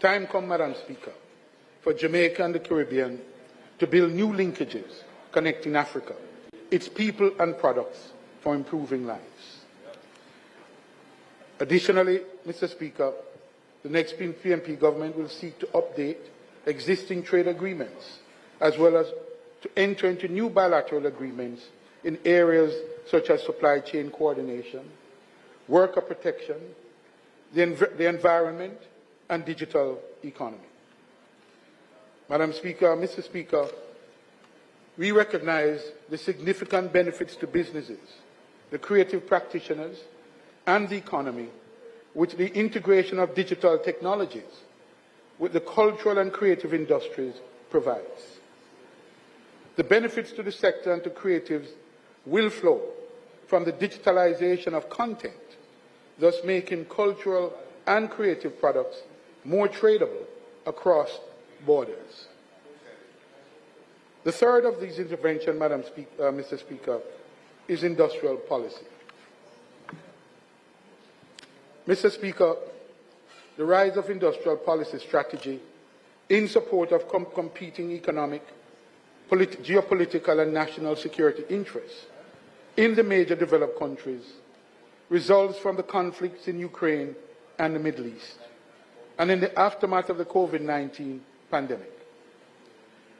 Time come, Madam Speaker, for Jamaica and the Caribbean to build new linkages connecting Africa, its people and products for improving lives. Additionally, Mr. Speaker, the next PNP government will seek to update existing trade agreements as well as to enter into new bilateral agreements in areas such as supply chain coordination, worker protection, the environment, and digital economy. Madam Speaker, Mr. Speaker, we recognize the significant benefits to businesses, the creative practitioners, and the economy which the integration of digital technologies with the cultural and creative industries provides. The benefits to the sector and to creatives will flow from the digitalization of content, thus making cultural and creative products more tradable across borders. The third of these interventions, Mr. Speaker, is industrial policy. Mr. Speaker, the rise of industrial policy strategy in support of competing economic, geopolitical and national security interests in the major developed countries results from the conflicts in Ukraine and the Middle East and in the aftermath of the COVID-19 pandemic.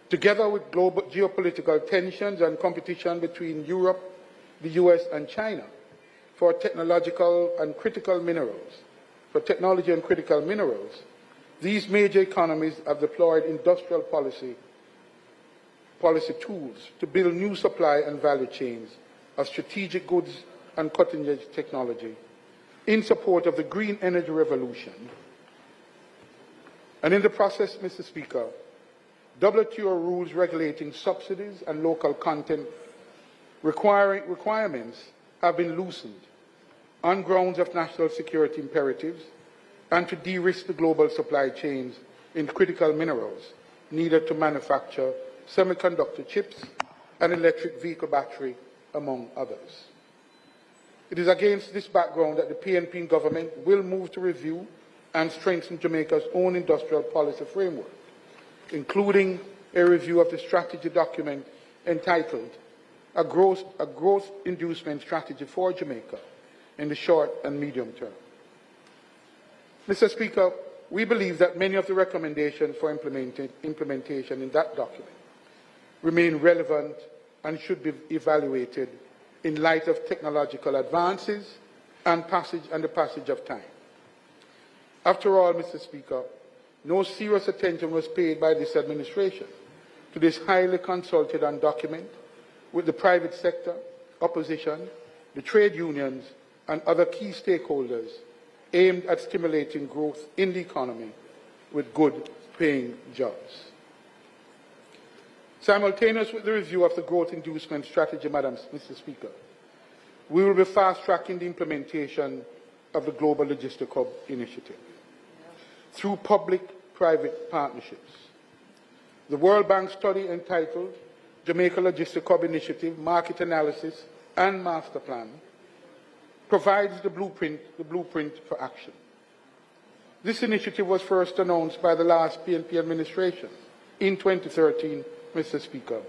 Together with global geopolitical tensions and competition between Europe, the US and China for technological and critical minerals, these major economies have deployed industrial policy tools to build new supply and value chains of strategic goods and cutting-edge technology in support of the green energy revolution. And in the process, Mr. Speaker, WTO rules regulating subsidies and local content requirements have been loosened on grounds of national security imperatives and to de-risk the global supply chains in critical minerals needed to manufacture semiconductor chips and electric vehicle battery, among others. It is against this background that the PNP government will move to review and strengthen Jamaica's own industrial policy framework, including a review of the strategy document entitled A Growth Inducement Strategy for Jamaica in the Short and Medium Term. Mr. Speaker, we believe that many of the recommendations for implementation in that document remain relevant and should be evaluated in light of technological advances and the passage of time. After all, Mr. Speaker, no serious attention was paid by this administration to this highly consulted and document with the private sector, opposition, the trade unions, and other key stakeholders aimed at stimulating growth in the economy with good-paying jobs. Simultaneous with the review of the growth inducement strategy, Mr. Speaker, we will be fast-tracking the implementation of the Global Logistics Hub initiative through public-private partnerships. The World Bank study entitled Jamaica Logistics Hub Initiative, Market Analysis and Master Plan provides the blueprint for action. This initiative was first announced by the last PNP administration in 2013, Mr. Speaker,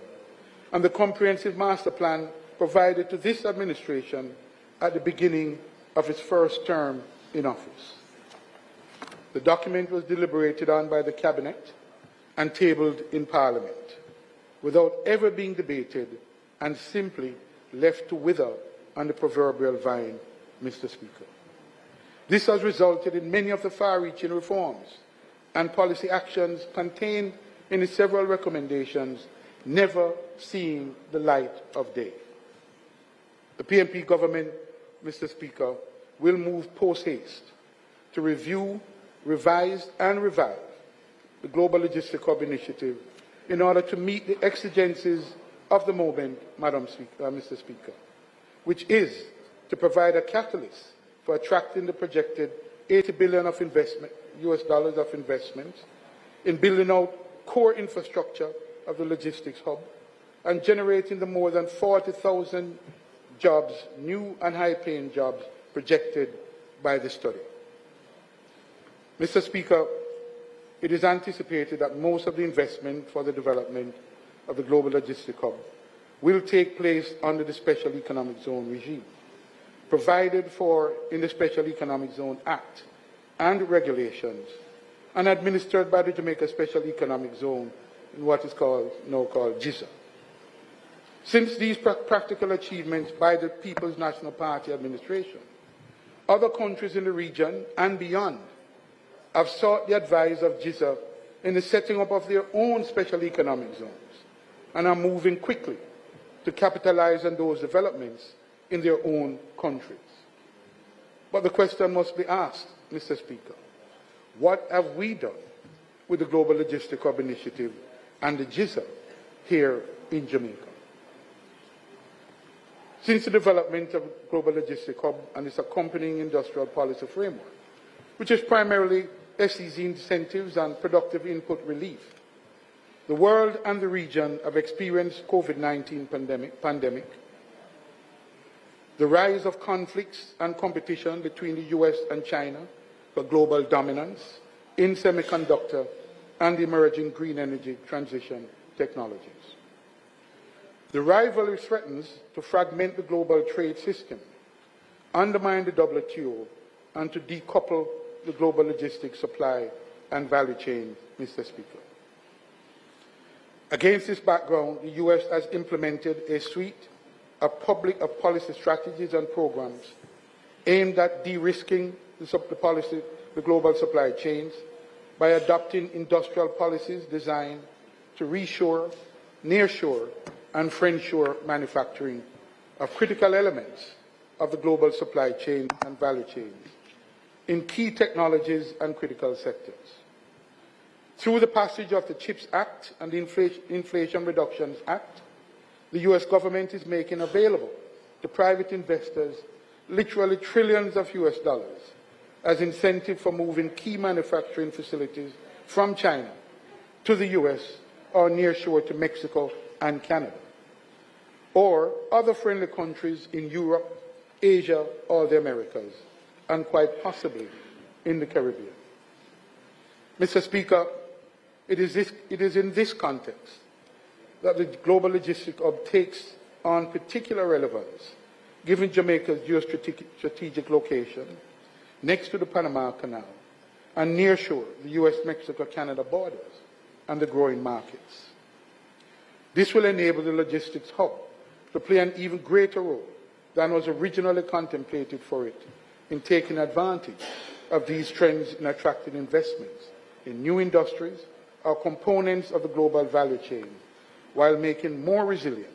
and the comprehensive master plan provided to this administration at the beginning of its first term in office. The document was deliberated on by the Cabinet and tabled in Parliament without ever being debated and simply left to wither on the proverbial vine, Mr. Speaker. This has resulted in many of the far-reaching reforms and policy actions contained in the several recommendations never seeing the light of day. The PNP government, Mr. Speaker, will move post-haste to review, revise and revive the Global Logistics Hub initiative in order to meet the exigencies of the moment, Mr. Speaker, which is to provide a catalyst for attracting the projected $80 billion of investment, US dollars of investment in building out core infrastructure of the logistics hub and generating the more than 40,000 jobs, new and high-paying jobs projected by the study. Mr. Speaker, it is anticipated that most of the investment for the development of the Global Logistics Hub will take place under the Special Economic Zone regime, provided for in the Special Economic Zone Act and regulations, and administered by the Jamaica Special Economic Zone in what is now called JISTV. Since these practical achievements by the People's National Party administration, other countries in the region and beyond have sought the advice of JISTV in the setting up of their own special economic zones and are moving quickly to capitalize on those developments in their own countries. But the question must be asked, Mr. Speaker, what have we done with the Global Logistics Hub initiative and the JISTV here in Jamaica? Since the development of Global Logistics Hub and its accompanying industrial policy framework, which is primarily SEZ incentives and productive input relief, the world and the region have experienced COVID-19 pandemic, the rise of conflicts and competition between the US and China for global dominance in semiconductor and emerging green energy transition technologies. The rivalry threatens to fragment the global trade system, undermine the WTO, and to decouple the global logistics supply and value chain, Mr. Speaker. Against this background, the US has implemented a suite of policy strategies and programs aimed at de-risking the global supply chains by adopting industrial policies designed to reshore, nearshore, and friendshore manufacturing of critical elements of the global supply chain and value chains in key technologies and critical sectors. Through the passage of the CHIPS Act and the Inflation Reduction Act, the US government is making available to private investors literally trillions of US dollars as incentive for moving key manufacturing facilities from China to the US or nearshore to Mexico and Canada, or other friendly countries in Europe, Asia, or the Americas, and quite possibly in the Caribbean. Mr. Speaker, it is in this context that the Global Logistics Hub takes on particular relevance, given Jamaica's geostrategic location next to the Panama Canal and nearshore the US-Mexico-Canada borders and the growing markets. This will enable the logistics hub to play an even greater role than was originally contemplated for it in taking advantage of these trends in attracting investments in new industries or components of the global value chain, while making more resilient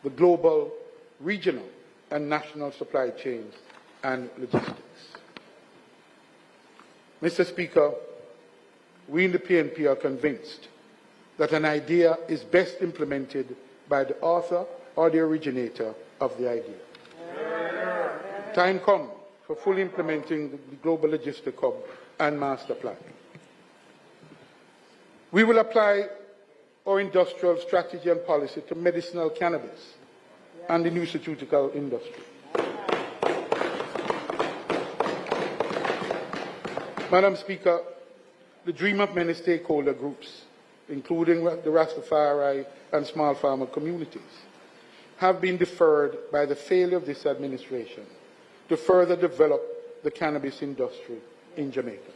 the global, regional, and national supply chains and logistics. Mr. Speaker, we in the PNP are convinced that an idea is best implemented by the author or the originator of the idea. Time comes for fully implementing the Global Logistic Hub and Master Plan. We will apply our industrial strategy and policy to medicinal cannabis and the nutraceutical industry. Madam Speaker, the dream of many stakeholder groups, including the Rastafari and small farmer communities, have been deferred by the failure of this administration to further develop the cannabis industry in Jamaica.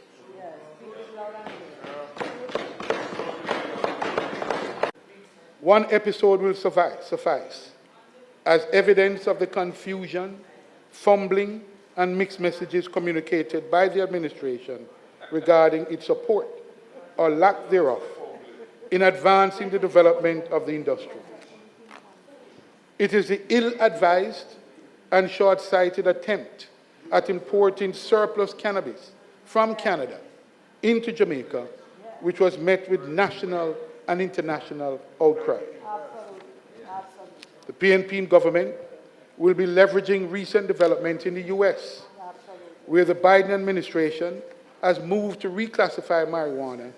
One episode will suffice as evidence of the confusion, fumbling, and mixed messages communicated by the administration regarding its support or lack thereof in advancing the development of the industry. It is the ill-advised and short-sighted attempt at importing surplus cannabis from Canada into Jamaica which was met with national and international outcry. The PNP government will be leveraging recent developments in the US, where the Biden administration has moved to reclassify marijuana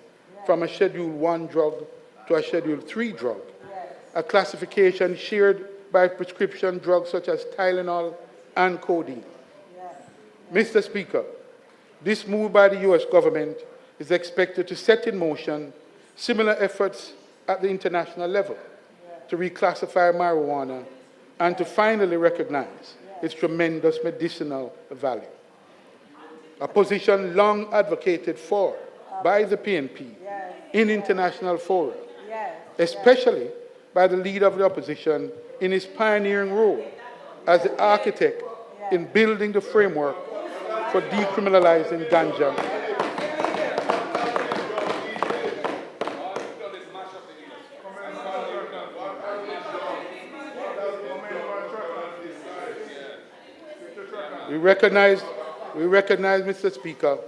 from a Schedule 1 drug to a Schedule 3 drug, a classification shared by prescription drugs such as Tylenol and codeine. Mr. Speaker, this move by the US government is expected to set in motion similar efforts at the international level to reclassify marijuana and to finally recognize its tremendous medicinal value. A position long advocated for by the PNP in international fora, especially by the leader of the opposition in his pioneering role as the architect in building the framework for decriminalizing ganja. We recognize, Mr. Speaker,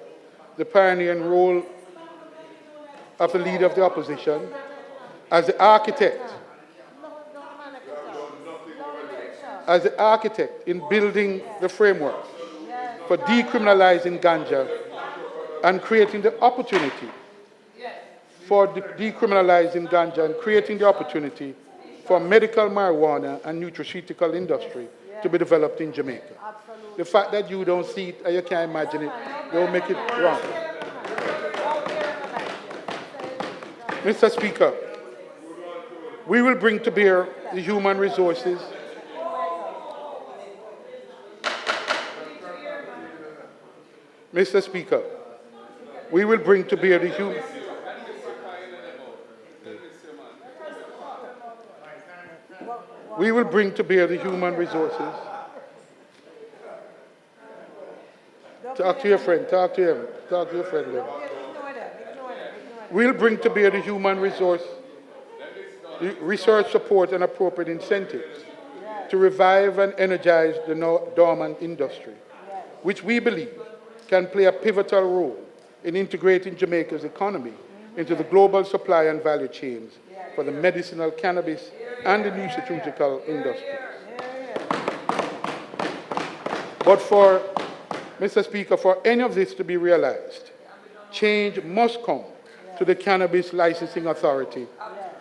the pioneering role of the leader of the opposition as the architect in building the framework for decriminalizing ganja and creating the opportunity for decriminalizing ganja and creating the opportunity for medical marijuana and nutraceutical industry to be developed in Jamaica. The fact that you don't see it and you can't imagine it, don't make it wrong. Mr. Speaker, we will bring to bear the human resources Mr. Speaker, we will bring to bear the human resources. Talk to your friend, talk to him, talk to your friend there. We'll bring to bear the human resource, research support and appropriate incentives to revive and energize the dormant industry, which we believe can play a pivotal role in integrating Jamaica's economy into the global supply and value chains for the medicinal cannabis and the nutraceutical industries. But Mr. Speaker, for any of this to be realized, change must come to the Cannabis Licensing Authority,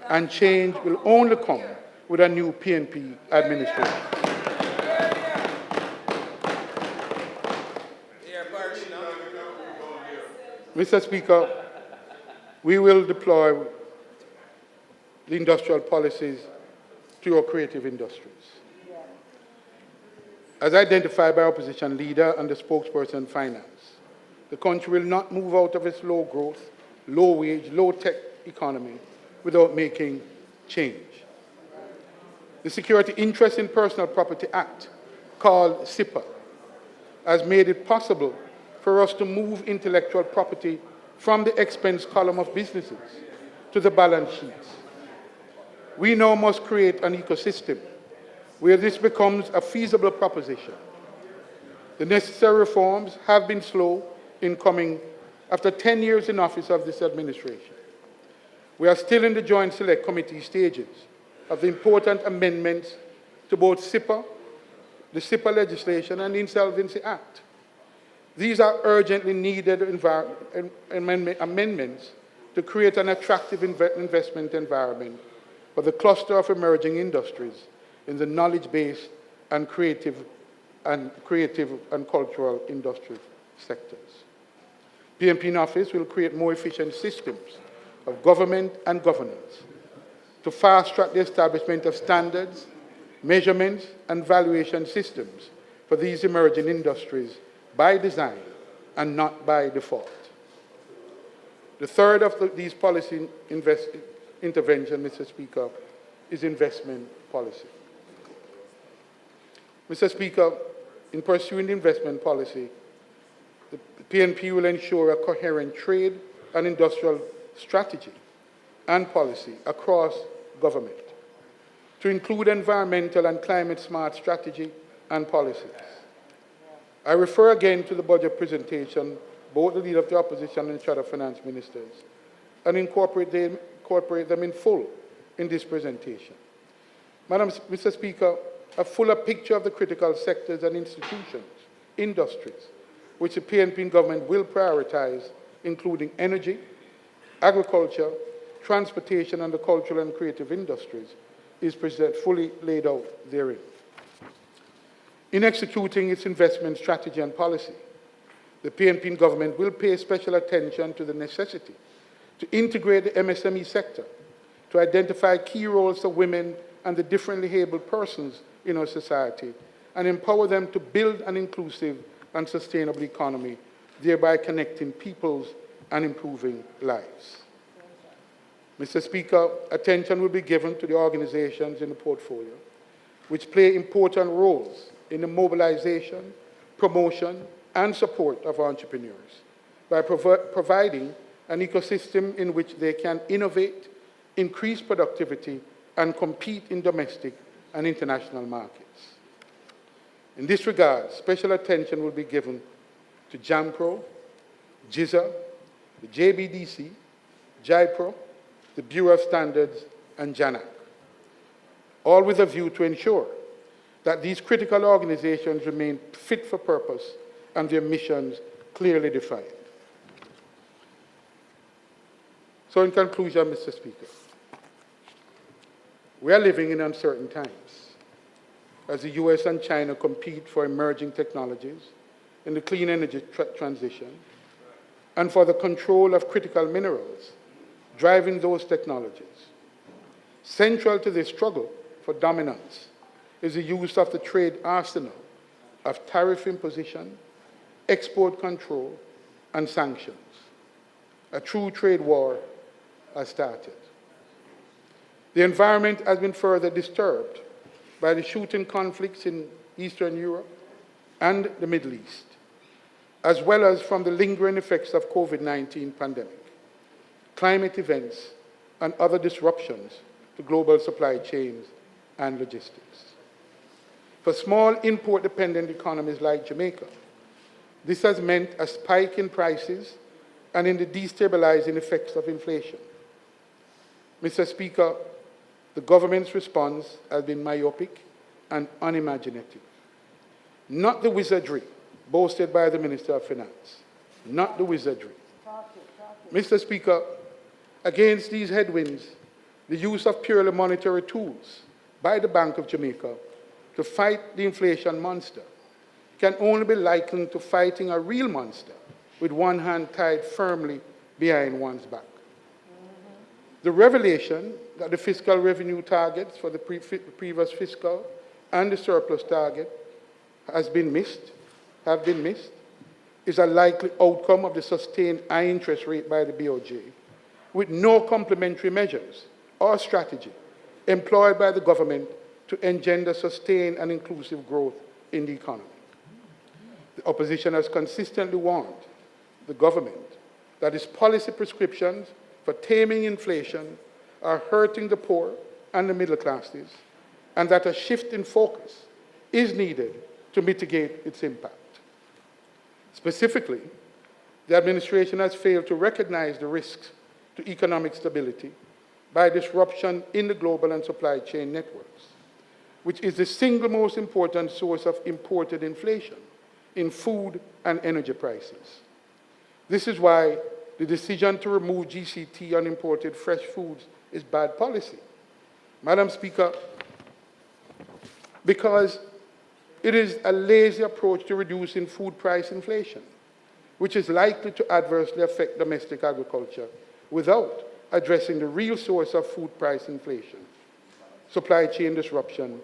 and change will only come with a new PNP administration. Mr. Speaker, we will deploy the industrial policies to our creative industries. As identified by opposition leader and the spokesperson finance, the country will not move out of its low growth, low wage, low tech economy without making change. The Security Interest in Personal Property Act called SIPA has made it possible for us to move intellectual property from the expense column of businesses to the balance sheets. We now must create an ecosystem where this becomes a feasible proposition. The necessary reforms have been slow in coming after 10 years in office of this administration. We are still in the Joint Select Committee stages of the important amendments to both SIPA, the SIPA legislation, and the Insolvency Act. These are urgently needed amendments to create an attractive investment environment for the cluster of emerging industries in the knowledge-based and creative and cultural industry sectors. PNP in office will create more efficient systems of government and governance to fast-track the establishment of standards, measurements, and valuation systems for these emerging industries by design and not by default. The third of these policy interventions, Mr. Speaker, is investment policy. Mr. Speaker, in pursuing the investment policy, the PNP will ensure a coherent trade and industrial strategy and policy across government to include environmental and climate-smart strategy and policies. I refer again to the budget presentation, both the Leader of the Opposition and the Shadow Finance Ministers, and incorporate them in full in this presentation. Mr. Speaker, a fuller picture of the critical sectors and institutions, industries, which the PNP government will prioritize, including energy, agriculture, transportation, and the cultural and creative industries, is fully laid out therein. In executing its investment strategy and policy, the PNP government will pay special attention to the necessity to integrate the MSME sector, to identify key roles for women and the differently abled persons in our society, and empower them to build an inclusive and sustainable economy, thereby connecting peoples and improving lives. Mr. Speaker, attention will be given to the organizations in the portfolio which play important roles in the mobilization, promotion, and support of entrepreneurs by providing an ecosystem in which they can innovate, increase productivity, and compete in domestic and international markets. In this regard, special attention will be given to JAMPRO, JISA, the JBDC, JIPRO, the Bureau of Standards, and JANAC, all with a view to ensure that these critical organizations remain fit for purpose and their missions clearly defined. So in conclusion, Mr. Speaker, we are living in uncertain times as the US and China compete for emerging technologies in the clean energy transition and for the control of critical minerals driving those technologies. Central to this struggle for dominance is the use of the trade arsenal of tariff imposition, export control, and sanctions. A true trade war has started. The environment has been further disturbed by the shooting conflicts in Eastern Europe and the Middle East, as well as from the lingering effects of COVID-19 pandemic, climate events, and other disruptions to global supply chains and logistics. For small import-dependent economies like Jamaica, this has meant a spike in prices and in the destabilizing effects of inflation. Mr. Speaker, the government's response has been myopic and unimaginative. Not the wizardry boasted by the Minister of Finance. Not the wizardry. Mr. Speaker, against these headwinds, the use of purely monetary tools by the Bank of Jamaica to fight the inflation monster can only be likened to fighting a real monster with one hand tied firmly behind one's back. The revelation that the fiscal revenue targets for the previous fiscal and the surplus target have been missed, is a likely outcome of the sustained high interest rate by the BOJ, with no complementary measures or strategy employed by the government to engender sustained and inclusive growth in the economy. The opposition has consistently warned the government that its policy prescriptions for taming inflation are hurting the poor and the middle classes, and that a shift in focus is needed to mitigate its impact. Specifically, the administration has failed to recognize the risks to economic stability by disruption in the global and supply chain networks, which is the single most important source of imported inflation in food and energy prices. This is why the decision to remove GCT on imported fresh foods is bad policy. Madam Speaker, because it is a lazy approach to reducing food price inflation, which is likely to adversely affect domestic agriculture without addressing the real source of food price inflation, supply chain disruption.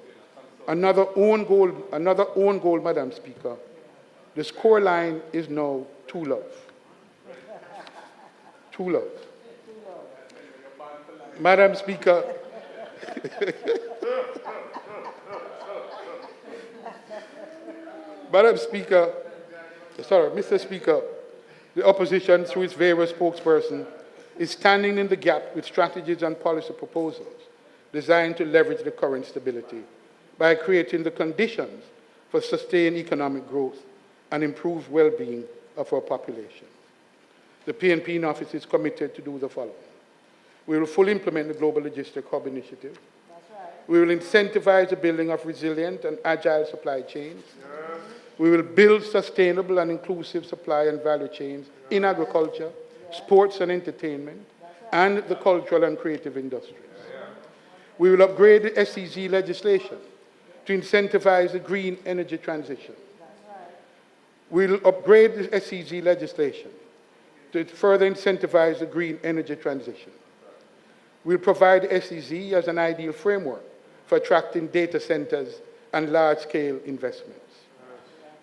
Another own goal, Madam Speaker. The scoreline is now 2-love. 2-love. Madam Speaker, Mr. Speaker, the opposition, through its various spokespersons, is standing in the gap with strategies and policy proposals designed to leverage the current stability by creating the conditions for sustained economic growth and improved well-being of our population. The PNP in office is committed to do the following. We will fully implement the Global Logistic Hub Initiative. We will incentivize the building of resilient and agile supply chains. We will build sustainable and inclusive supply and value chains in agriculture, sports and entertainment, and the cultural and creative industries. We will upgrade the SEZ legislation to incentivize the green energy transition. We will upgrade the SEZ legislation to further incentivize the green energy transition. We'll provide the SEZ as an ideal framework for attracting data centers and large-scale investments.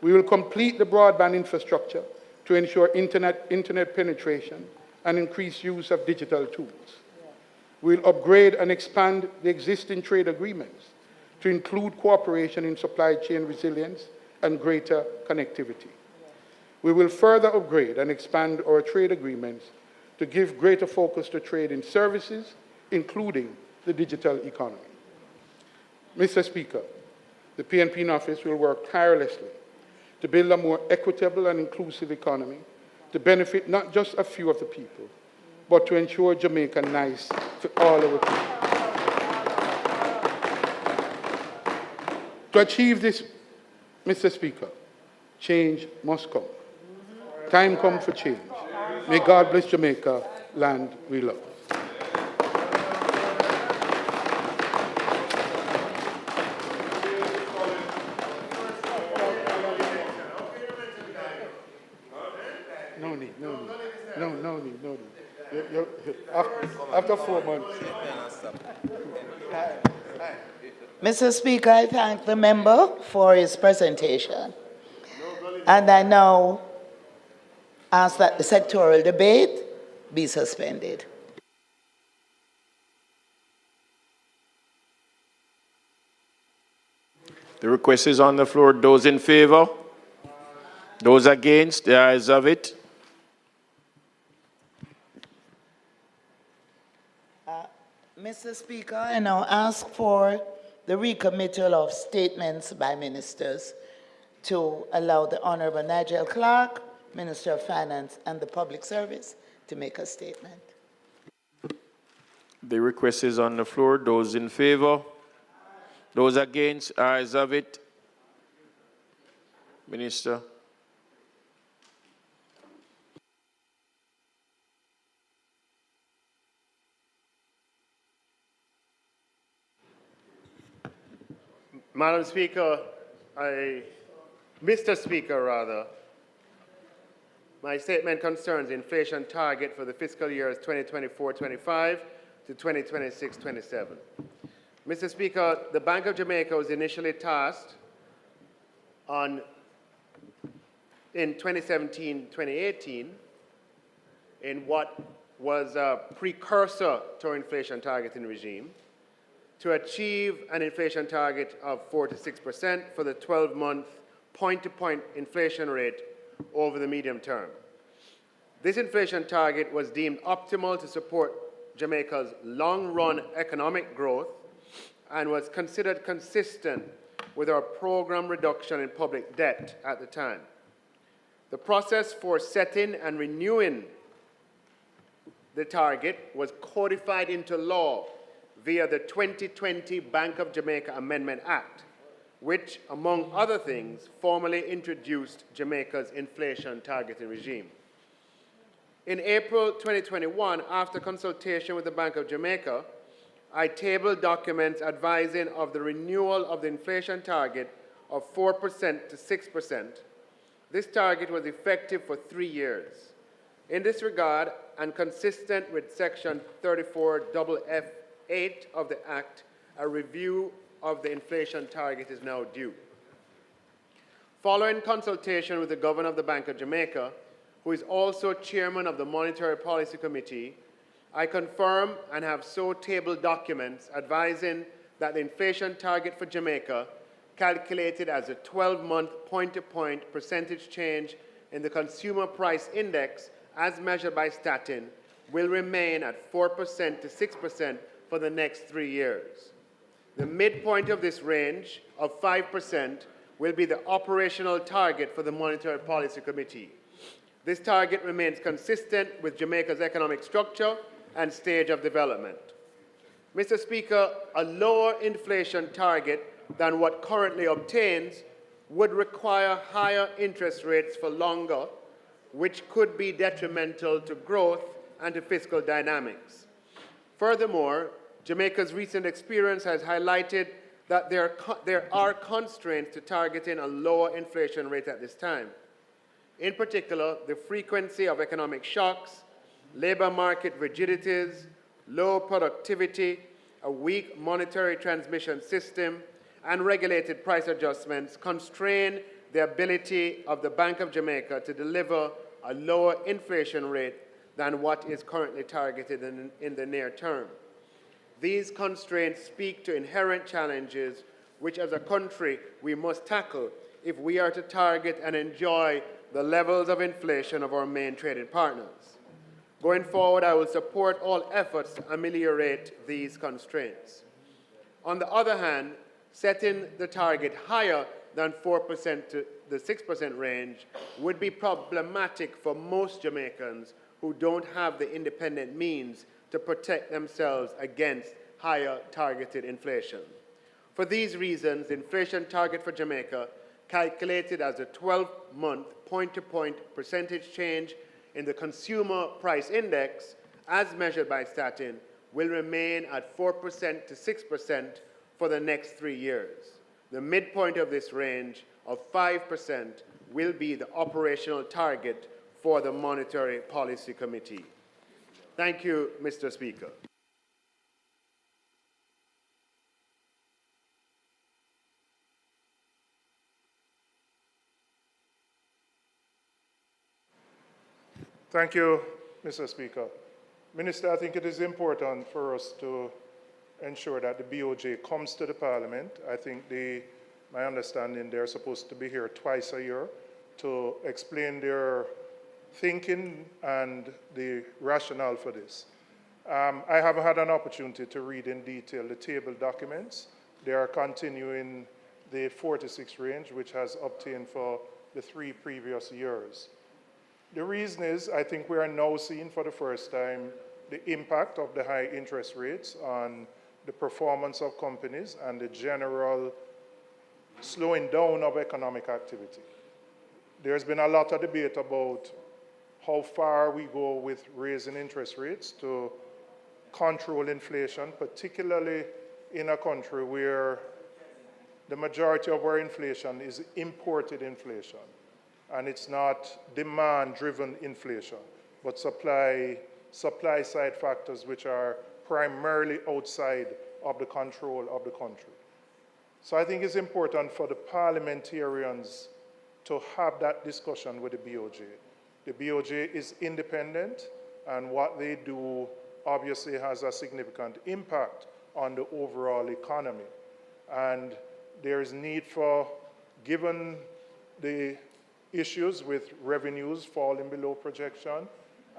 We will complete the broadband infrastructure to ensure internet penetration and increased use of digital tools. We'll upgrade and expand the existing trade agreements to include cooperation in supply chain resilience and greater connectivity. We will further upgrade and expand our trade agreements to give greater focus to trade in services, including the digital economy. Mr. Speaker, the PNP in office will work tirelessly to build a more equitable and inclusive economy to benefit not just a few of the people, but to ensure Jamaica nice for all our people. To achieve this, Mr. Speaker, change must come. Time comes for change. May God bless Jamaica, land we love. No need. After 4 months. Mr. Speaker, I thank the member for his presentation. And I now ask that the sectoral debate be suspended. The request is on the floor. Those in favor? Those against? The ayes have it. Mr. Speaker, I now ask for the recommittal of statements by ministers to allow the Honorable Nigel Clark, Minister of Finance and the Public Service, to make a statement. The request is on the floor. Those in favor? Those against? Ayes have it. Minister. Madam Speaker, Mr. Speaker, rather, my statement concerns inflation target for the fiscal years 2024-25 to 2026-27. Mr. Speaker, the Bank of Jamaica was initially tasked in 2017-2018 in what was a precursor to our inflation targeting regime to achieve an inflation target of 4 to 6% for the 12-month point-to-point inflation rate over the medium term. This inflation target was deemed optimal to support Jamaica's long-run economic growth and was considered consistent with our program reduction in public debt at the time. The process for setting and renewing the target was codified into law via the 2020 Bank of Jamaica Amendment Act, which, among other things, formally introduced Jamaica's inflation targeting regime. In April 2021, after consultation with the Bank of Jamaica, I tabled documents advising of the renewal of the inflation target of 4% to 6%. This target was effective for 3 years. In this regard, and consistent with Section 34FF8 of the Act, a review of the inflation target is now due. Following consultation with the Governor of the Bank of Jamaica, who is also Chairman of the Monetary Policy Committee, I confirm and have so tabled documents advising that the inflation target for Jamaica, calculated as a 12-month point-to-point percentage change in the Consumer Price Index as measured by Statin, will remain at 4% to 6% for the next 3 years. The midpoint of this range of 5% will be the operational target for the Monetary Policy Committee. This target remains consistent with Jamaica's economic structure and stage of development. Mr. Speaker, a lower inflation target than what currently obtains would require higher interest rates for longer, which could be detrimental to growth and to fiscal dynamics. Furthermore, Jamaica's recent experience has highlighted that there are constraints to targeting a lower inflation rate at this time. In particular, the frequency of economic shocks, labor market rigidities, low productivity, a weak monetary transmission system, and regulated price adjustments constrain the ability of the Bank of Jamaica to deliver a lower inflation rate than what is currently targeted in the near term. These constraints speak to inherent challenges which, as a country, we must tackle if we are to target and enjoy the levels of inflation of our main trading partners. Going forward, I will support all efforts to ameliorate these constraints. On the other hand, setting the target higher than 4% to the 6% range would be problematic for most Jamaicans who don't have the independent means to protect themselves against higher targeted inflation. For these reasons, the inflation target for Jamaica, calculated as a 12-month point-to-point percentage change in the Consumer Price Index, as measured by Statin, will remain at 4% to 6% for the next 3 years. The midpoint of this range of 5% will be the operational target for the Monetary Policy Committee. Thank you, Mr. Speaker. Thank you, Mr. Speaker. Minister, I think it is important for us to ensure that the BOJ comes to the Parliament. I think my understanding, they're supposed to be here twice a year to explain their thinking and the rationale for this. I haven't had an opportunity to read in detail the table documents. They are continuing the 4 to 6 range, which has obtained for the 3 previous years. The reason is, I think we are now seeing for the first time the impact of the high interest rates on the performance of companies and the general slowing down of economic activity. There's been a lot of debate about how far we go with raising interest rates to control inflation, particularly in a country where the majority of our inflation is imported inflation. And it's not demand-driven inflation, but supply-side factors which are primarily outside of the control of the country. So I think it's important for the parliamentarians to have that discussion with the BOJ. The BOJ is independent, and what they do obviously has a significant impact on the overall economy. And there is need for, given the issues with revenues falling below projection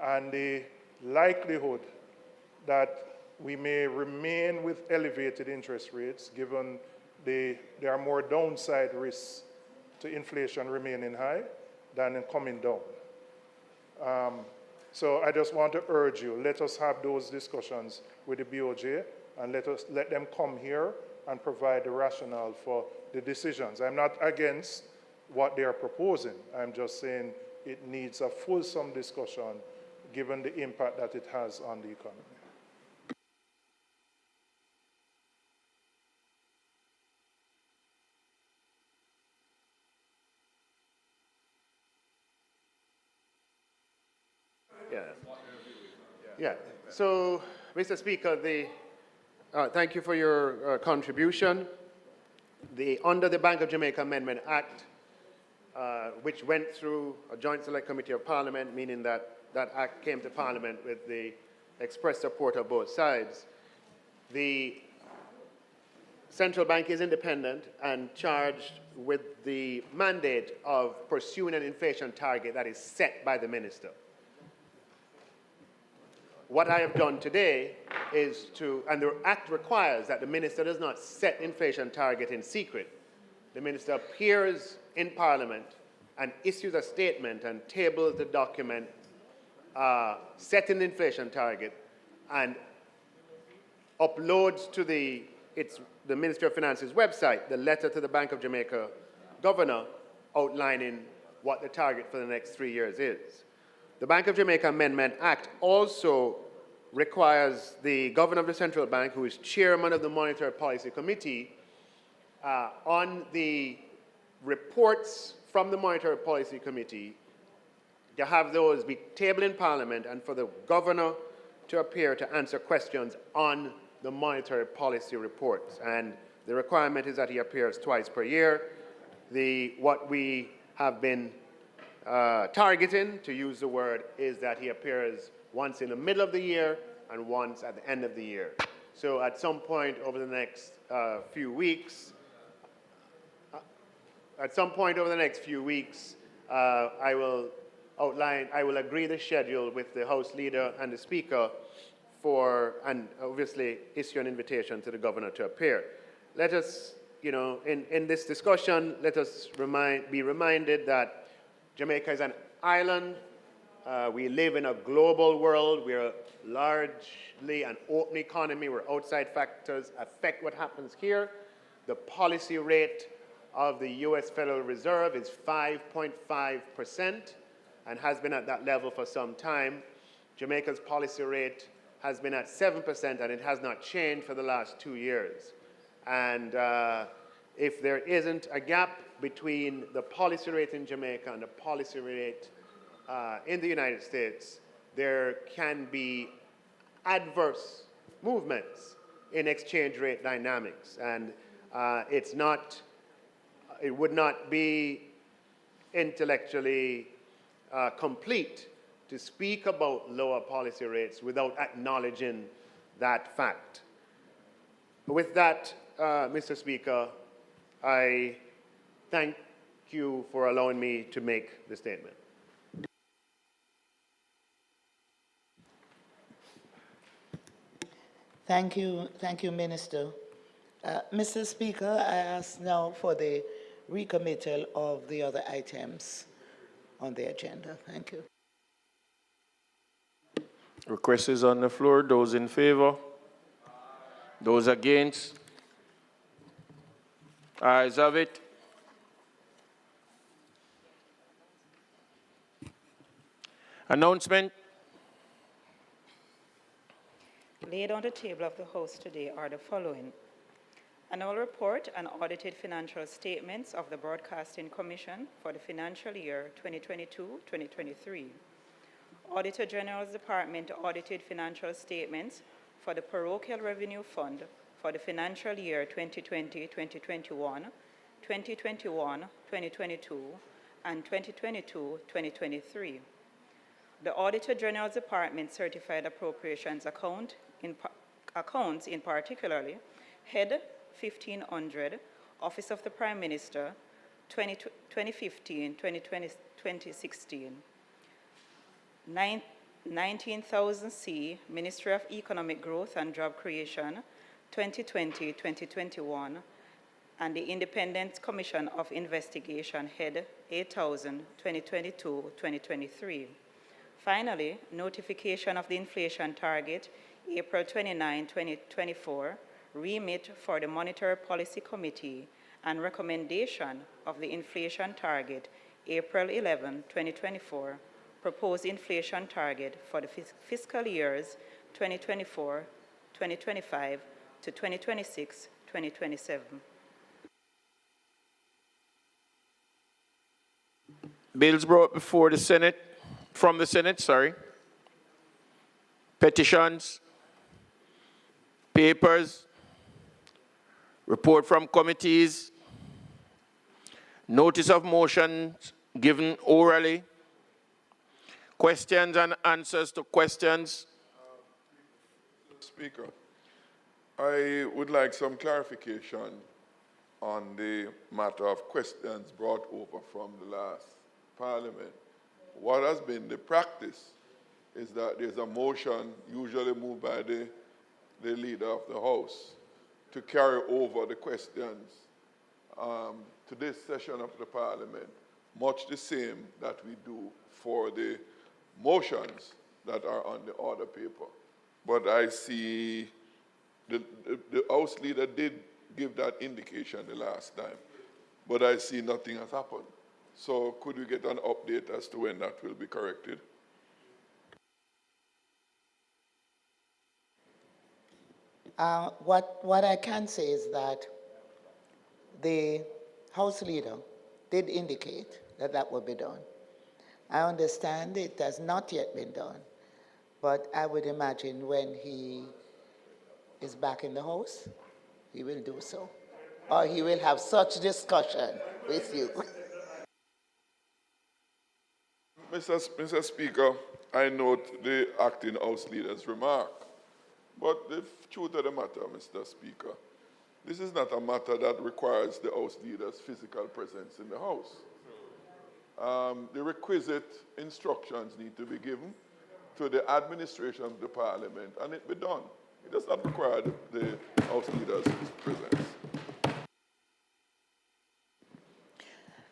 and the likelihood that we may remain with elevated interest rates given there are more downside risks to inflation remaining high than in coming down. So I just want to urge you, let us have those discussions with the BOJ and let them come here and provide the rationale for the decisions. I'm not against what they are proposing. I'm just saying it needs a fulsome discussion given the impact that it has on the economy. Yeah. So, Mr. Speaker, thank you for your contribution. Under the Bank of Jamaica Amendment Act, which went through a joint select committee of Parliament, meaning that that act came to Parliament with the express support of both sides. The central bank is independent and charged with the mandate of pursuing an inflation target that is set by the minister. What I have done today is and the act requires that the minister does not set inflation target in secret. The minister appears in Parliament and issues a statement and tables the document setting the inflation target and uploads to the Ministry of Finance's website the letter to the Bank of Jamaica governor outlining what the target for the next 3 years is. The Bank of Jamaica Amendment Act also requires the governor of the central bank, who is chairman of the Monetary Policy Committee, on the reports from the Monetary Policy Committee, to have those be tabled in Parliament and for the governor to appear to answer questions on the monetary policy reports. And the requirement is that he appears twice per year. What we have been targeting, to use the word, is that he appears once in the middle of the year and once at the end of the year. So at some point over the next few weeks, I will agree the schedule with the House Leader and the Speaker and obviously issue an invitation to the Governor to appear. Let us, in this discussion, let us be reminded that Jamaica is an island. We live in a global world. We're largely an open economy where outside factors affect what happens here. The policy rate of the U.S. Federal Reserve is 5.5% and has been at that level for some time. Jamaica's policy rate has been at 7% and it has not changed for the last 2 years. And if there isn't a gap between the policy rate in Jamaica and the policy rate in the United States, there can be adverse movements in exchange rate dynamics. And it would not be intellectually complete to speak about lower policy rates without acknowledging that fact. With that, Mr. Speaker, I thank you for allowing me to make the statement. Thank you, Minister. Mr. Speaker, I ask now for the recommittal of the other items on the agenda. Thank you. Request is on the floor. Those in favor? Those against? Ayes have it. Announcement. Laid on the table of the House today are the following: annual report and audited financial statements of the Broadcasting Commission for the financial year 2022-2023. Auditor General's Department audited financial statements for the Parochial Revenue Fund for the financial year 2020-2021, 2021-2022, and 2022-2023. The Auditor General's Department certified appropriations account accounts in particularly, Head 1500, Office of the Prime Minister, 2015, 2016. 19,000C, Ministry of Economic Growth and Job Creation, 2020-2021, and the Independent Commission of Investigation, Head 8,000, 2022-2023. Finally, notification of the inflation target, April 29, 2024, remit for the Monetary Policy Committee, and recommendation of the inflation target, April 11, 2024, proposed inflation target for the fiscal years 2024, 2025 to 2026, 2027. Bills brought before the Senate, from the Senate, sorry. Petitions, papers, report from committees, notice of motions given orally, questions and answers to questions. Speaker, I would like some clarification on the matter of questions brought over from the last Parliament. What has been the practice is that there's a motion usually moved by the leader of the House to carry over the questions to this session of the Parliament, much the same that we do for the motions that are on the order paper. But I see the House leader did give that indication the last time, but I see nothing has happened. So could we get an update as to when that will be corrected? What I can say is that the House leader did indicate that that would be done. I understand it has not yet been done, but I would imagine when he is back in the House, he will do so. Or he will have such discussion with you. Mr. Speaker, I note the acting House leader's remark. But the truth of the matter, Mr. Speaker, this is not a matter that requires the House leader's physical presence in the House. The requisite instructions need to be given to the administration of the Parliament, and it be done. It does not require the House leader's presence.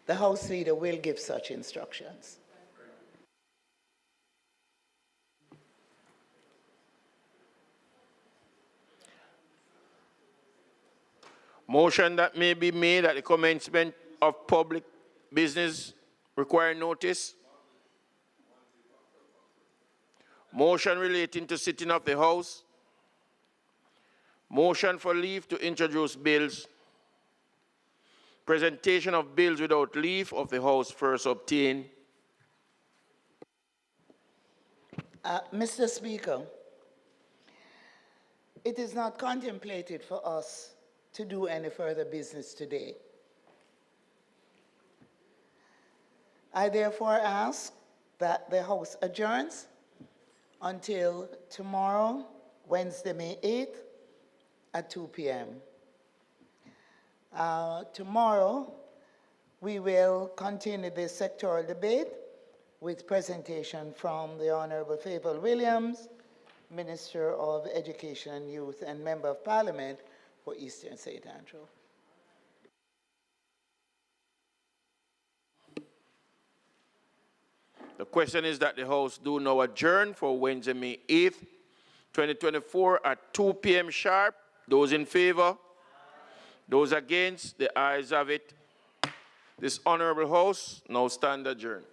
The House leader will give such instructions. Motion that may be made at the commencement of public business require notice. Motion relating to sitting of the House. Motion for leave to introduce bills. Presentation of bills without leave of the House first obtained. Mr. Speaker, it is not contemplated for us to do any further business today. I therefore ask that the House adjourns until tomorrow, Wednesday, May 8th, at 2 p.m. Tomorrow, we will continue the sectoral debate with presentation from the Honorable Favour Williams, Minister of Education and Youth and Member of Parliament for Eastern St. Andrew. The question is that the House do now adjourn for Wednesday, May 8th, 2024 at 2 p.m. sharp. Those in favor? Those against? The ayes have it. This Honorable House now stand adjourned.